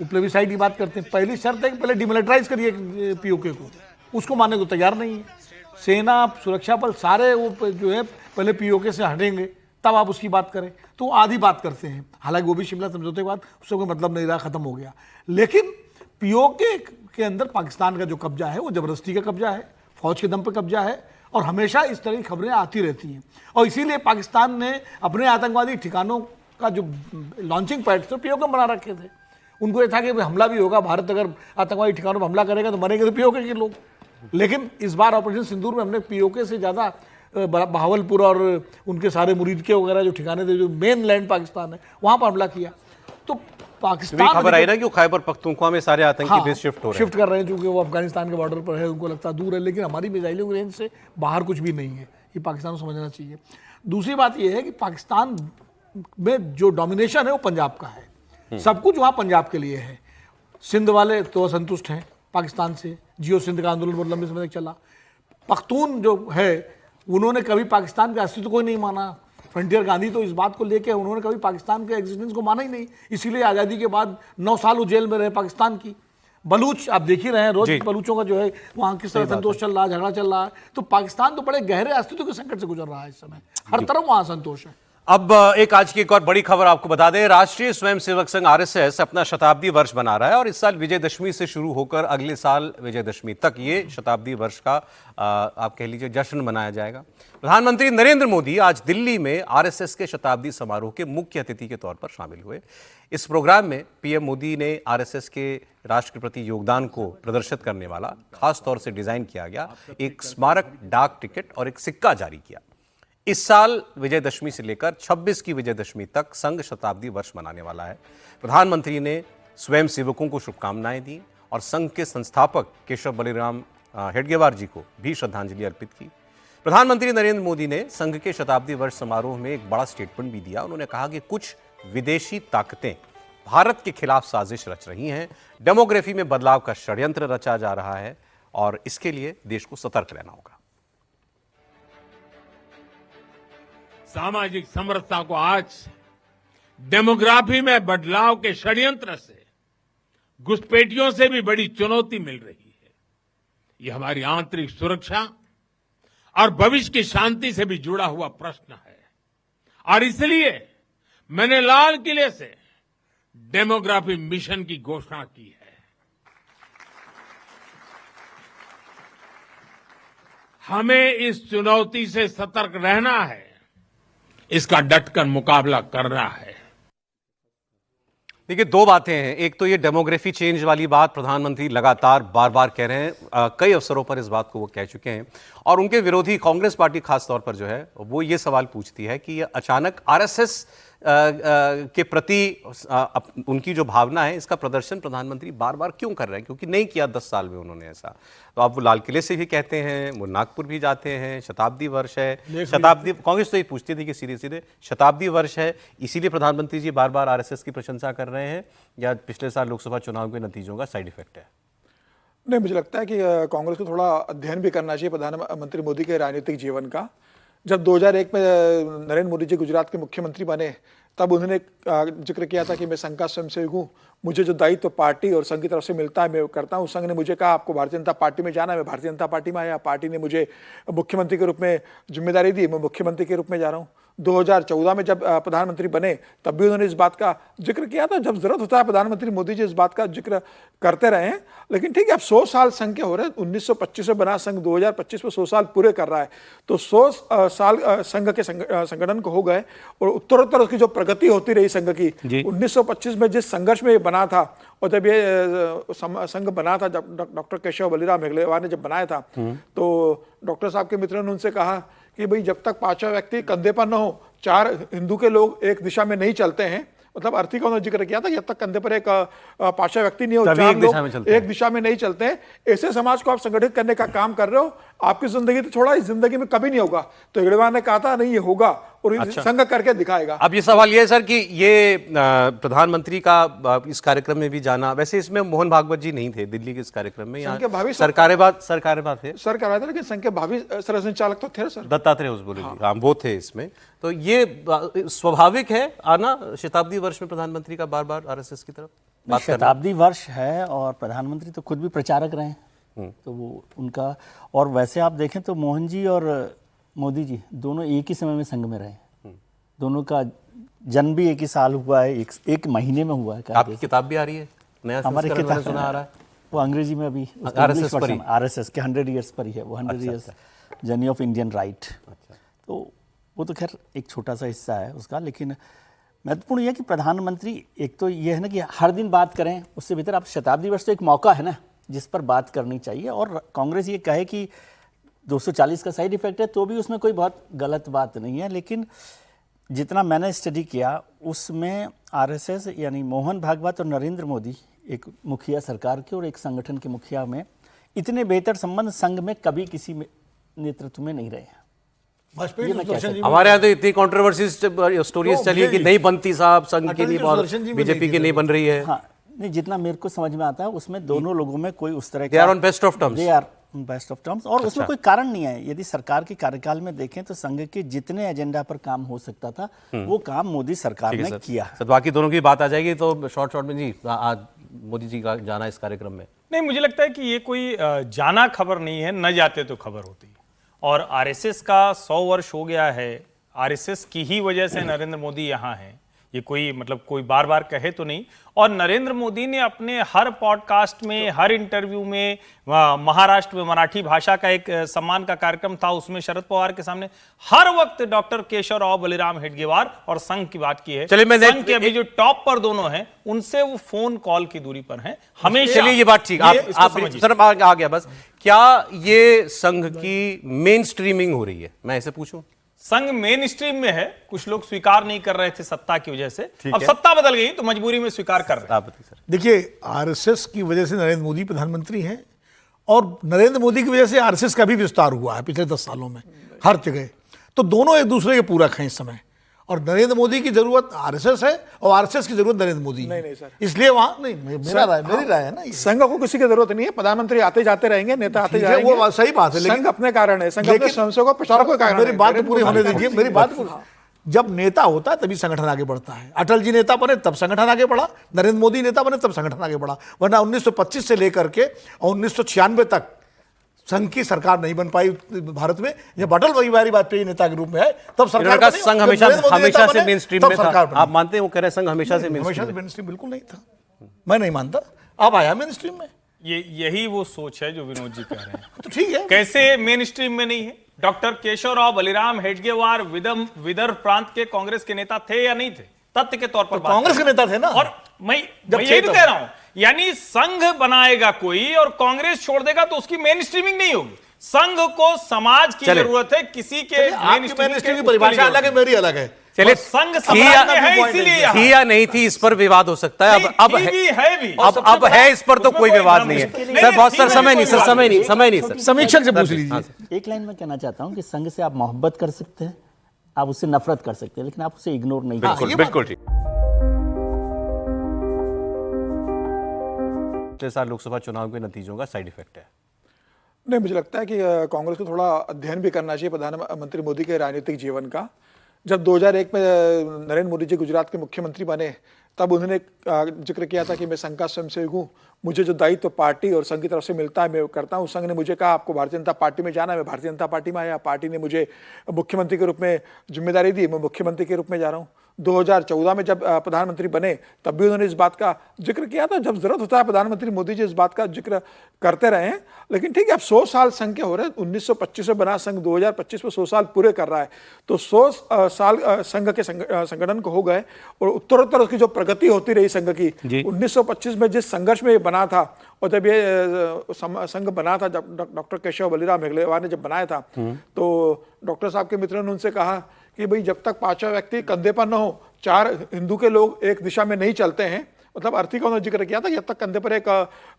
वो प्लेबिसाइड की बात करते हैं, पहली शर्त है कि पहले डिमिलिटराइज करिए पीओके को, उसको मानने को तैयार नहीं है। सेना, सुरक्षा बल सारे वो जो है पहले पीओके से हटेंगे तब आप उसकी बात करें, तो आधी बात करते हैं। हालांकि वो भी शिमला समझौते के बाद उससे कोई मतलब नहीं रहा, खत्म हो गया। लेकिन पीओके के अंदर पाकिस्तान का जो कब्जा है वो जबरदस्ती का कब्जा है, फौज के दम पर कब्जा है और हमेशा इस तरह की खबरें आती रहती हैं। और इसीलिए पाकिस्तान ने अपने आतंकवादी ठिकानों का जो लॉन्चिंग पैड थे पीओके बना रखे थे। उनको ये था कि हमला भी होगा, भारत अगर आतंकवादी ठिकानों पर हमला करेगा तो मरेंगे तो पीओके के लोग। लेकिन इस बार ऑपरेशन सिंदूर में हमने पीओके से ज़्यादा बहावलपुर और उनके सारे मुरीद के वगैरह जो ठिकाने थे, जो मेन लैंड पाकिस्तान है, वहाँ पर हमला किया। तो पाकिस्तान खबर आई ना कि खैबर पख्तूनख्वा में सारे आतंकी बेस शिफ्ट कर रहे हैं, क्योंकि वो अफगानिस्तान के बॉर्डर पर है, उनको लगता दूर है, लेकिन हमारी मिसाइलों की रेंज से बाहर कुछ भी नहीं है। ये पाकिस्तान को समझना चाहिए। दूसरी बात यह है कि पाकिस्तान में जो डोमिनेशन है वो पंजाब का है, सब कुछ वहाँ पंजाब के लिए है। सिंध वाले तो असंतुष्ट हैं पाकिस्तान से, जियो सिंध का आंदोलन बहुत लंबे समय तक चला। पख्तून जो है उन्होंने कभी पाकिस्तान का अस्तित्व को नहीं माना। फ्रंटियर गांधी तो इस बात को लेकर उन्होंने कभी पाकिस्तान के एग्जिस्टेंस को माना ही नहीं, इसीलिए आज़ादी के बाद 9 साल वो जेल में रहे पाकिस्तान की। बलूच आप देख ही रहे हैं रोज बलूचों का जो है वहाँ किस तरह संतोष चल रहा है, झगड़ा चल रहा है। तो पाकिस्तान तो बड़े गहरे अस्तित्व के संकट से गुजर रहा है इस समय, हर तरफ वहाँ संतोष है। अब एक आज की एक और बड़ी खबर आपको बता दें, राष्ट्रीय स्वयंसेवक संघ आरएसएस अपना शताब्दी वर्ष मना रहा है और इस साल विजयदशमी से शुरू होकर अगले साल विजयदशमी तक ये शताब्दी वर्ष का आप कह लीजिए जश्न मनाया जाएगा। प्रधानमंत्री नरेंद्र मोदी आज दिल्ली में आरएसएस के शताब्दी समारोह के मुख्य अतिथि के तौर पर शामिल हुए। इस प्रोग्राम में पीएम मोदी ने आरएसएस के राष्ट्र के प्रति योगदान को प्रदर्शित करने वाला खास तौर से डिजाइन किया गया एक स्मारक डाक टिकट और एक सिक्का जारी किया। इस साल विजयदशमी से लेकर 26 की विजयदशमी तक संघ शताब्दी वर्ष मनाने वाला है। प्रधानमंत्री ने स्वयंसेवकों को शुभकामनाएं दी और संघ के संस्थापक केशव बलिराम हेडगेवार जी को भी श्रद्धांजलि अर्पित की। प्रधानमंत्री नरेंद्र मोदी ने संघ के शताब्दी वर्ष समारोह में एक बड़ा स्टेटमेंट भी दिया। उन्होंने कहा कि कुछ विदेशी ताकतें भारत के खिलाफ साजिश रच रही हैं, डेमोग्राफी में बदलाव का षड्यंत्र रचा जा रहा है और इसके लिए देश को सतर्क रहना होगा। सामाजिक समरसता को आज डेमोग्राफी में बदलाव के षड्यंत्र से, घुसपैठियों से भी बड़ी चुनौती मिल रही है। यह हमारी आंतरिक सुरक्षा और भविष्य की शांति से भी जुड़ा हुआ प्रश्न है और इसलिए मैंने लाल किले से डेमोग्राफी मिशन की घोषणा की है। हमें इस चुनौती से सतर्क रहना है, इसका डटकर मुकाबला करना है। देखिए, दो बातें हैं। एक तो ये डेमोग्राफी चेंज वाली बात प्रधानमंत्री लगातार बार बार कह रहे हैं, कई अवसरों पर इस बात को वो कह चुके हैं और उनके विरोधी कांग्रेस पार्टी खास तौर पर जो है वो ये सवाल पूछती है कि ये अचानक आरएसएस के प्रति उनकी जो भावना है इसका प्रदर्शन प्रधानमंत्री बार बार क्यों कर रहे हैं, क्योंकि नहीं किया 10 साल में उन्होंने ऐसा। तो आप वो लाल किले से भी कहते हैं, वो नागपुर भी जाते हैं, शताब्दी वर्ष है, शताब्दी कांग्रेस तो ये पूछती थी कि सीधे सीधे शताब्दी वर्ष है, इसीलिए प्रधानमंत्री जी बार बार आरएसएस की प्रशंसा कर रहे हैं या पिछले साल लोकसभा चुनाव के नतीजों का साइड इफेक्ट है? नहीं, मुझे लगता है कि कांग्रेस को थोड़ा अध्ययन भी करना चाहिए प्रधानमंत्री मोदी के राजनीतिक जीवन का। जब 2001 में नरेंद्र मोदी जी गुजरात के मुख्यमंत्री बने तब उन्होंने जिक्र किया था कि मैं संघ का स्वयंसेवक हूँ, मुझे जो दायित्व पार्टी और संघ की तरफ से मिलता है मैं करता हूँ। संघ ने मुझे कहा आपको भारतीय जनता पार्टी में जाना है, मैं भारतीय जनता पार्टी में आया। पार्टी ने मुझे मुख्यमंत्री के रूप में जिम्मेदारी दी, मैं मुख्यमंत्री के रूप में जा रहा हूँ। 2014 में जब प्रधानमंत्री बने तब भी उन्होंने इस बात का जिक्र किया था। जब जरूरत होता है प्रधानमंत्री मोदी जी इस बात का जिक्र करते रहे हैं। लेकिन ठीक है, अब 100 साल संघ के हो रहे हैं। 1925 में बना संघ 2025 में 100 साल पूरे कर रहा है, तो 100 साल संघ के संगठन को हो गए और उत्तरोत्तर उसकी जो प्रगति होती रही संघ की। 1925 में जिस संघर्ष में ये बना था और जब ये संघ बना था, जब डॉक्टर केशव बलिराम हेगड़ेवार ने जब बनाया था, तो डॉक्टर साहब के मित्रों ने उनसे कहा कि भाई जब तक पांचवा व्यक्ति कंधे पर न हो, 4 हिंदू के लोग एक दिशा में नहीं चलते हैं, मतलब अर्थी का उन्होंने जिक्र किया था, जब तक कंधे पर एक पांचवा व्यक्ति नहीं हो, 4 लोग एक दिशा में नहीं चलते हैं, ऐसे समाज को आप संगठित करने का काम कर रहे हो, आपकी जिंदगी तो छोड़ा, इस जिंदगी में कभी नहीं होगा। तो हेगड़ेवार ने कहा था नहीं ये होगा और अच्छा। संघ करके दिखाएगा। अब ये सवाल ये है सर कि ये प्रधानमंत्री का इस कार्यक्रम में भी जाना, वैसे इसमें मोहन भागवत जी नहीं थे दिल्ली के इस कार्यक्रम में, यहाँ सरकारेबाद थे, लेकिन संघ के भावी सरसंचालक तो थे सर, दत्तात्रेय बोले हाँ, वो थे इसमें। तो ये स्वाभाविक है आना शताब्दी वर्ष में प्रधानमंत्री का बार बार आरएसएस की तरफ बात करना। शताब्दी वर्ष है और प्रधानमंत्री तो खुद भी प्रचारक रहे हैं, तो वो उनका, और वैसे आप देखें तो मोहन जी और मोदी जी दोनों एक ही समय में संघ में रहे। दोनों का जन्म भी एक ही साल हुआ है, एक महीने में हुआ है। आपकी किताब भी आ रही है, नया हमारी किताब सुना आ रहा है, वो अंग्रेजी में अभी आरएसएस के 100 ईयर्स पर ही है, वो 100 years journey of Indian right. तो वो तो खैर एक छोटा सा हिस्सा है उसका, लेकिन महत्वपूर्ण यह कि प्रधानमंत्री एक तो ये है ना कि हर दिन बात करें, उससे बेहतर आप शताब्दी वर्ष तो एक मौका है ना जिस पर बात करनी चाहिए। और कांग्रेस ये कहे कि 240 का साइड इफेक्ट है तो भी उसमें कोई बहुत गलत बात नहीं है, लेकिन जितना मैंने स्टडी किया उसमें आरएसएस यानी मोहन भागवत और नरेंद्र मोदी एक मुखिया सरकार के और एक संगठन के मुखिया में इतने बेहतर संबंध संघ में कभी किसी नेतृत्व में नहीं रहे हैं। हमारे यहाँ तो इतनी कंट्रोवर्सी स्टोरीज चली है कि नहीं बनती साहब संघ की नहीं, बीजेपी की नहीं बन रही है। हाँ, नहीं, जितना मेरे को समझ में आता है उसमें दोनों लोगों में कोई उस तरह they are on best of terms और उसमें कोई कारण नहीं है। यदि सरकार के कार्यकाल में देखें तो संघ के जितने एजेंडा पर काम हो सकता था वो काम मोदी सरकार ने किया। सर बाकी दोनों की बात आ जाएगी, तो शॉर्ट में जी आज मोदी जी का जाना इस कार्यक्रम में, नहीं, मुझे लगता है कि ये कोई जाना खबर नहीं है, न जाते तो खबर होती। और आरएसएस का 100 वर्ष हो गया है, आरएसएस की ही वजह से नरेंद्र मोदी यहाँ हैं, ये कोई मतलब कोई बार बार कहे तो नहीं। और नरेंद्र मोदी ने अपने हर पॉडकास्ट में, हर इंटरव्यू में, महाराष्ट्र में मराठी भाषा का एक सम्मान का कार्यक्रम था, उसमें शरद पवार के सामने हर वक्त डॉक्टर केशव बलिराम हेडगेवार और संघ की बात की है। चलिए, संघ के अभी जो टॉप पर दोनों हैं उनसे वो फोन कॉल की दूरी पर हैं हमेशा। चलिए ये बात ठीक, आप सर आ गया बस, क्या ये संघ की मेन स्ट्रीमिंग हो रही है, मैं ऐसे पूछूं? संघ मेन स्ट्रीम में है, कुछ लोग स्वीकार नहीं कर रहे थे सत्ता की वजह से, अब सत्ता बदल गई तो मजबूरी में स्वीकार कर रहे हैं। देखिए, आरएसएस की वजह से नरेंद्र मोदी प्रधानमंत्री हैं और नरेंद्र मोदी की वजह से आरएसएस का भी विस्तार हुआ है पिछले 10 सालों में। हर जगह। तो दोनों एक दूसरे के पूरक हैं इस समय, और नरेंद्र मोदी की जरूरत आरएसएस है और आरएसएस की जरूरत नरेंद्र मोदी है। नहीं सर, इसलिए वहां नहीं, मेरी राय है ना, संघ को किसी की जरूरत नहीं है। प्रधानमंत्री आते जाते रहेंगे, नेता आते जाएंगे, वो सही बात है, संघ अपने कारण है, संघ अपने स्वयंसेवकों प्रचारकों के कारण। मेरी बात पूरी होने दीजिए, मेरी बात पूरी। जब नेता होता है तभी संगठन आगे बढ़ता है। अटल जी नेता बने तब संगठन आगे बढ़ा, नरेंद्र मोदी नेता बने तब संगठन आगे बढ़ा, वरना 1925 से लेकर के 1996 तक संघ की सरकार नहीं बन पाई भारत में। जब अटल बिहारी वाजपेयी नेता के रूप में है तब सरकार बनी। संघ हमेशा से मेन स्ट्रीम में था। आप मानते हैं वो कह रहे हैं संघ हमेशा से मेन स्ट्रीम बिल्कुल नहीं था, मैं नहीं मानता। अब आया मेन स्ट्रीम में। यही वो सोच है जो विनोद जी कह रहे हैं। तो ठीक है, कैसे मेन स्ट्रीम में नहीं है? डॉक्टर केशवराव बलिराम हेडगेवार विदर्भ प्रांत के कांग्रेस के नेता थे या नहीं थे? तथ्य के तौर पर कांग्रेस के नेता थे ना। और मैं ये भी कह रहा हूं, यानी संघ बनाएगा कोई और कांग्रेस छोड़ देगा तो उसकी मेन स्ट्रीमिंग नहीं होगी। संघ को समाज की जरूरत है, किसी के मेन स्ट्रीम की परिभाषा अलग है, मेरी अलग है। चलिए, संघ समाज में है, इसीलिए थी या नहीं थी इस पर विवाद हो सकता है। अब है इस पर तो कोई विवाद नहीं है सर। बहुत सर समय नहीं सर, समीक्षक से पूछ लीजिए। एक लाइन में कहना चाहता हूं कि संघ से आप मोहब्बत कर सकते हैं, आप उससे नफरत कर सकते हैं, लेकिन आप उसे इग्नोर नहीं कर सकते। बिल्कुल ठीक। पिछले साल लोकसभा चुनाव के नतीजों का साइड इफेक्ट है। नहीं, मुझे लगता है कि कांग्रेस को थोड़ा अध्ययन भी करना चाहिए प्रधानमंत्री मोदी के राजनीतिक जीवन का। जब 2001 में नरेंद्र मोदी जी गुजरात के मुख्यमंत्री बने तब उन्होंने जिक्र किया था कि मैं संघ का स्वयंसेवक हूँ, मुझे जो दायित्व पार्टी और संघ की तरफ से मिलता है मैं करता हूँ। संघ ने मुझे कहा आपको भारतीय जनता पार्टी में जाना है, मैं भारतीय जनता पार्टी में आया। पार्टी ने मुझे मुख्यमंत्री के रूप में जिम्मेदारी दी, मैं मुख्यमंत्री के रूप में जा रहा हूँ। 2014 में जब प्रधानमंत्री बने तब भी उन्होंने इस बात का जिक्र किया था। जब जरूरत होता है प्रधानमंत्री मोदी जी इस बात का जिक्र करते रहे हैं। लेकिन ठीक है, अब 100 साल संघ के हो रहे हैं। 1925 में बना संघ 2025 में 100 साल पूरे कर रहा है, तो 100 साल संघ के संगठन को हो गए और उत्तरोत्तर उसकी जो प्रगति होती रही संघ की। 1925 में जिस संघर्ष में ये बना था और जब ये संघ बना था, जब डॉक्टर केशव बलिराम हेडगेवार ने जब बनाया था, तो डॉक्टर साहब के मित्रों ने उनसे कहा कि भाई जब तक पांचवा व्यक्ति कंधे पर न हो, 4 हिंदू के लोग एक दिशा में नहीं चलते हैं, मतलब अर्थी का उन्होंने जिक्र किया था, जब तक कंधे पर एक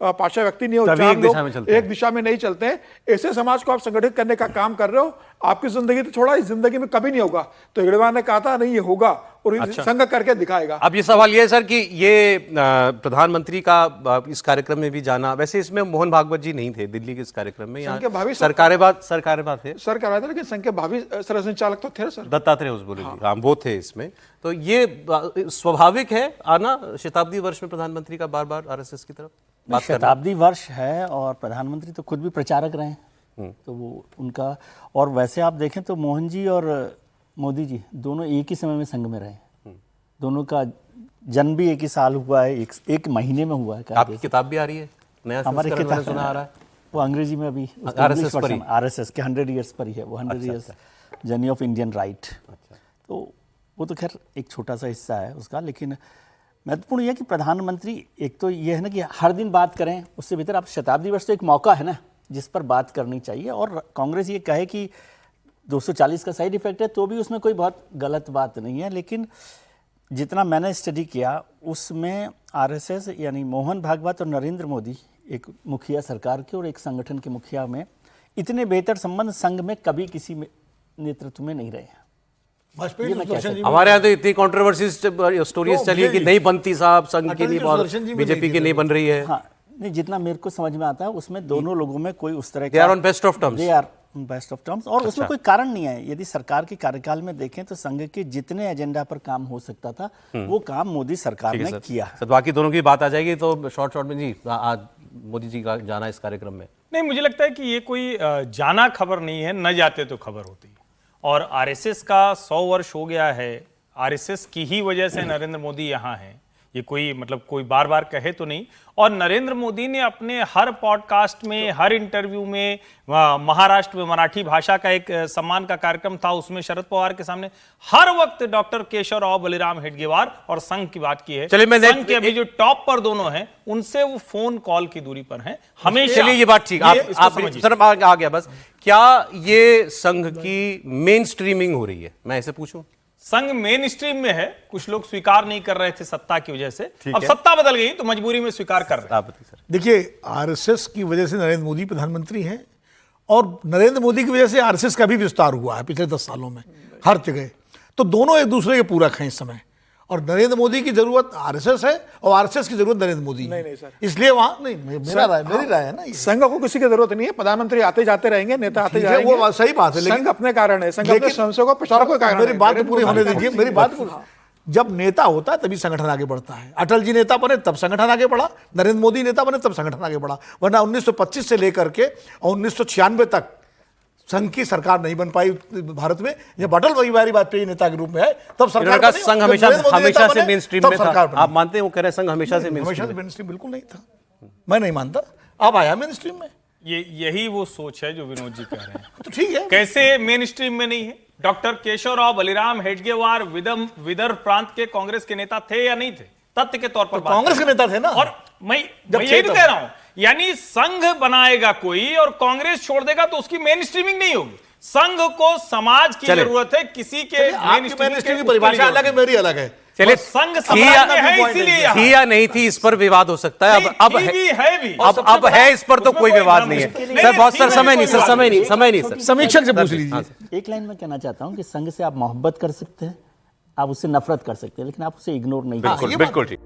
पांचवा व्यक्ति नहीं हो, 4 लोग एक दिशा में नहीं चलते हैं, ऐसे समाज को आप संगठित करने का काम कर रहे हो। आपकी जिंदगी तो छोड़ा, इस जिंदगी में कभी नहीं होगा। तो हेडगेवार ने कहा था नहीं ये होगा और संघ करके दिखाएगा। अब ये सवाल ये है सर कि ये प्रधानमंत्री का इस कार्यक्रम में भी जाना, वैसे इसमें मोहन भागवत जी नहीं थे दिल्ली के इस कार्यक्रम में, यहाँ सरकारेबाद थे, लेकिन संघ के भावी सरसंचालक तो थे सर, दत्तात्रेय बोले वो थे इसमें। तो ये स्वाभाविक है आना शताब्दी वर्ष में प्रधानमंत्री का बार बार आरएसएस की तरफ बात करना। शताब्दी वर्ष है और प्रधानमंत्री तो खुद भी प्रचारक रहे हैं, तो वो उनका। और वैसे आप देखें तो मोहन जी और मोदी जी दोनों एक ही समय में संघ में रहे, दोनों का जन्म भी एक ही साल हुआ है, एक महीने में हुआ है। आपकी किताब भी आ रही है, नया हमारे किताब सुना आ रहा है, वो अंग्रेजी में अभी आरएसएस के 100 ईयर्स पर ही है, वो 100 years journey of Indian right. तो वो तो खैर एक छोटा सा हिस्सा है उसका, लेकिन महत्वपूर्ण यह कि प्रधानमंत्री एक तो ये है ना कि हर दिन बात करें, उससे भीतर आप शताब्दी वर्ष तो एक मौका है ना जिस पर बात करनी चाहिए। और कांग्रेस ये कहे कि 240 का साइड इफेक्ट है तो भी उसमें कोई बहुत गलत बात नहीं है, लेकिन जितना मैंने स्टडी किया उसमें आरएसएस यानी मोहन भागवत और नरेंद्र मोदी एक मुखिया सरकार के और एक संगठन के मुखिया में इतने बेहतर संबंध संघ में कभी किसी नेतृत्व में नहीं रहे हैं। हमारे यहाँ तो इतनी कंट्रोवर्सी स्टोरीज चली है कि नहीं बनती साहब संघ की नहीं, बीजेपी की नहीं बन रही है। हाँ, नहीं, जितना मेरे को समझ में आता है उसमें दोनों लोगों में कोई उस तरह they are on best of terms और उसमें कोई कारण नहीं है। यदि सरकार के कार्यकाल में देखें तो संघ के जितने एजेंडा पर काम हो सकता था वो काम मोदी सरकार ने किया। सर बाकी दोनों की बात आ जाएगी, तो शॉर्ट में जी आज मोदी जी का जाना इस कार्यक्रम में नहीं, मुझे लगता है कि ये कोई जाना खबर नहीं है, न जाते तो खबर होती। और आरएसएस का 100 वर्ष हो गया है, आरएसएस की ही वजह से नरेंद्र मोदी यहाँ हैं, ये कोई मतलब कोई बार बार कहे तो नहीं। और नरेंद्र मोदी ने अपने हर पॉडकास्ट में, हर इंटरव्यू में, महाराष्ट्र में मराठी भाषा का एक सम्मान का कार्यक्रम था, उसमें शरद पवार के सामने हर वक्त डॉक्टर केशवराव बलिराम हेडगेवार और संघ की बात की है। संघ के अभी जो टॉप पर दोनों हैं उनसे वो फोन कॉल की दूरी पर हैं हमेशा। चलिए ये बात ठीक, आप सर आ गया बस। क्या ये संघ की मेन स्ट्रीमिंग हो रही है, मैं ऐसे पूछूं? संघ मेन स्ट्रीम में है, कुछ लोग स्वीकार नहीं कर रहे थे सत्ता की वजह से, अब सत्ता बदल गई तो मजबूरी में स्वीकार कर रहे हैं। देखिए, आरएसएस की वजह से नरेंद्र मोदी प्रधानमंत्री हैं और नरेंद्र मोदी की वजह से आरएसएस का भी विस्तार हुआ है पिछले 10 सालों में हर जगह। तो दोनों एक दूसरे के पूरक हैं इस समय, और नरेंद्र मोदी की जरूरत आरएसएस है और आरएसएस की जरूरत नरेंद्र मोदी है। नहीं सर, इसलिए वहां नहीं, मेरी राय है ना ये। संघ को किसी की जरूरत नहीं है, प्रधानमंत्री आते जाते रहेंगे, नेता आते जाएंगे, वो सही बात है, लेकिन संघ अपने कारण है, संघ अपने स्वयंसेवकों प्रचारकों के कारण मेरी है। बात पूरी होने दीजिए, मेरी बात पूरी। जब नेता होता है तभी संगठन आगे बढ़ता है। अटल जी नेता बने तब संगठन आगे बढ़ा, नरेंद्र मोदी नेता बने तब संगठन आगे बढ़ा, वरना 1925 से लेकर के 1996 तक संघ की सरकार नहीं बन पाई भारत में। जब अटल बिहारी वाजपेयी नेता के रूप में है तब सरकार बनी। संघ जब हमेशा नरेंद्र मोदी हमेशा नेता से बने, मेन स्ट्रीम तब में सरकार था। बनी। आप मानते हैं वो कह रहे हैं संघ हमेशा से मेन हमेशा स्ट्रीम से में? मेन स्ट्रीम बिल्कुल नहीं था, मैं नहीं मानता। अब आया मेन स्ट्रीम में, यही वो सोच है जो विनोद जी कह रहे हैं। तो ठीक है। कैसे मेन स्ट्रीम में नहीं है? डॉक्टर केशवराव बलिराम हेडगेवार विदर्भ प्रांत के कांग्रेस के नेता थे या नहीं थे? तथ्य के तौर पर कांग्रेस के नेता थे ना। और मैं यही तो कह रहा हूं, यानी संघ बनाएगा कोई और कांग्रेस छोड़ देगा तो उसकी मेन स्ट्रीमिंग नहीं होगी। संघ को समाज की जरूरत है, किसी के मेन स्ट्रीम की परिभाषा अलग है, मेरी अलग है। चलिए, संघ समाज में है, इसीलिए थी या नहीं थी इस पर विवाद हो सकता है। अब है इस पर तो कोई विवाद नहीं है सर। बहुत सर समय नहीं सर। समीक्षक से पूछ लीजिए। एक लाइन में कहना चाहता हूं कि संघ से आप मोहब्बत कर सकते हैं, आप उससे नफरत कर सकते हैं, लेकिन आप उसे इग्नोर नहीं कर सकते। बिल्कुल ठीक।